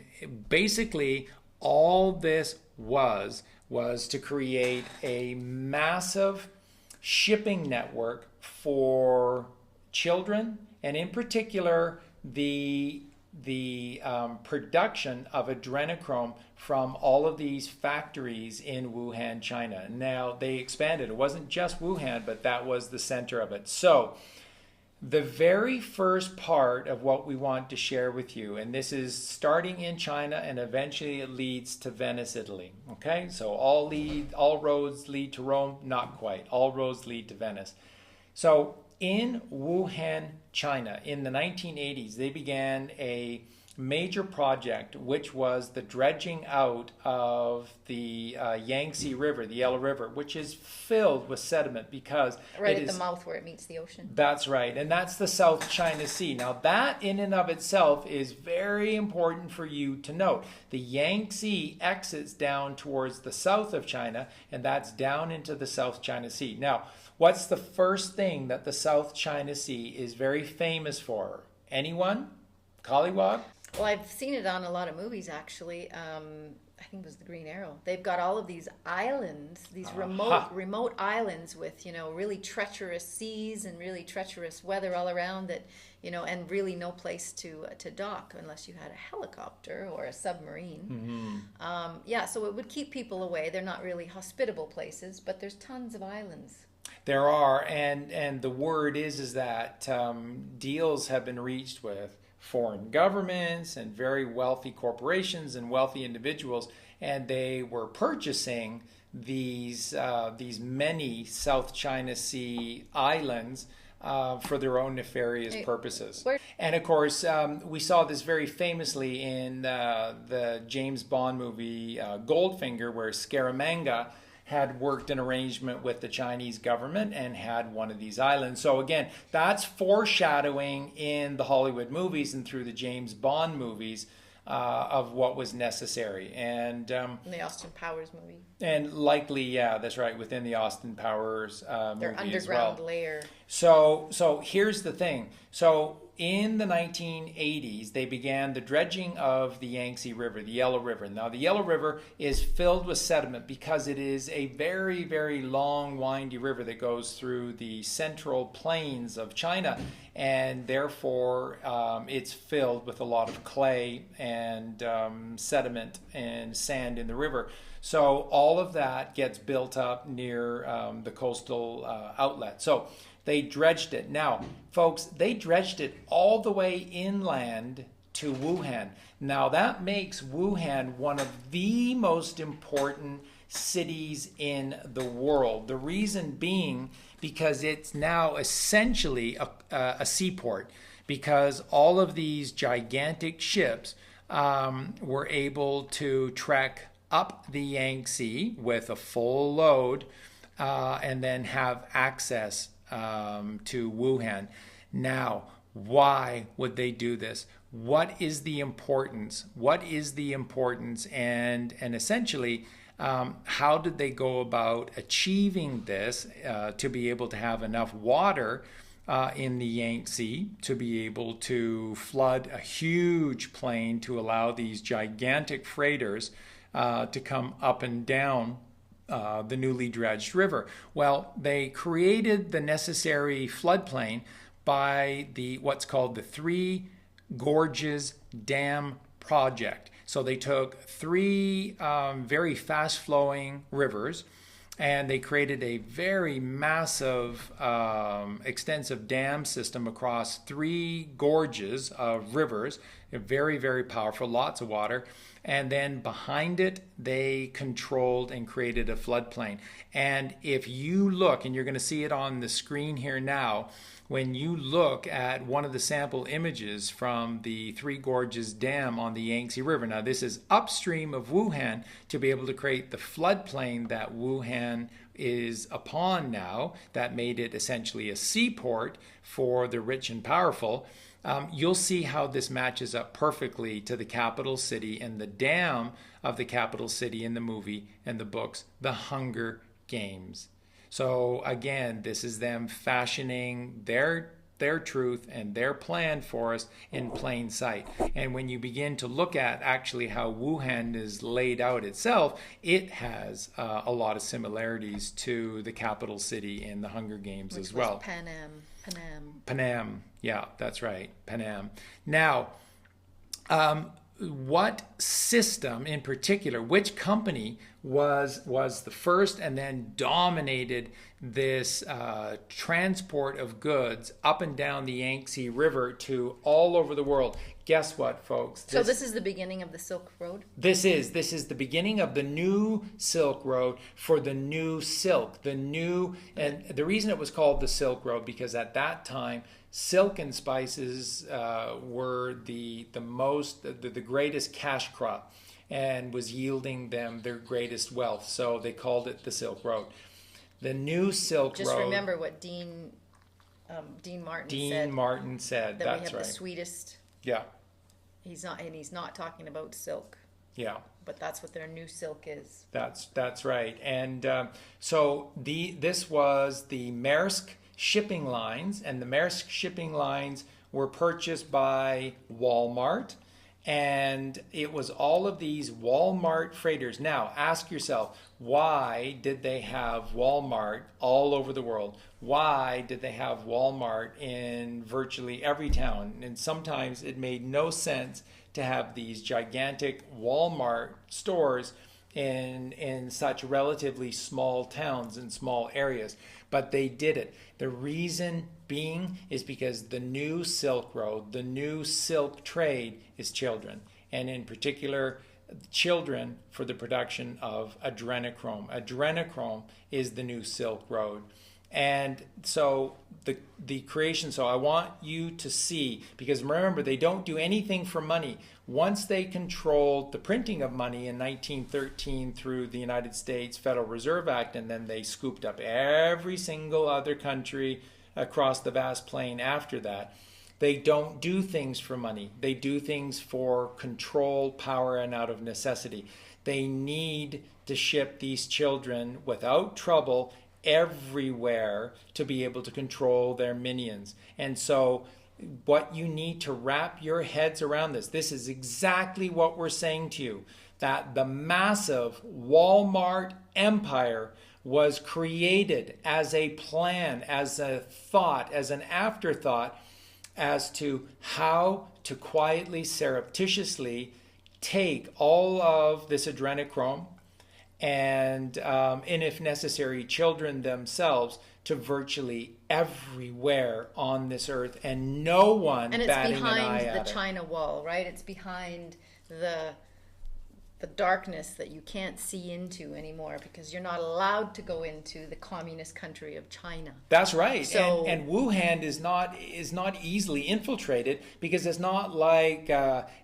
A: basically all this was to create a massive shipping network for children, and in particular the production of adrenochrome from all of these factories in Wuhan, China. Now, they expanded. It wasn't just Wuhan, but that was the center of it. So the very first part of what we want to share with you, and this is starting in China and eventually it leads to Venice, Italy. Okay, so all roads lead to Rome? Not quite. All roads lead to Venice. So in Wuhan, China, in the 1980s, they began a major project, which was the dredging out of the Yangtze River, the Yellow River, which is filled with sediment because
B: right at the mouth where it meets the ocean.
A: That's right, and that's the South China Sea. Now that in and of itself is very important for you to note. The Yangtze exits down towards the south of China, and that's down into the South China Sea. Now, what's the first thing that the South China Sea is very famous for? Anyone? Collywog?
B: Well, I've seen it on a lot of movies, actually. I think it was The Green Arrow. They've got all of these islands, these remote islands with, really treacherous seas and really treacherous weather all around that, and really no place to dock unless you had a helicopter or a submarine. Mm-hmm. So it would keep people away. They're not really hospitable places, but there's tons of islands.
A: There are, and the word is that deals have been reached with foreign governments and very wealthy corporations and wealthy individuals, and they were purchasing these many South China Sea islands for their own nefarious purposes. And of course, we saw this very famously in the James Bond movie Goldfinger, where Scaramanga had worked an arrangement with the Chinese government and had one of these islands. So again, that's foreshadowing in the Hollywood movies and through the James Bond movies of what was necessary. And
B: the Austin Powers movie.
A: And likely, yeah, that's right, within the Austin Powers
B: their
A: movie
B: underground
A: as well.
B: lair.
A: So here's the thing. So in the 1980s, they began the dredging of the Yangtze River, the Yellow River. Now, the Yellow River is filled with sediment because it is a very, very long, windy river that goes through the central plains of China, and therefore it's filled with a lot of clay and sediment and sand in the river. So all of that gets built up near the coastal outlet. So they dredged it. Now, folks, they dredged it all the way inland to Wuhan. Now, that makes Wuhan one of the most important cities in the world. The reason being because it's now essentially a seaport, because all of these gigantic ships were able to trek up the Yangtze with a full load and then have access to Wuhan. Now, why would they do this? What is the importance? And essentially, how did they go about achieving this to be able to have enough water in the Yangtze to be able to flood a huge plain to allow these gigantic freighters to come up and down the newly dredged river? Well, they created the necessary floodplain by what's called the Three Gorges Dam Project. So they took three very fast-flowing rivers, and they created a very massive, extensive dam system across three gorges of rivers. They're very, very powerful, lots of water. And then behind it, they controlled and created a floodplain. And if you look, and you're going to see it on the screen here now, when you look at one of the sample images from the Three Gorges Dam on the Yangtze River. Now, this is upstream of Wuhan to be able to create the floodplain that Wuhan is upon now, that made it essentially a seaport for the rich and powerful. You'll see how this matches up perfectly to the capital city and the dam of the capital city in the movie and the books, The Hunger Games. So again, this is them fashioning their truth and their plan for us in plain sight. And when you begin to look at actually how Wuhan is laid out itself, it has a lot of similarities to the capital city in the Hunger Games as well.
B: Panam.
A: Yeah, that's right, Panam. Now, what system in particular, which company was the first and then dominated this transport of goods up and down the Yangtze River to all over the world? Guess what, folks?
B: So this is the beginning of the Silk Road?
A: This is the beginning of the new Silk Road for the new silk. And the reason it was called the Silk Road, because at that time, silk and spices were the greatest cash crop and was yielding them their greatest wealth. So they called it the Silk Road. The new Silk Road.
B: Just remember what Dean Martin said.
A: That
B: we
A: that's
B: have
A: right.
B: the sweetest.
A: Yeah.
B: He's not talking about silk.
A: Yeah.
B: But that's what their new silk is.
A: That's right. And so this was the Maersk shipping lines, and the Maersk shipping lines were purchased by Walmart, and it was all of these Walmart freighters. Now, ask yourself, why did they have Walmart all over the world? Why did they have Walmart in virtually every town? And sometimes it made no sense to have these gigantic Walmart stores in such relatively small towns and small areas. But they did it. The reason being is because the new Silk Road, the new silk trade is children, and in particular children for the production of adrenochrome. Adrenochrome is the new Silk Road. And so the creation, so I want you to see, because remember, they don't do anything for money. Once they controlled the printing of money in 1913 through the United States Federal Reserve Act, and then they scooped up every single other country across the vast plain after that, they don't do things for money. They do things for control, power, and out of necessity. They need to ship these children without trouble everywhere to be able to control their minions. And so what you need to wrap your heads around this is exactly what we're saying to you, that the massive Walmart empire was created as a plan, as a thought, as an afterthought, as to how to quietly, surreptitiously take all of this adrenochrome and if necessary, children themselves to virtually everywhere on this earth, and no one batting an eye at it.
B: And it's behind the China Wall, right? It's behind the darkness that you can't see into anymore, because you're not allowed to go into the communist country of China.
A: That's right.
B: So,
A: and Wuhan is not easily infiltrated, because it's not like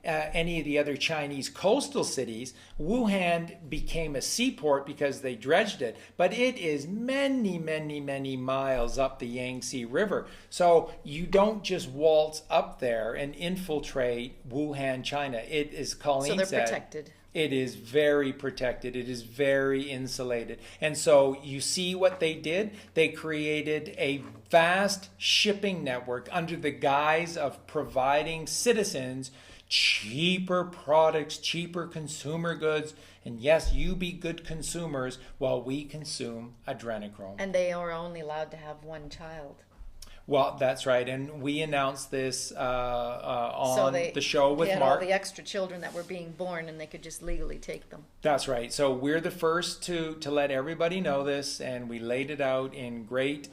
A: any of the other Chinese coastal cities. Wuhan became a seaport because they dredged it, but it is many, many, many miles up the Yangtze River. So you don't just waltz up there and infiltrate Wuhan, China. It is, Colleen said,
B: so they're protected.
A: It is very protected. It is very insulated. And so you see what they did? They created a vast shipping network under the guise of providing citizens cheaper products, cheaper consumer goods. And yes, you be good consumers while we consume adrenochrome.
B: And they are only allowed to have one child.
A: Well, that's right, and we announced this on the show with Mark.
B: All the extra children that were being born, and they could just legally take them.
A: That's right. So we're the first to let everybody know this, and we laid it out in great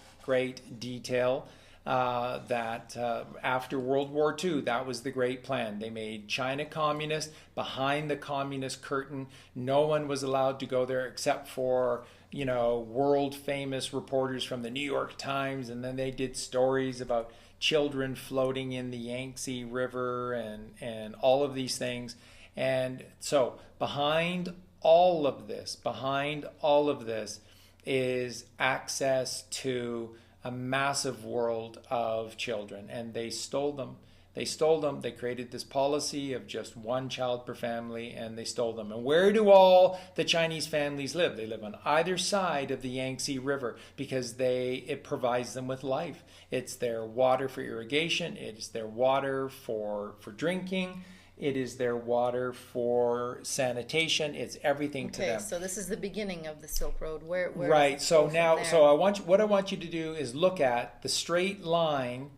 A: detail. That after World War II, that was the great plan. They made China communist. Behind the communist curtain, no one was allowed to go there except for, world famous reporters from the New York Times, and then they did stories about children floating in the Yangtze River and all of these things. And so behind all of this is access to a massive world of children, and they stole them. They created this policy of just one child per family, and they stole them. And where do all the Chinese families live? They live on either side of the Yangtze River, because it provides them with life. It's their water for irrigation. It's their water for drinking. It is their water for sanitation. It's everything to them.
B: Okay, so this is the beginning of the Silk Road. Where
A: right. So now, what I want you to do is look at the straight line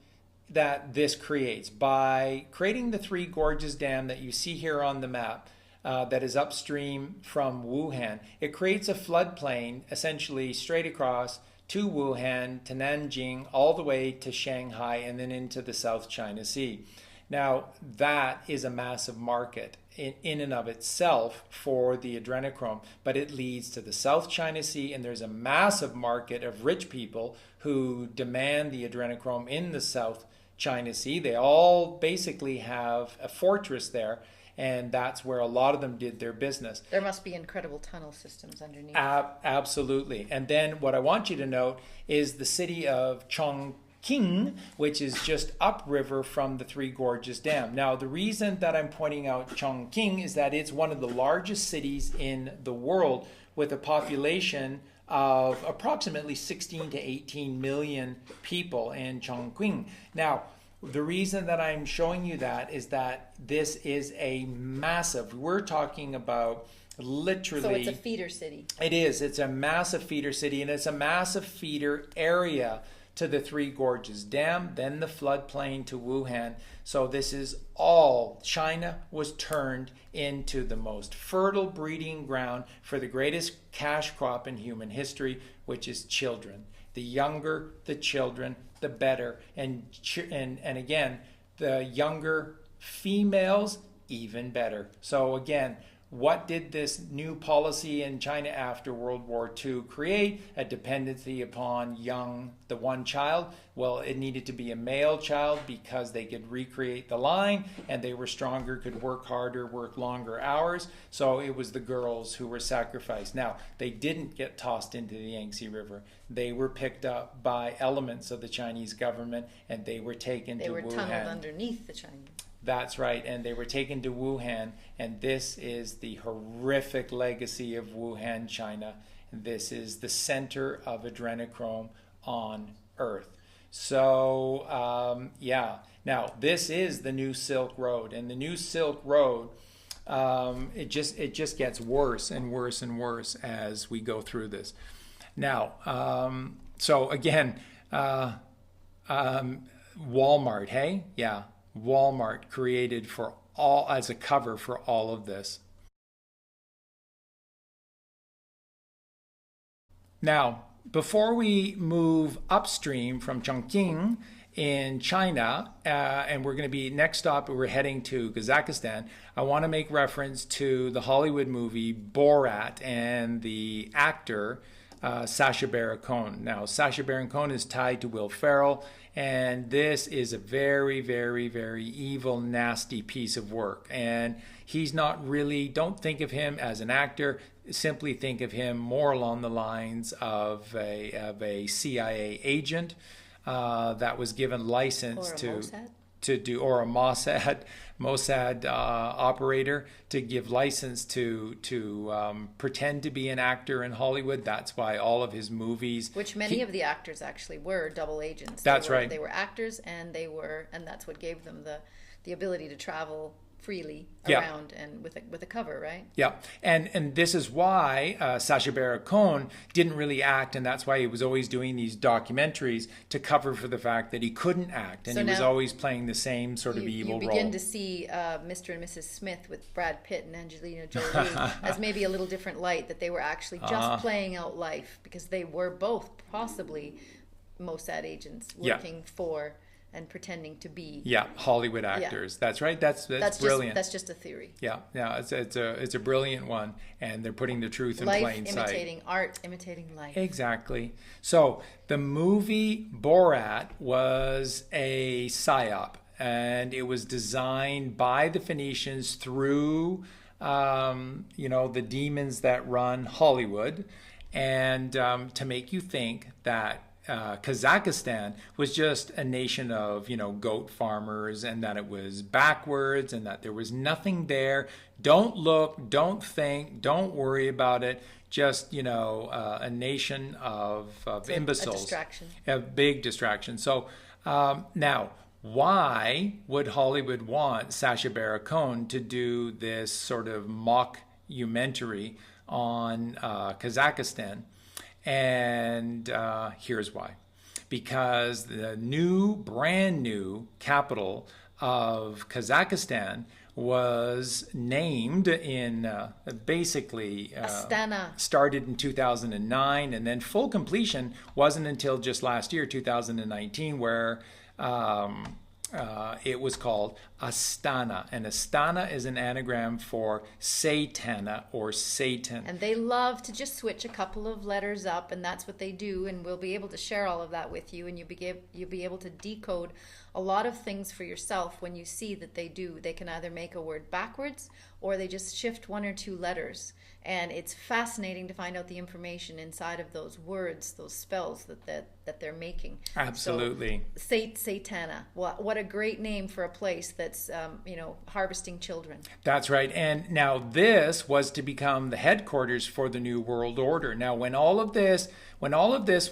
A: that this creates by creating the Three Gorges Dam that you see here on the map that is upstream from Wuhan. It creates a floodplain essentially straight across to Wuhan, to Nanjing, all the way to Shanghai, and then into the South China Sea. Now, that is a massive market in and of itself for the adrenochrome, but it leads to the South China Sea, and there's a massive market of rich people who demand the adrenochrome in the South China Sea. They all basically have a fortress there, and that's where a lot of them did their business.
B: There must be incredible tunnel systems underneath.
A: Absolutely. And then what I want you to note is the city of Chongqing, which is just upriver from the Three Gorges Dam. Now, the reason that I'm pointing out Chongqing is that it's one of the largest cities in the world, with a population of approximately 16 to 18 million people in Chongqing. Now, the reason that I'm showing you that is that this is a massive, we're talking about literally.
B: So it's a feeder city.
A: It is. It's a massive feeder city, and it's a massive feeder area to the Three Gorges Dam, then the floodplain to Wuhan. So this is all, China was turned into the most fertile breeding ground for the greatest cash crop in human history, which is children. The younger the children, the better. And again, the younger females, even better. So again, what did this new policy in China after World War II create? A dependency upon the one child. Well, it needed to be a male child because they could recreate the line, and they were stronger, could work harder, work longer hours. So it was the girls who were sacrificed. Now, they didn't get tossed into the Yangtze River. They were picked up by elements of the Chinese government, and they were taken to Wuhan.
B: They were tunneled underneath the Chinese.
A: That's right, and they were taken to Wuhan, and this is the horrific legacy of Wuhan, China. This is the center of adrenochrome on Earth. So, yeah. Now, this is the new Silk Road, and the new Silk Road, it just gets worse and worse and worse as we go through this. Now, so again, Walmart, hey? Yeah. Walmart created for all as a cover for all of this. Now, before we move upstream from Chongqing in China, and we're going to be next stop, we're heading to Kazakhstan, I want to make reference to the Hollywood movie Borat and the actor Sacha Baron Cohen. Now, Sacha Baron Cohen is tied to Will Ferrell, and this is a very, very, very evil, nasty piece of work. And he's not really, don't think of him as an actor, simply think of him more along the lines of a CIA agent that was given license to do, or a Mossad operator to give license to pretend to be an actor in Hollywood. That's why all of his movies,
B: which many of the actors actually were double agents.
A: Right.
B: They were actors, and that's what gave them the ability to travel freely around and with a cover, right?
A: Yeah, and this is why Sacha Baron Cohen didn't really act, and that's why he was always doing these documentaries to cover for the fact that he couldn't act, and so he was always playing the same sort of evil role. You begin
B: to see Mr. and Mrs. Smith with Brad Pitt and Angelina Jolie as maybe a little different light, that they were actually just playing out life, because they were both possibly Mossad agents working for and pretending to be
A: Hollywood actors. That's right. That's brilliant.
B: That's just a theory.
A: It's a brilliant one, and they're putting the truth in plain sight.
B: Life imitating art, imitating life.
A: Exactly. So the movie Borat was a psyop, and it was designed by the Phoenicians through the demons that run Hollywood, and to make you think that Kazakhstan was just a nation of, goat farmers, and that it was backwards, and that there was nothing there. Don't look, don't think, don't worry about it. Just, a nation of imbeciles.
B: A distraction.
A: A big distraction. So now, why would Hollywood want Sacha Baron Cohen to do this sort of mockumentary on Kazakhstan? And here's why. because the brand new capital of Kazakhstan was named in
B: Astana.
A: Started in 2009, and then full completion wasn't until just last year, 2019, where it was called Astana. And Astana is an anagram for Satana or Satan.
B: And they love to just switch a couple of letters up, and that's what they do. And we'll be able to share all of that with you, and you'll be able to decode a lot of things for yourself when you see that they do. They can either make a word backwards, or they just shift one or two letters. And it's fascinating to find out the information inside of those words, those spells that they're making.
A: Absolutely.
B: So, Satana. What a great name for a place that's harvesting children.
A: That's right. And now this was to become the headquarters for the New World Order. Now, when all of this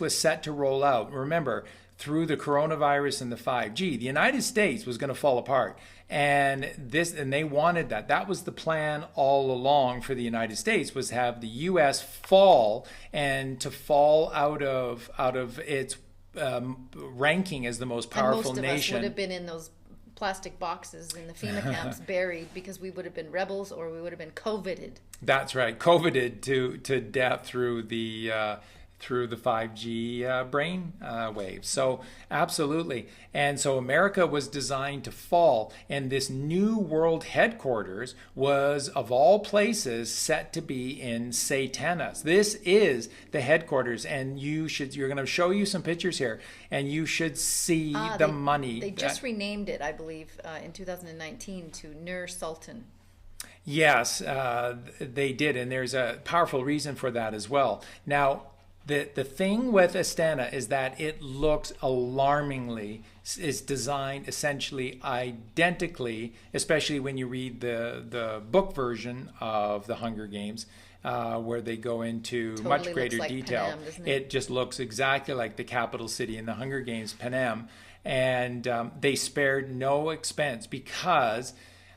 A: was set to roll out, remember, through the coronavirus and the 5G, the United States was going to fall apart. And they wanted that. That was the plan all along for the United States, was to have the U.S. fall, and to fall out of its ranking as the most powerful nation.
B: And most of us would have been in those plastic boxes in the FEMA camps buried, because we would have been rebels, or we would have been COVIDed.
A: That's right, COVIDed to death through the 5G brain waves. So absolutely. And so America was designed to fall, and this new world headquarters was, of all places, set to be in Satana. This is the headquarters, and you're going to show you some pictures here, and you should see money.
B: They just renamed it, I believe, in 2019 to Nur Sultan.
A: Yes, they did, and there's a powerful reason for that as well. Now, the thing with Astana is that it looks alarmingly, is designed essentially identically, especially when you read the book version of the Hunger Games, where they go into much greater detail.
B: Panem, doesn't it?
A: It just looks exactly like the capital city in the Hunger Games, Panem. And they spared no expense, because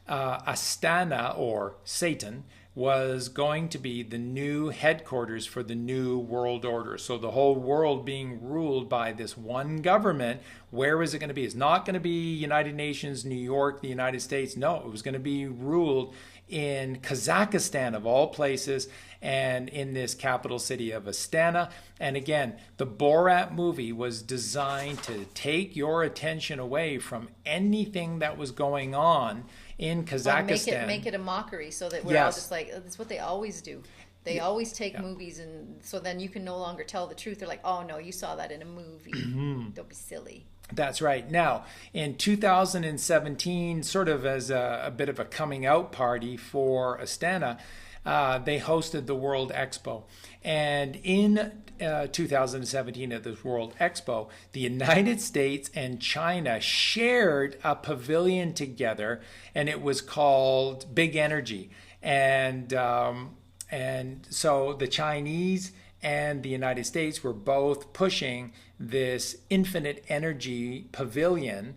A: Astana, or Satan, was going to be the new headquarters for the New World Order. So the whole world being ruled by this one government. Where is it going to be? It's not going to be United Nations, New York, the United States. No, it was going to be ruled in Kazakhstan, of all places, and in this capital city of Astana. And again, the Borat movie was designed to take your attention away from anything that was going on in Kazakhstan.
B: Make it a mockery, so that we're all just like, that's what they always do. They always take movies, and so then you can no longer tell the truth. They're like, oh no, you saw that in a movie. Don't be silly.
A: That's right. Now, in 2017, sort of as a bit of a coming out party for Astana, they hosted the World Expo. And in 2017 at this World Expo, the United States and China shared a pavilion together, and it was called Big Energy. And so the Chinese and the United States were both pushing this infinite energy pavilion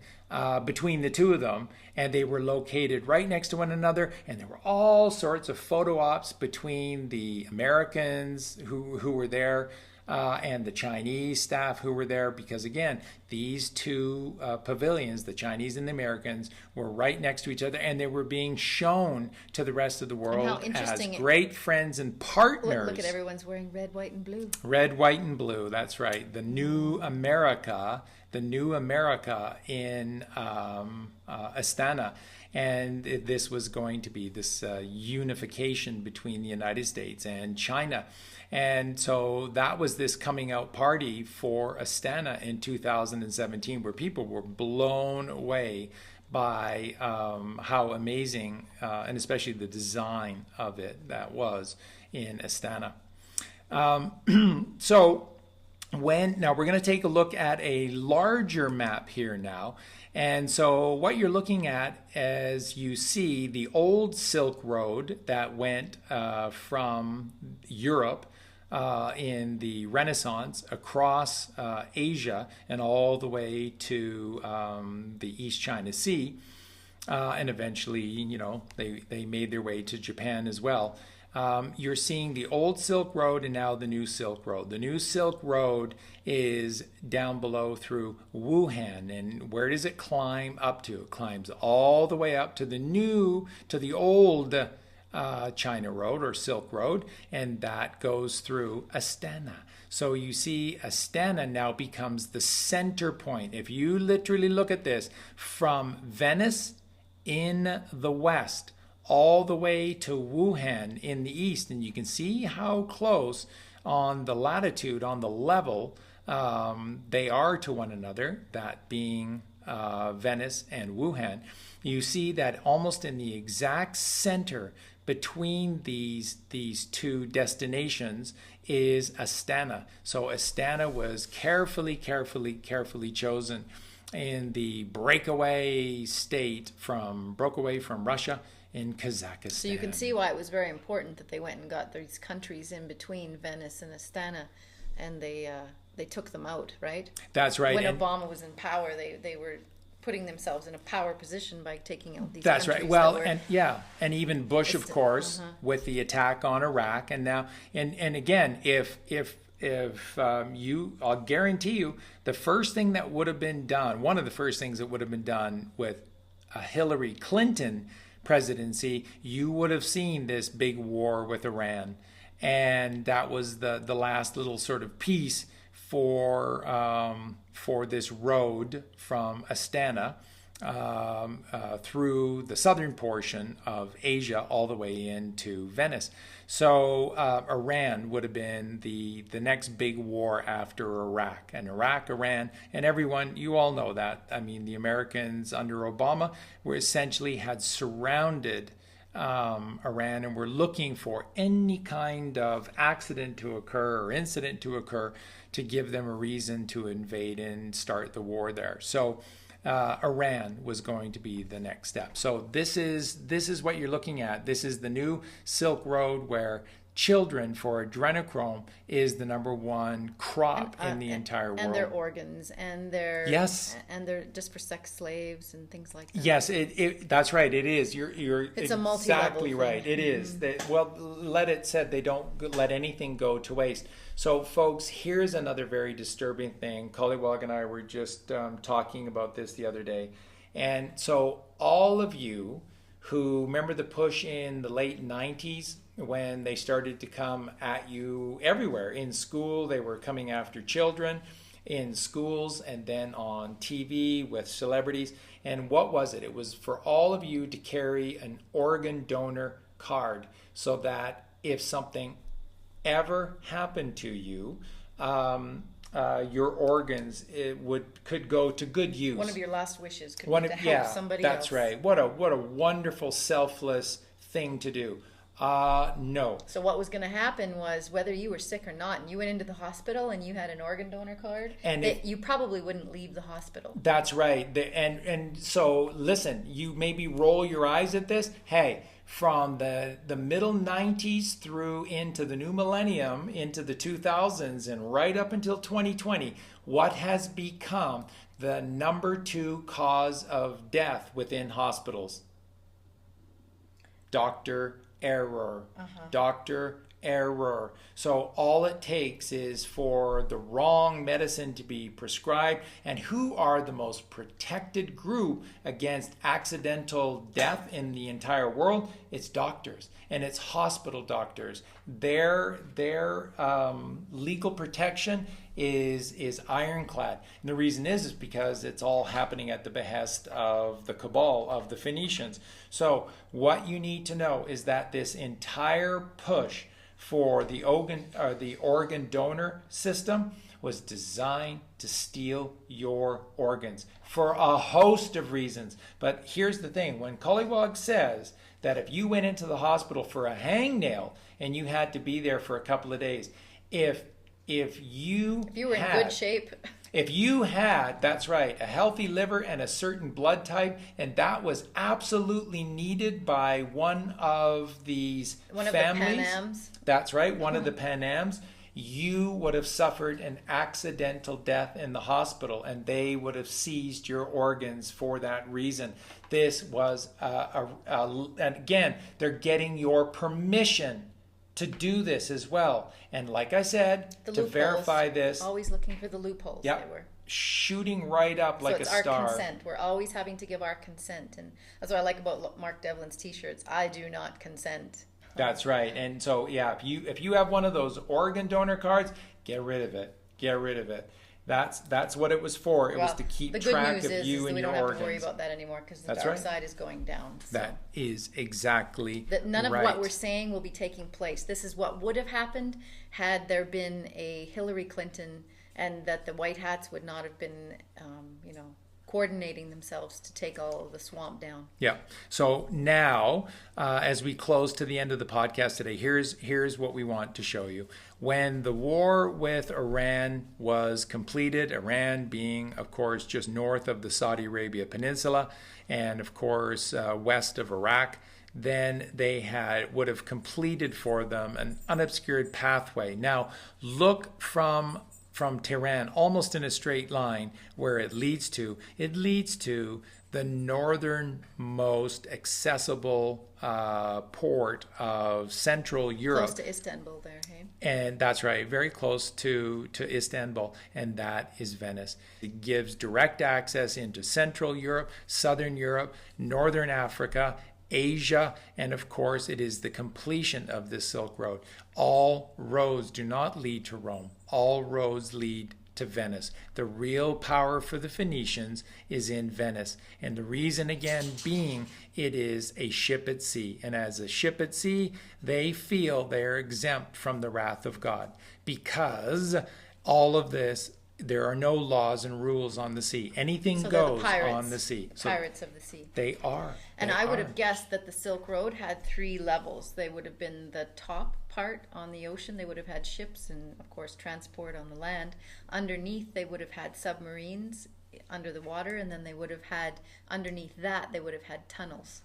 A: between the two of them, and they were located right next to one another, and there were all sorts of photo ops between the Americans who were there and the Chinese staff who were there, because again, these two pavilions, the Chinese and the Americans, were right next to each other, and they were being shown to the rest of the world as great friends and partners.
B: Look at everyone's wearing red, white, and blue.
A: Red, white, and blue. That's right. The new America in Astana. And this was going to be this unification between the United States and China. And so that was this coming out party for Astana in 2017, where people were blown away by how amazing, and especially the design of it that was in Astana. So now we're going to take a look at a larger map here now. And so what you're looking at, as you see the old Silk Road that went from Europe in the Renaissance across Asia and all the way to the East China Sea, and eventually, they made their way to Japan as well. you're seeing the old Silk Road and now the new Silk Road. The new Silk Road is down below through Wuhan. And where does it climb up to? It climbs all the way up to the old China Road or Silk Road, and that goes through Astana. So you see Astana now becomes the center point. If you literally look at this from Venice in the west all the way to Wuhan in the east, and you can see how close on the latitude, on the level, they are to one another, that being Venice and Wuhan. You see that almost in the exact center between these two destinations is Astana. So Astana was carefully chosen in the broke away from Russia in Kazakhstan.
B: So you can see why it was very important that they went and got these countries in between Venice and Astana, and they took them out, right?
A: That's right.
B: When Obama was in power, they were putting themselves in a power position by taking out these
A: That's
B: countries.
A: right. Well,
B: that were,
A: and even Bush, of course, with the attack on Iraq, and now, and again, if I'll guarantee you, the first thing that would have been done, one of the first things that would have been done with a Hillary Clinton presidency, you would have seen this big war with Iran, and that was the last little sort of piece for this road from Astana through the southern portion of Asia all the way into Venice. So Iran would have been the next big war after Iraq. And Iran, and everyone, you all know that. I mean, the Americans under Obama were essentially had surrounded Iran and were looking for any kind of accident to occur or incident to occur to give them a reason to invade and start the war there. So Iran was going to be the next step. So this is what you're looking at. This is the new Silk Road, where children for adrenochrome is the number one crop in the entire world.
B: And their organs, and their and they're just for sex slaves and things like that.
A: Yes, that's right. It is. You're
B: it's
A: exactly right. It is. Well, let it said they don't let anything go to waste. So, folks, here's another very disturbing thing. Collywog and I were just talking about this the other day, and so all of you who remember the push in the late 90s when they started to come at you everywhere. In school, they were coming after children in schools and then on TV with celebrities. And what was it? It was for all of you to carry an organ donor card so that if something ever happened to you, your organs could go to good use.
B: One of your last wishes could be to help somebody else.
A: That's right. What a wonderful, selfless thing to do. No.
B: So what was going to happen was, whether you were sick or not, and you went into the hospital and you had an organ donor card, you probably wouldn't leave the hospital.
A: That's right. And so, listen, you maybe roll your eyes at this. Hey, from the middle 90s through into the new millennium, into the 2000s, and right up until 2020, what has become the number 2 cause of death within hospitals? Doctor error. Doctor error. So all it takes is for the wrong medicine to be prescribed. And who are the most protected group against accidental death in the entire world? It's doctors, and it's hospital doctors. Their legal protection is ironclad. And the reason is because it's all happening at the behest of the Cabal, of the Phoenicians. So what you need to know is that this entire push for the organ donor system was designed to steal your organs for a host of reasons. But here's the thing. When Collywog says that if you went into the hospital for a hangnail and you had to be there for a couple of days, if you
B: were in good shape,
A: if you had, that's right, a healthy liver and a certain blood type, and that was absolutely needed by one of these families,
B: of the Pan Ams.
A: That's right, one of the Pan Ams, you would have suffered an accidental death in the hospital, and they would have seized your organs for that reason. This was, and again, they're getting your permission to do this as well. And like I said,
B: The
A: to
B: loopholes,
A: verify this,
B: always looking for the loopholes.
A: yeah,
B: They were.
A: shooting right up like
B: So it's
A: a star.
B: our consent. We're always having to give our consent, and that's what I like about Mark Devlin's T-shirts. I do not consent.
A: That's right. And so, yeah, if you have one of those organ donor cards, get rid of it. Get rid of it. That's what it was for. It was to keep track of you and
B: we
A: your
B: don't have
A: organs.
B: to worry about that anymore because the
A: That's
B: dark
A: right.
B: side is going down. So.
A: That is exactly
B: That none of
A: right.
B: what we're saying will be taking place. This is what would have happened had there been a Hillary Clinton, and that the White Hats would not have been, coordinating themselves to take all of the swamp down.
A: Yeah. So now, as we close to the end of the podcast today, here's what we want to show you. When the war with Iran was completed, Iran being, of course, just north of the Saudi Arabia Peninsula, and of course west of Iraq, then they would have completed for them an unobscured pathway. Now, look from Tehran, almost in a straight line, where it leads to the northernmost accessible port of Central Europe.
B: Close to Istanbul there, hey?
A: And that's right, very close to Istanbul, and that is Venice. It gives direct access into Central Europe, Southern Europe, Northern Africa, Asia, and of course it is the completion of this Silk Road. All roads do not lead to Rome. All roads lead to Venice. The real power for the Phoenicians is in Venice. And the reason again being it is a ship at sea. And as a ship at sea, they feel they're exempt from the wrath of God because all of this, there are no laws and rules on the sea. Anything
B: So they're the
A: goes
B: pirates,
A: on the sea. So
B: pirates of the sea.
A: they are.
B: And
A: They
B: I would
A: are.
B: have guessed that the Silk Road had 3 levels. They would have been the top part on the ocean. They would have had ships and, of course, transport on the land. Underneath, they would have had submarines under the water. And then they would have had, underneath that, they would have had tunnels.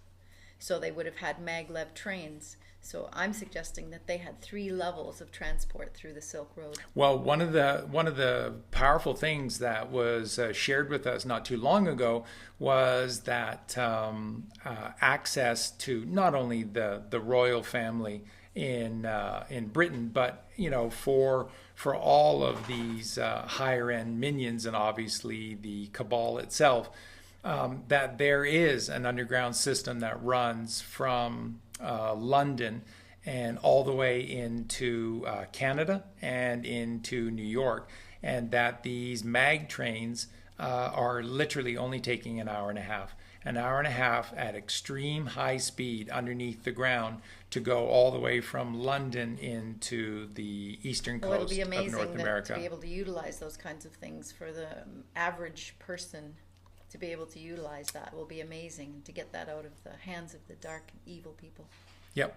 B: So they would have had maglev trains. So I'm suggesting that they had 3 levels of transport through the Silk Road.
A: Well, one of the powerful things that was shared with us not too long ago was that access to not only the royal family in Britain, but for all of these higher end minions and obviously the Cabal itself, that there is an underground system that runs from London and all the way into Canada and into New York, and that these mag trains are literally only taking an hour and a half at extreme high speed underneath the ground to go all the way from London into the eastern
B: Well, it'll
A: coast
B: be
A: of
B: amazing
A: North America.
B: to be able to utilize those kinds of things for the average person. To be able to utilize that will be amazing, to get that out of the hands of the dark and evil people.
A: Yep.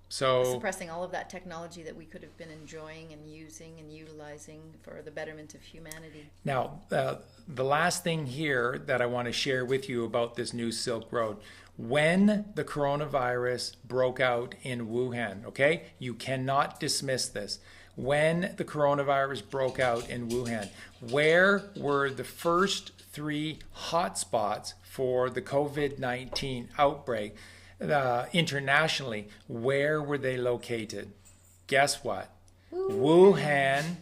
A: So
B: Suppressing all of that technology that we could have been enjoying and using and utilizing for the betterment of humanity.
A: now, the last thing here that I want to share with you about this new Silk Road, when the coronavirus broke out in Wuhan, okay, you cannot dismiss this. When the coronavirus broke out in Wuhan, where were the first 3 hotspots for the COVID-19 outbreak internationally? Where were they located? Guess what? Wuhan,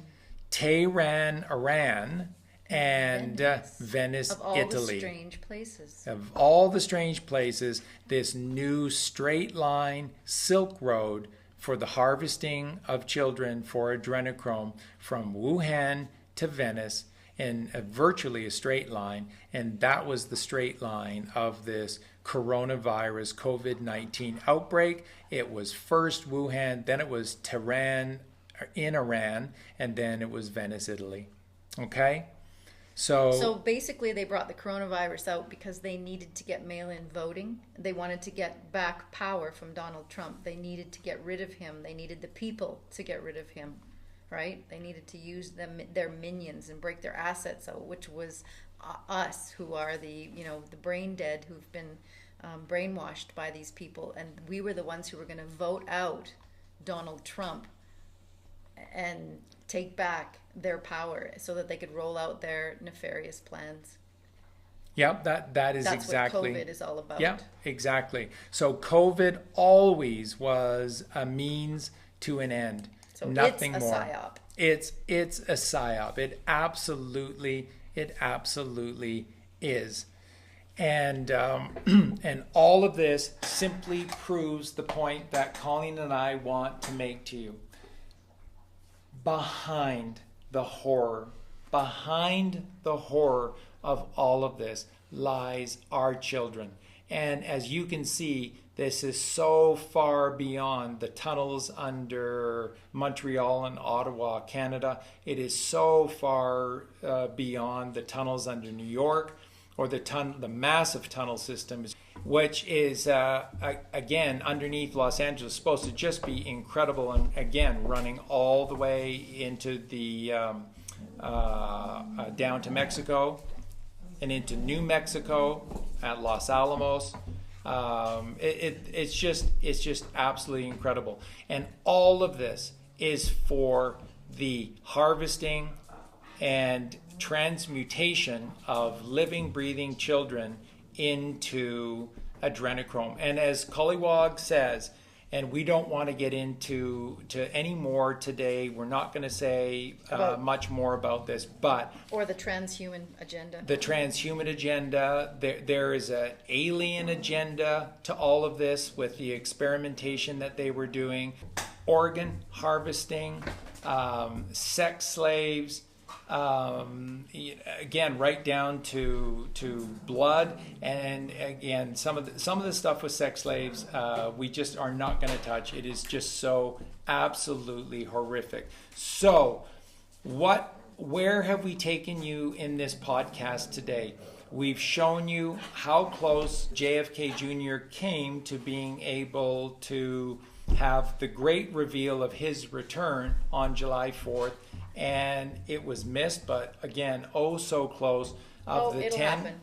A: Tehran, Iran, and Venice,
B: Of all
A: Italy.
B: the strange places.
A: Of all the strange places, this new straight line Silk Road for the harvesting of children for adrenochrome from Wuhan to Venice in virtually a straight line. And that was the straight line of this coronavirus COVID-19 outbreak. It was first Wuhan, then it was Tehran in Iran, and then it was Venice, Italy. Okay?
B: So basically they brought the coronavirus out because they needed to get mail-in voting. They wanted to get back power from Donald Trump. They needed to get rid of him. They needed the people to get rid of him, right? They needed to use their minions and break their assets out, which was us, who are the brain dead, who've been brainwashed by these people. And we were the ones who were going to vote out Donald Trump and take back their power so that they could roll out their nefarious plans.
A: Yep, that is
B: That's
A: exactly
B: what COVID is all about.
A: Yeah, exactly. So COVID always was a means to an end.
B: So
A: Nothing
B: it's a
A: more.
B: psyop.
A: It's a psyop. It absolutely is. And and all of this simply proves the point that Colleen and I want to make to you. Behind the horror of all of this lies our children. And as you can see, this is so far beyond the tunnels under Montreal and Ottawa, Canada. It is so far beyond the tunnels under New York, or the massive tunnel systems, which is, again, underneath Los Angeles, supposed to just be incredible, and again, running all the way into the down to Mexico and into New Mexico at Los Alamos. It's just absolutely incredible. And all of this is for the harvesting and transmutation of living, breathing children into adrenochrome. And as Collywog says, and we don't want to get into any more today. We're not going to say much more about this, but
B: or the transhuman agenda.
A: The transhuman agenda. There is an alien agenda to all of this with the experimentation that they were doing, organ harvesting, sex slaves. Again, right down to blood, and again, some of the stuff with sex slaves, we just are not going to touch. It is just so absolutely horrific. So, where have we taken you in this podcast today? We've shown you how close JFK Jr. came to being able to have the great reveal of his return on July 4th. And it was missed, but again, so close. Of the 10,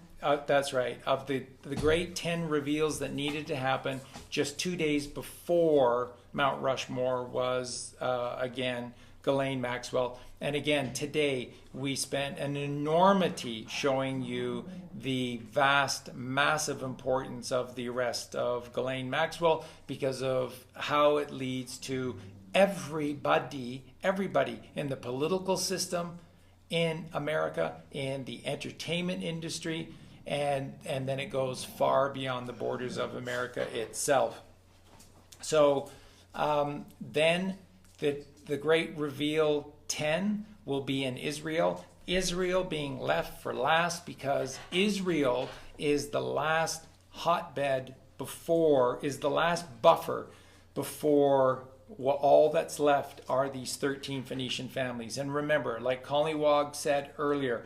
A: that's right. Of the great 10 reveals that needed to happen, just 2 days before Mount Rushmore was again Ghislaine Maxwell. And again, today we spent an enormity showing you the vast, massive importance of the arrest of Ghislaine Maxwell because of how it leads to everybody in the political system in America, in the entertainment industry, and then it goes far beyond the borders of America itself. So then the great reveal 10 will be in Israel. Israel being left for last because Israel is the last hotbed is the last buffer before all that's left are these 13 Phoenician families. And remember, like Collywog said earlier,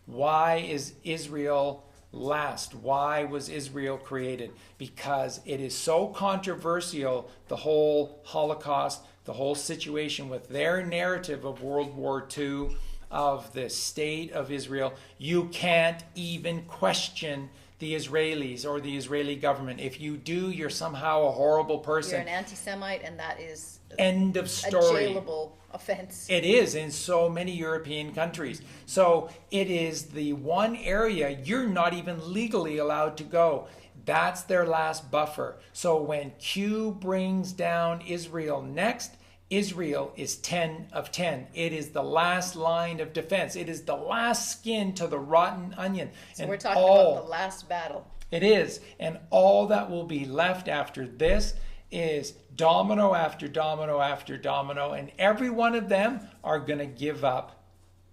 A: why is Israel last? Why was Israel created? Because it is so controversial, the whole Holocaust, the whole situation with their narrative of World War II, of the state of Israel. You can't even question the Israelis or the Israeli government. If you do, you're somehow a horrible person.
B: You're an anti-Semite, and that is
A: end of story.
B: A jailable offense.
A: It is in so many European countries. So it is the one area you're not even legally allowed to go. That's their last buffer. So when Q brings down Israel next, Israel is 10 of 10. It is the last line of defense. It is the last skin to the rotten onion.
B: So we're talking about the last battle.
A: It is. And all that will be left after this is domino after domino after domino. And every one of them are going to give up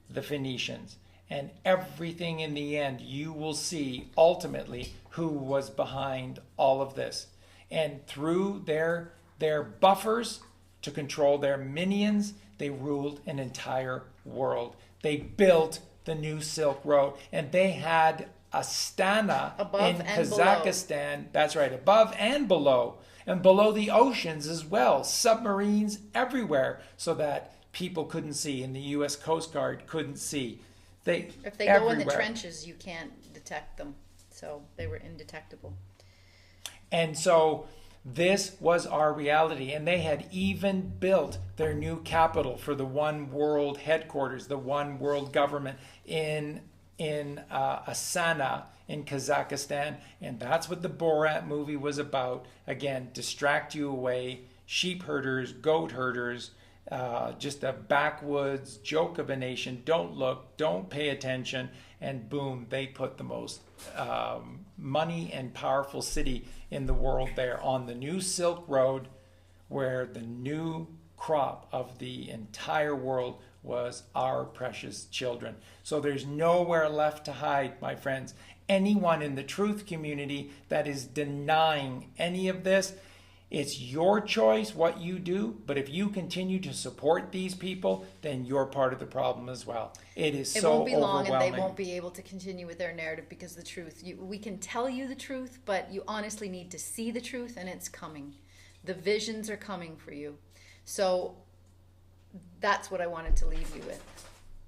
A: the Phoenicians. And everything in the end, you will see ultimately who was behind all of this. And through their buffers, to control their minions, they ruled an entire world. They built the new Silk Road, and they had Astana in Kazakhstan. Below. That's right, above and below the oceans as well. Submarines everywhere, so that people couldn't see, and the U.S. Coast Guard couldn't see.
B: If they go in the trenches, you can't detect them. So they were indetectable.
A: And so this was our reality, and they had even built their new capital for the one world headquarters, the one world government in Astana in Kazakhstan. And that's what the Borat movie was about. Again, distract you away, sheep herders, goat herders, just a backwoods joke of a nation. Don't look, don't pay attention. And boom, they put the most money and powerful city in the world there on the new Silk Road, where the new crop of the entire world was our precious children. So there's nowhere left to hide, my friends. Anyone in the truth community that is denying any of this, it's your choice what you do, but if you continue to support these people, then you're part of the problem as well. It is so overwhelming.
B: It won't be long, and they won't be able to continue with their narrative, because the truth, we can tell you the truth, but you honestly need to see the truth, and it's coming. The visions are coming for you. So that's what I wanted to leave you with.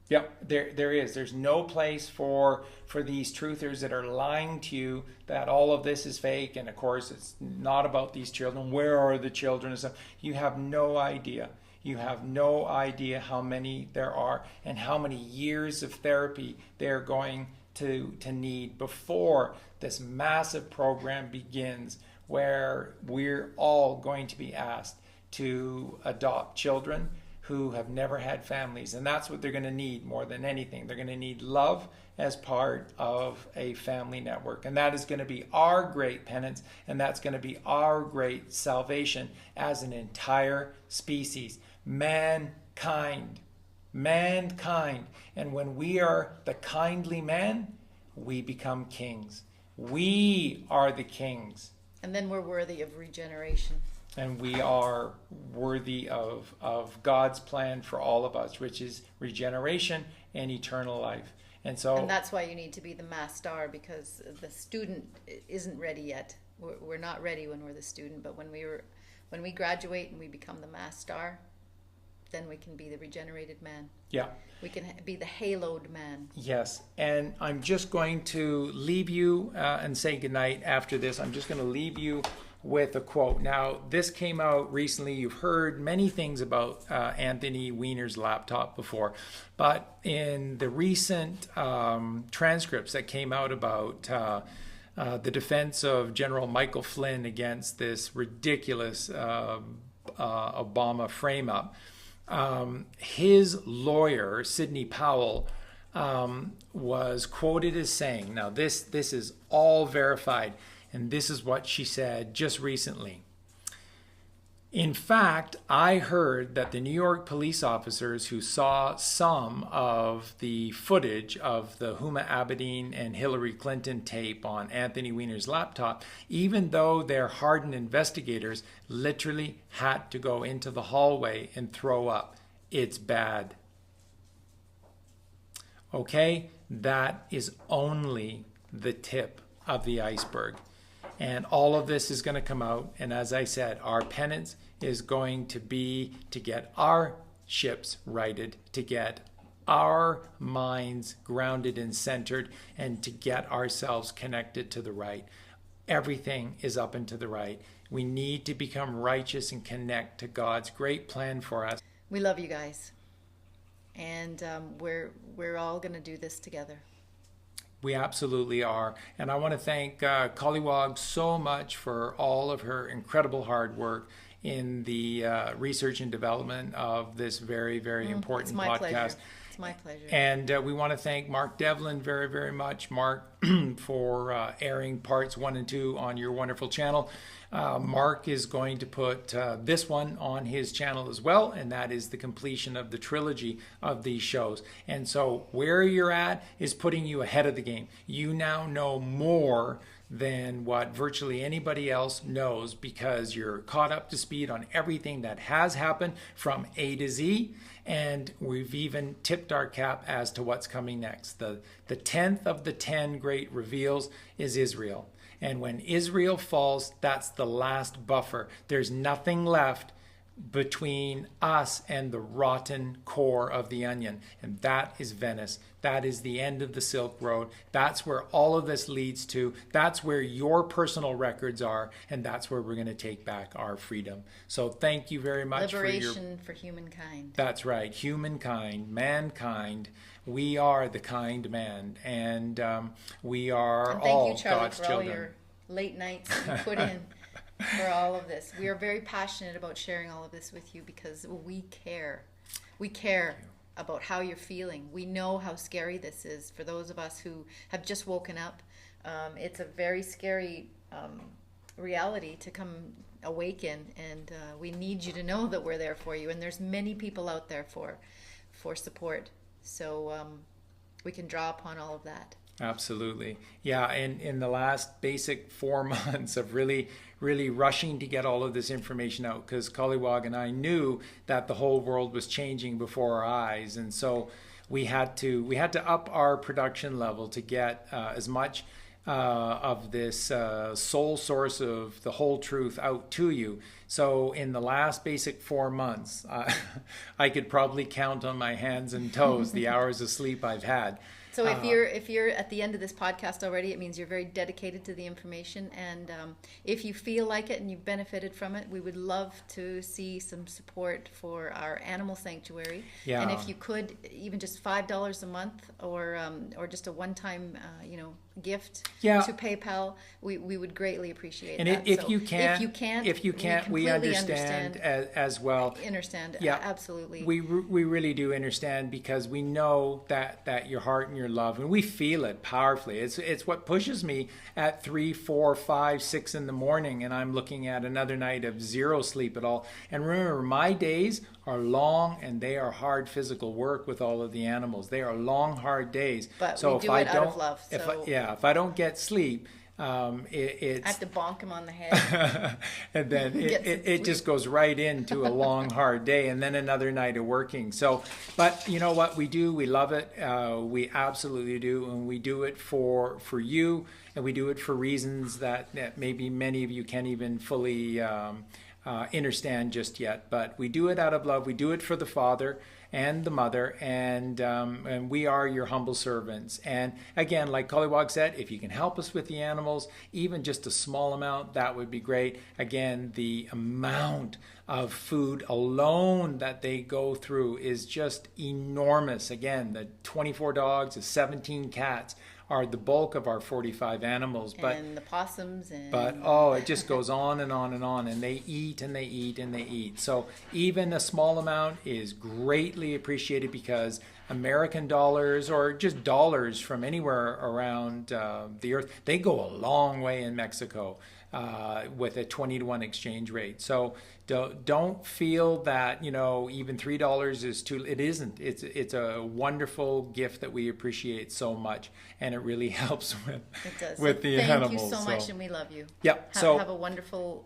A: Yep, there is. There's no place for these truthers that are lying to you that all of this is fake, and of course it's not about these children. Where are the children and stuff? You have no idea. You have no idea how many there are and how many years of therapy they're going to need before this massive program begins, where we're all going to be asked to adopt children who have never had families. And that's what they're going to need more than anything. They're going to need love as part of a family network. And that is going to be our great penance, and that's going to be our great salvation as an entire species. Mankind. And when we are the kindly man, we become kings. We are the kings.
B: And then we're worthy of regeneration.
A: And we are worthy of God's plan for all of us, which is regeneration and eternal life. And
B: that's why you need to be the mass star, because the student isn't ready yet. We're not ready when we're the student, but when we graduate and we become the mass star, then we can be the regenerated man.
A: Yeah.
B: We can be the haloed man.
A: Yes. And I'm just going to leave you and say goodnight after this. I'm just going to leave you with a quote. Now, this came out recently. You've heard many things about Anthony Weiner's laptop before, but in the recent transcripts that came out about the defense of General Michael Flynn against this ridiculous Obama frame-up, his lawyer, Sidney Powell, was quoted as saying, now this is all verified, and this is what she said just recently. In fact, I heard that the New York police officers who saw some of the footage of the Huma Abedin and Hillary Clinton tape on Anthony Weiner's laptop, even though they're hardened investigators, literally had to go into the hallway and throw up. It's bad. Okay? That is only the tip of the iceberg. And all of this is going to come out. And as I said, our penance is going to be to get our ships righted, to get our minds grounded and centered, and to get ourselves connected to the right. Everything is up and to the right. We need to become righteous and connect to God's great plan for us.
B: We love you guys. And we're all going to do this together.
A: We absolutely are. And I want to thank Collywog so much for all of her incredible hard work in the research and development of this very, very important podcast.
B: Pleasure. It's my pleasure.
A: And we want to thank Mark Devlin very, very much, Mark, for airing parts 1 and 2 on your wonderful channel. Mark is going to put this one on his channel as well, and that is the completion of the trilogy of these shows. And so where you're at is putting you ahead of the game. You now know more than what virtually anybody else knows, because you're caught up to speed on everything that has happened from A to Z, and we've even tipped our cap as to what's coming next. The 10th of the 10 great reveals is Israel. And when Israel falls, that's the last buffer. There's nothing left between us and the rotten core of the onion, and that is Venice. That is the end of the Silk Road. That's where all of this leads to. That's where your personal records are, and that's where we're going to take back our freedom. So thank you very much.
B: Liberation for humankind.
A: That's right, humankind, mankind. We are the kind man, and we are all
B: Thank you, Charlie,
A: God's
B: for
A: children.
B: all your late nights you put in for all of this. We are very passionate about sharing all of this with you because we care. We care about how you're feeling. We know how scary this is for those of us who have just woken up. It's a very scary reality to come awaken, and we need you to know that we're there for you. And there's many people out there for support. So we can draw upon all of that.
A: Absolutely. Yeah, and in the last basic 4 months of really rushing to get all of this information out, because Collywog and I knew that the whole world was changing before our eyes, and so we had to up our production level to get as much of this sole source of the whole truth out to you. So in the last basic 4 months, I could probably count on my hands and toes the hours of sleep I've had.
B: So if you're at the end of this podcast already, it means you're very dedicated to the information. And if you feel like it and you've benefited from it, we would love to see some support for our animal sanctuary.
A: Yeah.
B: And if you could, even just $5 a month, or just a one-time gift to PayPal, we would greatly appreciate
A: and
B: that.
A: And if you can't, we understand as well.
B: Understand,
A: yeah,
B: absolutely.
A: We really do understand, because we know that your heart and your love, and we feel it powerfully. It's what pushes me at 3, 4, 5, 6 in the morning, and I'm looking at another night of zero sleep at all. And remember, my days are long, and they are hard physical work with all of the animals. They are long, hard days.
B: But
A: so
B: we do it out of love.
A: If I don't get sleep, it's...
B: I have to bonk him on the head.
A: And then it just goes right into a long, hard day, and then another night of working. So, but you know what? We do. We love it. We absolutely do. And we do it for you, and we do it for reasons that maybe many of you can't even fully understand just yet. But we do it out of love. We do it for the Father and the Mother, and we are your humble servants. And again, like Collywog said, if you can help us with the animals, even just a small amount, that would be great. Again, the amount of food alone that they go through is just enormous. Again, the 24 dogs, the 17 cats are the bulk of our 45 animals,
B: and the possums,
A: but it just goes on and on and on, and they eat and they eat and they eat. So even a small amount is greatly appreciated, because American dollars, or just dollars from anywhere around the earth, they go a long way in Mexico with a 20-to-1 exchange rate. So don't feel that even $3 is too. It isn't. It's a wonderful gift that we appreciate so much, and it really helps with the animals.
B: Thank you so much, and we love you.
A: Yep.
B: Have a wonderful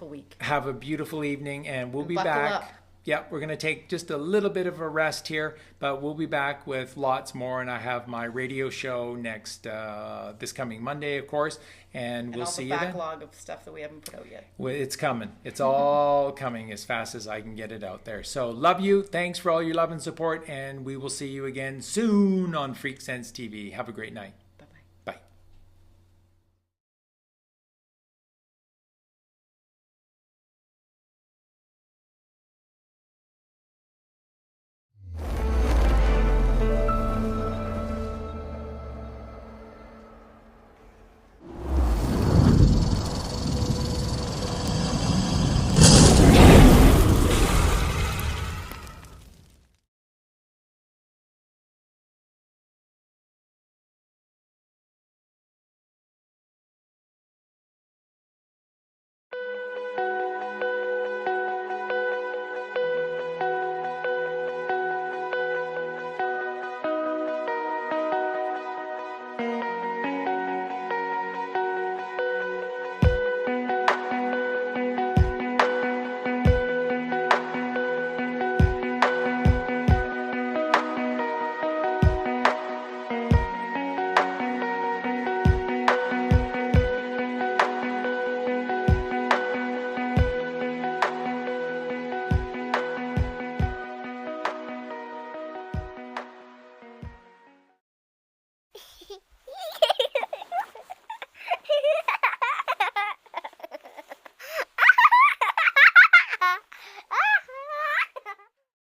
B: week.
A: Have a beautiful evening, and we'll be
B: buckle
A: back.
B: Up.
A: Yep, we're going to take just a little bit of a rest here, but we'll be back with lots more. And I have my radio show this coming Monday, of course, and we'll see you then.
B: And all the backlog of stuff that we haven't put out yet.
A: Well, it's coming. It's all coming as fast as I can get it out there. So love you. Thanks for all your love and support, and we will see you again soon on Freak Sense TV. Have a great night.